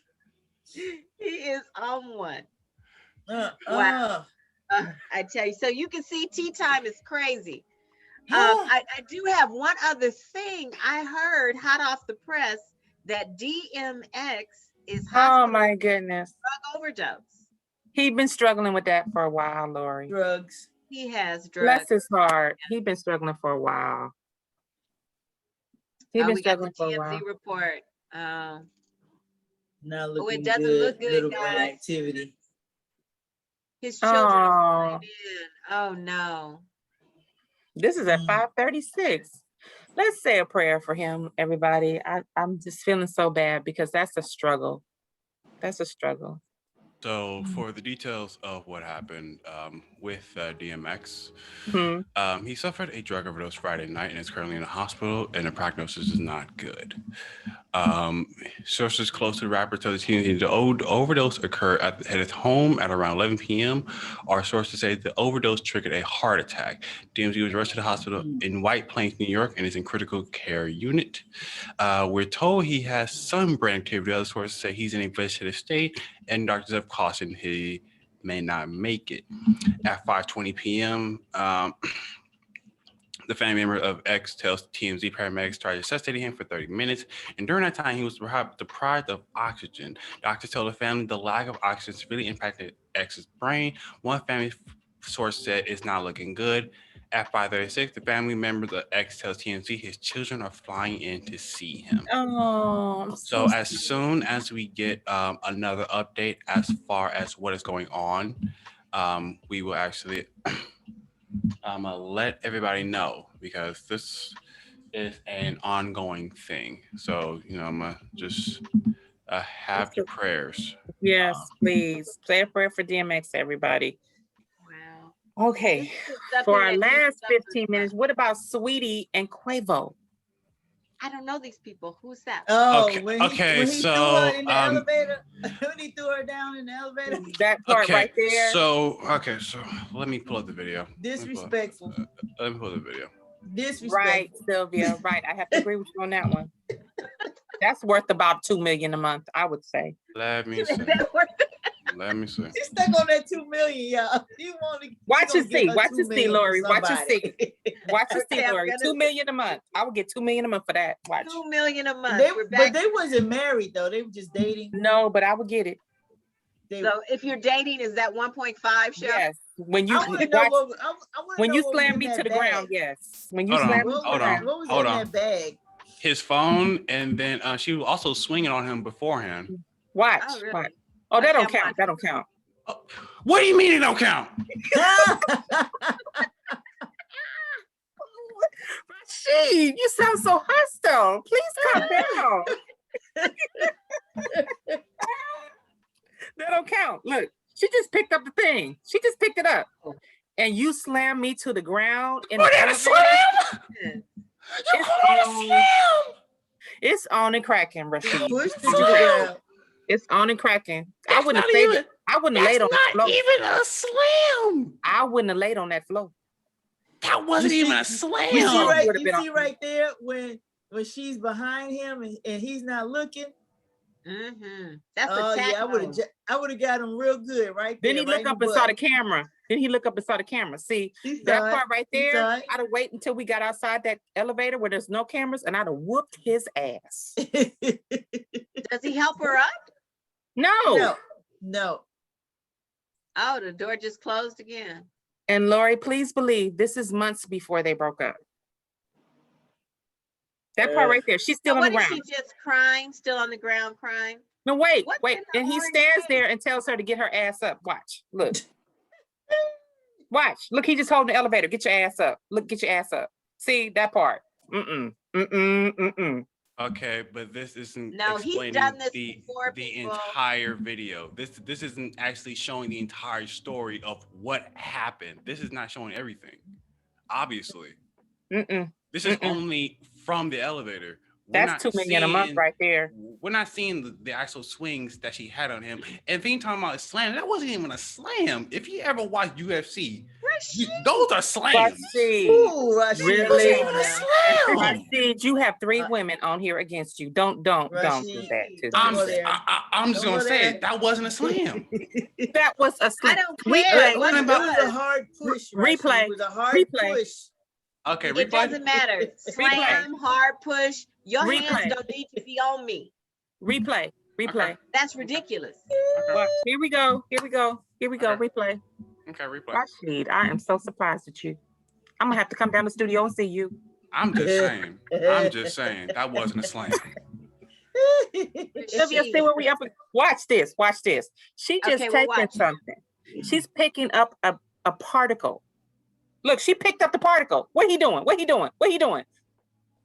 Speaker 1: He is on one.
Speaker 4: it's funny.
Speaker 1: Wow. I tell you, so you can see tea time is crazy. I do have one other thing. I heard hot off the press that DMX is
Speaker 3: Oh my goodness.
Speaker 1: drug overdose.
Speaker 3: He's been struggling with that for a while, Lori.
Speaker 4: Drugs.
Speaker 1: He has
Speaker 3: Bless
Speaker 1: drugs.
Speaker 3: his heart. He's been struggling for a while. He's been
Speaker 1: We got the
Speaker 3: struggling for a while.
Speaker 1: TMZ report.
Speaker 4: Not looking
Speaker 1: it doesn't
Speaker 4: good.
Speaker 1: look good,
Speaker 4: Little brain
Speaker 1: guys.
Speaker 4: activity.
Speaker 1: His children are
Speaker 3: Oh,
Speaker 1: flying in. Oh no.
Speaker 3: this is at 5:36. Let's say a prayer for him, everybody. I'm just feeling so bad because that's a struggle. That's a struggle.
Speaker 5: So for the details of what happened with DMX,
Speaker 3: Mhm.
Speaker 5: he suffered a drug overdose Friday night and is currently in the hospital, and the prognosis is not good. Sources close to the rapper tell the team the overdose occurred at his home at around 11 p.m. Our sources say the overdose triggered a heart attack. DMZ was rushed to the hospital in White Plains, New York, and is in critical care unit. We're told he has some brain activity. Other sources say he's in a vegetative state, and doctors have cautioned he may not make it. At 5:20 p.m., the family member of X tells TMZ paramedics tried resuscitating him for 30 minutes, and during that time, he was deprived of oxygen. Doctors tell the family the lack of oxygen severely impacted X's brain. One family source said it's not looking good. At 5:36, the family member of X tells TMZ his children are flying in to see him.
Speaker 3: Oh, I'm
Speaker 5: So as soon as we get another update as far as what is going on, we will actually let everybody know, because this is an ongoing thing. So, I'm gonna just have your prayers.
Speaker 3: yes, please. Say a prayer for DMX, everybody.
Speaker 1: Wow.
Speaker 3: Okay.
Speaker 1: This is something
Speaker 3: For our
Speaker 1: that needs
Speaker 3: last
Speaker 1: something
Speaker 3: 15
Speaker 1: done.
Speaker 3: minutes, what about Sweetie and Quavo?
Speaker 1: I don't know these people. Who's that?
Speaker 4: Oh,
Speaker 5: Okay,
Speaker 4: when he threw
Speaker 5: so,
Speaker 4: her in the elevator, when he threw her down in the elevator.
Speaker 3: That part right there.
Speaker 5: So let me pull up the video.
Speaker 4: Disrespectful.
Speaker 5: Let me pull up the video.
Speaker 4: Disrespectful.
Speaker 3: Right, Sylvia. Right. I have to agree with you on that one. That's worth about $2 million a month, I would say.
Speaker 5: Let me
Speaker 1: Is
Speaker 5: see.
Speaker 1: that worth it?
Speaker 5: Let me see.
Speaker 4: She's stuck on that 2 million, y'all. You want to
Speaker 3: Watch and see. Watch and see, Lori. Watch and see. Watch and see,
Speaker 1: Okay, I'm
Speaker 3: Lori.
Speaker 1: gonna
Speaker 3: 2 million a month. I would get 2 million a month for that. Watch.
Speaker 1: 2 million a month.
Speaker 4: They,
Speaker 1: We're
Speaker 4: but
Speaker 1: back.
Speaker 4: they wasn't married though. They were just dating.
Speaker 3: No, but I would get it.
Speaker 4: They,
Speaker 1: So if you're dating, is that 1.5 show?
Speaker 3: Yes. When you
Speaker 4: I want to know
Speaker 3: watch,
Speaker 4: what. I wanna
Speaker 3: when
Speaker 4: know
Speaker 3: you
Speaker 4: what was
Speaker 3: slam
Speaker 4: in
Speaker 3: me
Speaker 4: that
Speaker 3: to the
Speaker 4: bag.
Speaker 3: ground, yes. When you
Speaker 5: Hold on,
Speaker 3: slam me to
Speaker 4: What
Speaker 3: the ground.
Speaker 4: was
Speaker 5: hold
Speaker 4: in
Speaker 5: on.
Speaker 4: that bag?
Speaker 5: His phone, and then she was also swinging on him beforehand.
Speaker 3: Watch.
Speaker 1: Oh, really?
Speaker 3: Watch. Oh, that
Speaker 1: Okay,
Speaker 3: don't
Speaker 1: I'm
Speaker 3: count. That don't count.
Speaker 5: Oh, what do you mean it don't count?
Speaker 3: Rashid, you sound so hostile. Please calm down. That don't count. Look, she just picked up the thing. She just picked it up. And you slammed me to the ground in
Speaker 5: What
Speaker 3: the
Speaker 5: that a
Speaker 3: elevator.
Speaker 5: slam? You call that a slam?
Speaker 3: It's on and cracking, Rashid.
Speaker 4: Pushed it to the ground.
Speaker 3: It's on and cracking. I
Speaker 5: That's
Speaker 3: wouldn't
Speaker 5: not
Speaker 3: have stayed.
Speaker 5: even-
Speaker 3: I wouldn't have
Speaker 5: That's
Speaker 3: laid on that
Speaker 5: not
Speaker 3: floor.
Speaker 5: even a slam.
Speaker 3: I wouldn't have laid on that floor.
Speaker 5: That wasn't
Speaker 4: You
Speaker 5: even
Speaker 4: see-
Speaker 5: a slam.
Speaker 4: You see right,
Speaker 3: Would've
Speaker 4: you
Speaker 3: been
Speaker 4: see
Speaker 3: on-
Speaker 4: right there when she's behind him and he's not looking.
Speaker 1: Mm-hmm. That's
Speaker 4: Oh
Speaker 1: a tack.
Speaker 4: yeah, I would have got him real good right there.
Speaker 3: Then he
Speaker 4: right
Speaker 3: looked
Speaker 4: in
Speaker 3: up
Speaker 4: the
Speaker 3: and saw
Speaker 4: butt.
Speaker 3: the camera. Then he looked up and saw the camera. See,
Speaker 4: He
Speaker 3: that
Speaker 4: saw it.
Speaker 3: part right
Speaker 4: He
Speaker 3: there,
Speaker 4: saw it.
Speaker 3: I'd have waited until we got outside that elevator where there's no cameras and I'd have whooped his ass.
Speaker 1: Does he help her up?
Speaker 3: No.
Speaker 4: No.
Speaker 1: Oh, the door just closed again.
Speaker 3: And Lori, please believe this is months before they broke up. That part right there, she's still
Speaker 1: So
Speaker 3: on the
Speaker 1: what is
Speaker 3: ground.
Speaker 1: she just crying, still on the ground crying?
Speaker 3: No, wait,
Speaker 1: What's
Speaker 3: wait.
Speaker 1: in the
Speaker 3: And he
Speaker 1: orange
Speaker 3: stands
Speaker 1: bag?
Speaker 3: there and tells her to get her ass up. Watch, look. Watch, look, he just holding the elevator. Get your ass up. Look, get your ass up. See that part?
Speaker 5: Okay, but this isn't
Speaker 1: No, he's
Speaker 5: explaining
Speaker 1: done this
Speaker 5: the
Speaker 1: before, people.
Speaker 5: entire video. This isn't actually showing the entire story of what happened. This is not showing everything. Obviously, this is only from the elevator. We're
Speaker 3: That's
Speaker 5: not
Speaker 3: $2 million a month
Speaker 5: seeing-
Speaker 3: right there.
Speaker 5: We're not seeing the actual swings that she had on him. And if you talking about a slam, that wasn't even a slam. If you ever watched UFC, those are slams.
Speaker 3: Rashid,
Speaker 4: Ooh, Rashid,
Speaker 3: Really?
Speaker 4: come on now.
Speaker 5: Slam.
Speaker 3: Rashid, you have 3 women on here against you. Don't do
Speaker 4: Rashid,
Speaker 3: that to
Speaker 4: don't
Speaker 3: them.
Speaker 4: go there.
Speaker 5: I'm just
Speaker 4: Don't
Speaker 5: gonna
Speaker 4: go
Speaker 5: say
Speaker 4: there.
Speaker 5: it. That wasn't a slam.
Speaker 3: That was a
Speaker 1: I
Speaker 3: slam.
Speaker 1: don't
Speaker 3: Replay.
Speaker 1: care.
Speaker 4: It
Speaker 1: What
Speaker 4: was,
Speaker 1: it
Speaker 4: it was a
Speaker 1: was.
Speaker 4: hard push.
Speaker 3: Replay.
Speaker 4: Rashid. It was a hard
Speaker 3: Replay.
Speaker 4: push.
Speaker 5: Okay,
Speaker 1: It
Speaker 5: replay.
Speaker 1: doesn't matter. Slam, hard push. Your hands
Speaker 3: Replay.
Speaker 1: don't need to be on me.
Speaker 3: Replay.
Speaker 5: Okay.
Speaker 1: That's ridiculous.
Speaker 3: Well, here we go.
Speaker 5: Okay.
Speaker 3: Replay.
Speaker 5: Okay, replay.
Speaker 3: Rashid, I am so surprised at you. I'm gonna have to come down to the studio and see you.
Speaker 5: I'm just saying. I'm just saying that wasn't a slam.
Speaker 3: Sylvia, see where we up. Watch this. Watch this. She just
Speaker 1: Okay, we're
Speaker 3: taking
Speaker 1: watching.
Speaker 3: something. She's picking up a particle. Look, she picked up the particle. What he doing? What he doing? What he doing?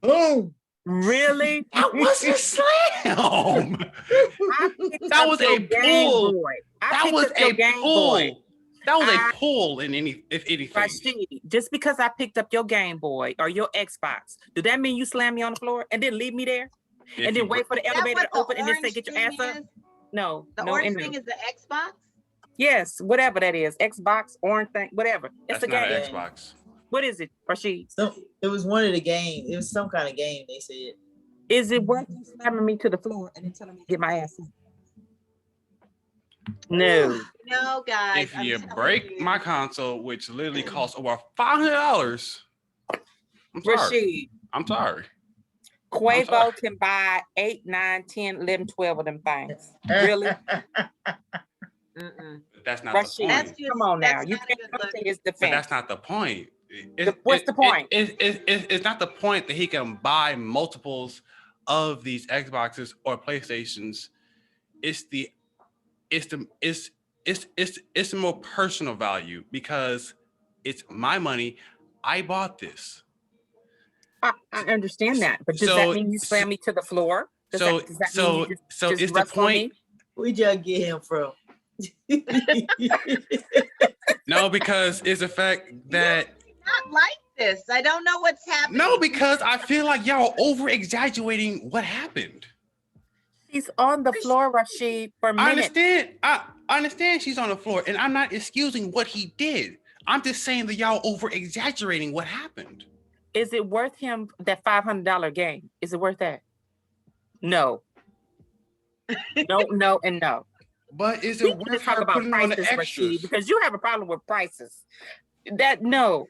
Speaker 4: Boom.
Speaker 3: Really?
Speaker 5: That wasn't a slam.
Speaker 3: I picked
Speaker 5: That
Speaker 3: up
Speaker 5: was
Speaker 3: your
Speaker 5: a
Speaker 3: Game
Speaker 5: pull.
Speaker 3: Boy. I
Speaker 5: That
Speaker 3: picked
Speaker 5: was
Speaker 3: up your
Speaker 5: a
Speaker 3: Game
Speaker 5: pull.
Speaker 3: Boy.
Speaker 5: That was
Speaker 3: I-
Speaker 5: a pull in if anything.
Speaker 3: Rashid, just because I picked up your Game Boy or your Xbox, do that mean you slam me on the floor and then leave me there
Speaker 5: If
Speaker 3: and
Speaker 5: you
Speaker 3: then wait for the
Speaker 1: Is that
Speaker 3: elevator
Speaker 1: what
Speaker 3: to
Speaker 1: the
Speaker 3: open and then say
Speaker 1: orange
Speaker 3: get your
Speaker 1: thing
Speaker 3: ass up?
Speaker 1: is?
Speaker 3: No,
Speaker 1: The
Speaker 3: no,
Speaker 1: orange
Speaker 3: and no.
Speaker 1: thing is the Xbox?
Speaker 3: Yes, whatever that is, Xbox, orange thing, whatever. It's
Speaker 5: That's
Speaker 3: a
Speaker 5: not
Speaker 3: game.
Speaker 5: an Xbox.
Speaker 3: What is it, Rashid?
Speaker 4: So it was one of the games. It was some kind of game. They said.
Speaker 3: Is it worth you slamming me to the floor and then telling me to get my ass up? No.
Speaker 1: No, guys.
Speaker 5: If
Speaker 1: I'm
Speaker 5: you
Speaker 1: telling
Speaker 5: break
Speaker 1: you.
Speaker 5: my console, which literally costs over $500, I'm sorry.
Speaker 3: Rashid,
Speaker 5: I'm sorry. I'm
Speaker 3: Quavo
Speaker 5: sorry.
Speaker 3: can buy 8, 9, 10, 11, 12 of them things. Really?
Speaker 1: Mm-mm.
Speaker 5: That's not
Speaker 3: Rashid,
Speaker 5: the
Speaker 1: That's
Speaker 5: point.
Speaker 1: just,
Speaker 3: come on now.
Speaker 1: that's
Speaker 3: You
Speaker 1: not a
Speaker 3: can't
Speaker 1: good
Speaker 3: come
Speaker 1: look.
Speaker 3: to his
Speaker 5: But
Speaker 3: defense.
Speaker 5: that's not the point.
Speaker 3: What's the point?
Speaker 5: It's not the point that he can buy multiples of these Xboxes or PlayStations. It's the more personal value because it's my money. I bought this.
Speaker 3: I understand that, but does
Speaker 5: So-
Speaker 3: that mean you slam me to the floor? Does that mean you just
Speaker 5: it's the
Speaker 3: wrestle
Speaker 5: point.
Speaker 3: me?
Speaker 4: We just get him from.
Speaker 5: No, because it's the fact that
Speaker 1: Not like this. I don't know what's happening.
Speaker 5: no, because I feel like y'all are over exaggerating what happened.
Speaker 3: She's on the floor, Rashid, for
Speaker 5: I
Speaker 3: minutes.
Speaker 5: understand. I understand she's on the floor, and I'm not excusing what he did. I'm just saying that y'all over exaggerating what happened.
Speaker 3: Is it worth him that $500 game? Is it worth that? No. No, and no.
Speaker 5: But is
Speaker 3: We
Speaker 5: it
Speaker 3: need to
Speaker 5: worth
Speaker 3: talk
Speaker 5: her
Speaker 3: about
Speaker 5: putting on the
Speaker 3: prices,
Speaker 5: extras?
Speaker 3: Rashid, because you have a problem with prices. No,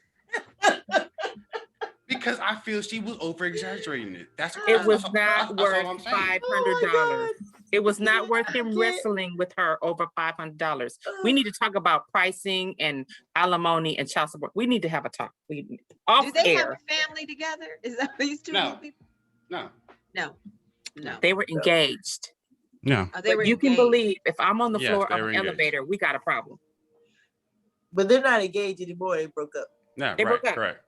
Speaker 5: Because I feel she was over exaggerating it.
Speaker 3: it was not
Speaker 5: that's
Speaker 3: worth
Speaker 5: all I'm saying.
Speaker 3: $500. It was not worth him
Speaker 4: can't-
Speaker 3: wrestling with her over $500. We need to talk about pricing and alimony and child support. We need to have a talk. Off
Speaker 1: Do they have
Speaker 3: air.
Speaker 1: a family together? Is that these two
Speaker 5: No.
Speaker 1: people?
Speaker 5: No.
Speaker 1: No. No.
Speaker 3: They were engaged.
Speaker 5: No.
Speaker 1: Oh, they were
Speaker 3: But you can
Speaker 1: engaged.
Speaker 3: believe if I'm on the
Speaker 5: Yes,
Speaker 3: floor
Speaker 5: they
Speaker 3: of
Speaker 5: were
Speaker 3: an
Speaker 5: engaged.
Speaker 3: elevator, we got a problem.
Speaker 4: But they're not engaged anymore. They broke up.
Speaker 5: No,
Speaker 3: They
Speaker 5: right,
Speaker 3: broke up.
Speaker 5: correct.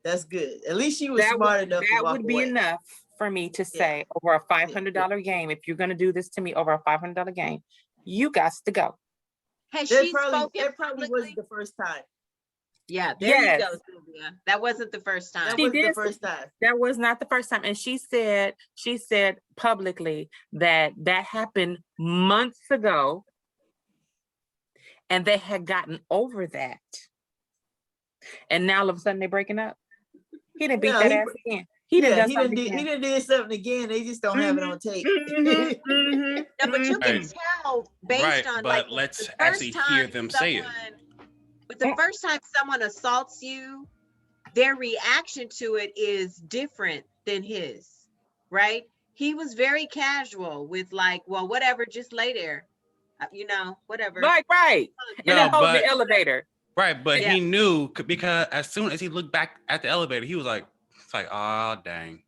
Speaker 4: That's good. At least she was
Speaker 3: That
Speaker 4: smart enough to
Speaker 3: that
Speaker 4: walk
Speaker 3: would be
Speaker 4: away.
Speaker 3: enough for me to say over a $500 game. If you're going to do this to me over a $500 game, you got to go.
Speaker 1: Has
Speaker 4: That
Speaker 1: she
Speaker 4: probably
Speaker 1: spoken
Speaker 4: wasn't
Speaker 1: publicly?
Speaker 4: the first time.
Speaker 1: Yeah, there
Speaker 3: Yes.
Speaker 1: you go, Sylvia. That wasn't the first time.
Speaker 4: That
Speaker 3: She
Speaker 4: wasn't the
Speaker 3: did.
Speaker 4: first time.
Speaker 3: That was not the first time. And she said publicly that happened months ago and they had gotten over that. And now all of a sudden they're breaking up. He didn't beat
Speaker 4: No,
Speaker 3: that
Speaker 4: he-
Speaker 3: ass again. He didn't
Speaker 4: He
Speaker 3: something
Speaker 4: done
Speaker 3: again.
Speaker 4: did something again. They just don't have it on tape.
Speaker 3: Mhm.
Speaker 1: No, but you can
Speaker 5: Right.
Speaker 1: tell based
Speaker 5: Right,
Speaker 1: on
Speaker 5: but
Speaker 1: like
Speaker 5: let's
Speaker 1: the first
Speaker 5: actually hear
Speaker 1: time
Speaker 5: them say it.
Speaker 1: But the first time someone assaults you, their reaction to it is different than his, right? He was very casual with like, well, whatever, just lay there, whatever.
Speaker 3: Like, right. And
Speaker 5: No,
Speaker 3: then hold
Speaker 5: but-
Speaker 3: the elevator.
Speaker 5: Right, but
Speaker 1: Yeah.
Speaker 5: he knew because as soon as he looked back at the elevator, he was like, it's like, oh, dang.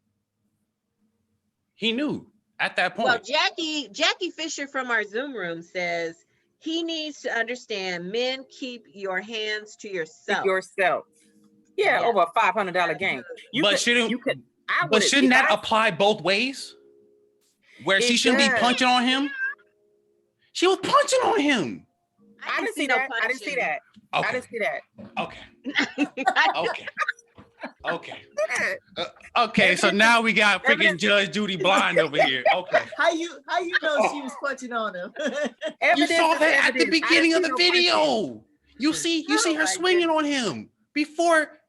Speaker 5: He knew at that point.
Speaker 1: Well, Jackie Fisher from our Zoom room says he needs to understand men keep your hands to yourself.
Speaker 3: Yourself. Yeah,
Speaker 1: Yeah.
Speaker 3: over a $500 game.
Speaker 5: But shouldn't-
Speaker 3: I
Speaker 5: But
Speaker 3: would've-
Speaker 5: shouldn't
Speaker 3: if
Speaker 5: that
Speaker 3: I-
Speaker 5: apply both ways? Where she
Speaker 3: It
Speaker 5: shouldn't be
Speaker 3: does.
Speaker 5: punching on him? She was punching on him.
Speaker 3: I didn't see that. I didn't see that. I
Speaker 5: Okay.
Speaker 3: didn't see that.
Speaker 5: Okay. Okay. Okay.
Speaker 3: Yeah.
Speaker 5: Okay. So now we got freaking Judge Judy Blind over here. Okay.
Speaker 4: How you know she was punching on him?
Speaker 5: You
Speaker 3: Evidence
Speaker 5: saw
Speaker 3: is
Speaker 5: that at the
Speaker 3: evidence. I
Speaker 5: beginning
Speaker 3: didn't
Speaker 5: of the
Speaker 3: see no punching.
Speaker 5: video. You see
Speaker 1: Oh
Speaker 5: her
Speaker 1: my
Speaker 5: swinging on him before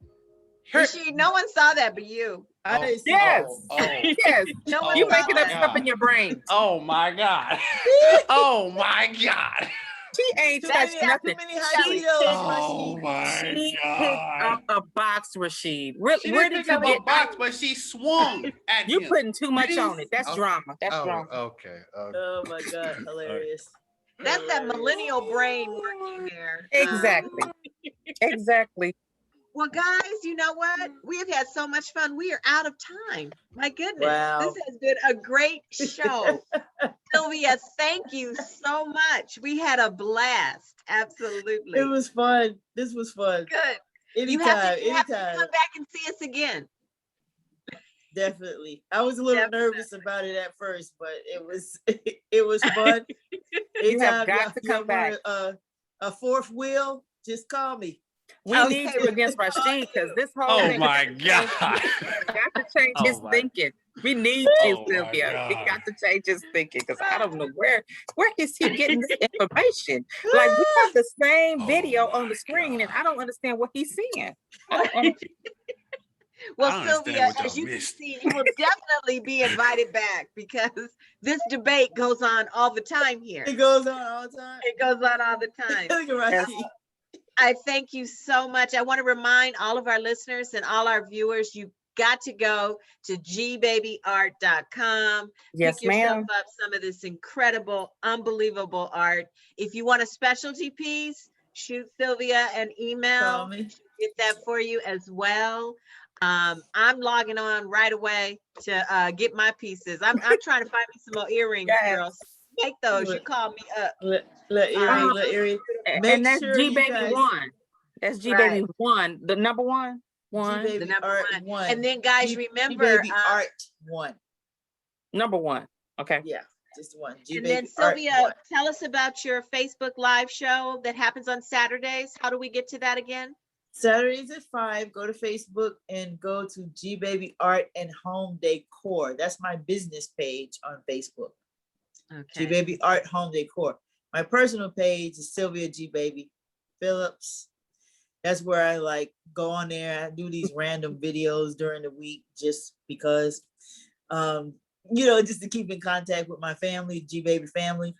Speaker 5: her.
Speaker 1: No one saw that but you.
Speaker 4: I didn't see
Speaker 3: Yes.
Speaker 5: Oh,
Speaker 3: Yes.
Speaker 1: No one
Speaker 3: You
Speaker 1: saw
Speaker 3: making up
Speaker 1: that.
Speaker 3: stuff in your brain.
Speaker 5: oh my God. Oh my God.
Speaker 3: She ain't
Speaker 4: Too
Speaker 3: touched
Speaker 4: many,
Speaker 3: nothing.
Speaker 4: too many hot
Speaker 3: She
Speaker 4: Cheetos,
Speaker 5: Oh my
Speaker 3: She picked
Speaker 5: God.
Speaker 3: up a box, Rashid.
Speaker 5: She
Speaker 3: Where
Speaker 5: didn't
Speaker 3: did
Speaker 5: pick
Speaker 3: you
Speaker 5: up a
Speaker 3: get
Speaker 5: box, but she swung at
Speaker 3: You
Speaker 5: him.
Speaker 3: putting too much
Speaker 5: Please.
Speaker 3: on it. That's
Speaker 5: Oh.
Speaker 3: drama. That's
Speaker 5: Oh,
Speaker 3: drama.
Speaker 5: okay.
Speaker 4: Oh my God, hilarious.
Speaker 1: That's that
Speaker 4: Hilarious.
Speaker 1: millennial brain working there.
Speaker 3: Exactly. Exactly.
Speaker 1: Well, guys, you know what? We have had so much fun. We are out of time. My goodness.
Speaker 4: Wow.
Speaker 1: This has been a great show. Sylvia, thank you so much. We had a blast. Absolutely.
Speaker 4: It was fun. This was fun.
Speaker 1: good. You
Speaker 4: Anytime,
Speaker 1: have to
Speaker 4: anytime.
Speaker 1: come back and see us again.
Speaker 4: Definitely. I was a little
Speaker 1: Definitely.
Speaker 4: nervous about it at first, but it was it was fun.
Speaker 3: You have
Speaker 4: Anytime
Speaker 3: got to
Speaker 4: y'all
Speaker 3: come back.
Speaker 4: want a fourth wheel, just call me.
Speaker 3: We
Speaker 1: Okay,
Speaker 3: need you against Rashid because this whole
Speaker 5: Oh
Speaker 3: thing
Speaker 5: my God.
Speaker 3: got to change his
Speaker 5: Oh my-
Speaker 3: thinking. We need you,
Speaker 5: Oh my
Speaker 3: Sylvia. We
Speaker 5: God.
Speaker 3: got to change his thinking because I don't know where is he getting this information. Like we have the same
Speaker 5: Oh
Speaker 3: video on
Speaker 5: my
Speaker 3: the screen, and
Speaker 5: God.
Speaker 3: I don't understand what he's seeing. I don't understand.
Speaker 1: Well,
Speaker 5: I don't understand
Speaker 1: Sylvia,
Speaker 5: what
Speaker 1: as
Speaker 5: y'all
Speaker 1: you can
Speaker 5: missed.
Speaker 1: see, you will definitely be invited back because this debate goes on all the time here.
Speaker 4: It goes on all the time.
Speaker 1: It goes on all the time.
Speaker 4: Look at Rashi.
Speaker 1: I thank you so much. I want to remind all of our listeners and all our viewers, you got to go to gbabyart.com.
Speaker 3: Yes,
Speaker 1: Pick yourself
Speaker 3: ma'am.
Speaker 1: up some of this incredible, unbelievable art. If you want a specialty piece, shoot Sylvia an email.
Speaker 4: Call me.
Speaker 1: Get that for you as well. I'm logging on right away to get my pieces. I'm trying to find me some more earrings,
Speaker 3: Yes.
Speaker 1: girls. Make those. You call me up.
Speaker 4: Let Erie. Make
Speaker 3: And that's
Speaker 4: sure
Speaker 3: G
Speaker 4: you
Speaker 3: Baby
Speaker 4: guys-
Speaker 3: 1. That's G
Speaker 1: Right.
Speaker 3: Baby 1, the number one. One.
Speaker 4: G-Baby
Speaker 1: The number
Speaker 4: Art
Speaker 1: one.
Speaker 4: 1.
Speaker 1: And then, guys,
Speaker 4: G-
Speaker 1: remember,
Speaker 4: G-Baby Art 1.
Speaker 3: Number one. Okay.
Speaker 4: Yeah, just one.
Speaker 1: and
Speaker 4: G-Baby
Speaker 1: then
Speaker 4: Art
Speaker 1: Sylvia,
Speaker 4: 1.
Speaker 1: tell us about your Facebook Live show that happens on Saturdays. How do we get to that again?
Speaker 4: Saturdays at 5, go to Facebook and go to G Baby Art and Home Decor. That's my business page on Facebook. G
Speaker 1: Okay.
Speaker 4: Baby Art Home Decor. My personal page is Sylvia G Baby Phillips. That's where I like go on there. I do these random videos during the week just because, just to keep in contact with my family, G Baby family.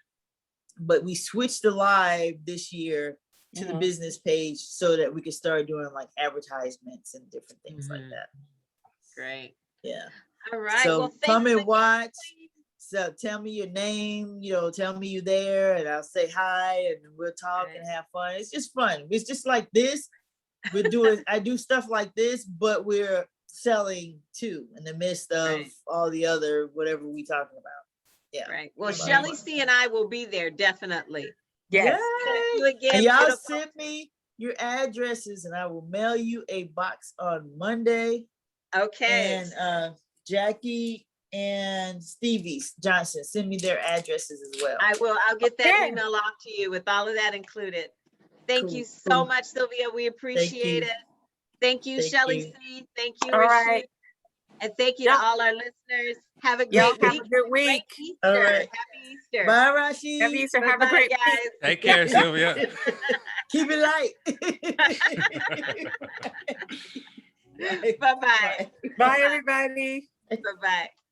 Speaker 4: but we switched the live this year to the business page so that we could start doing like advertisements and different things like that.
Speaker 1: Great.
Speaker 4: Yeah.
Speaker 1: All right.
Speaker 4: So
Speaker 1: well,
Speaker 4: come
Speaker 1: thanks
Speaker 4: and watch. So tell me your name, tell me you're there, and I'll say hi, and we'll talk and have fun. It's just fun. It's just like this. I do stuff like this, but we're selling too in the midst of all the other whatever we talking about. Yeah.
Speaker 1: Right. Well, Shelly C and I will be there definitely.
Speaker 3: Yes.
Speaker 1: You again,
Speaker 4: and y'all
Speaker 1: beautiful.
Speaker 4: send me your addresses, and I will mail you a box on Monday.
Speaker 1: Okay.
Speaker 4: And Jackie and Stevie Johnson, send me their addresses as well.
Speaker 1: I will. I'll get that
Speaker 3: Okay.
Speaker 1: email off to you with all of that included. Thank
Speaker 4: Cool,
Speaker 1: you so
Speaker 4: cool.
Speaker 1: much, Sylvia. We appreciate
Speaker 4: you.
Speaker 1: it. Thank you,
Speaker 4: Thank
Speaker 1: Shelly
Speaker 4: you.
Speaker 1: C. Thank you,
Speaker 3: All
Speaker 1: Rashid.
Speaker 3: right.
Speaker 1: And thank you to all our listeners. Have a
Speaker 3: Y'all
Speaker 1: great
Speaker 3: have
Speaker 1: week.
Speaker 3: a good
Speaker 1: Great
Speaker 3: week.
Speaker 1: Easter.
Speaker 4: All right.
Speaker 1: Happy Easter.
Speaker 4: Bye, Rashid.
Speaker 3: Happy Easter. Have a
Speaker 1: Bye-bye,
Speaker 3: great
Speaker 1: guys.
Speaker 3: week.
Speaker 5: Take care, Sylvia.
Speaker 4: Keep it light.
Speaker 1: Bye-bye.
Speaker 3: Bye, everybody.
Speaker 1: Bye-bye.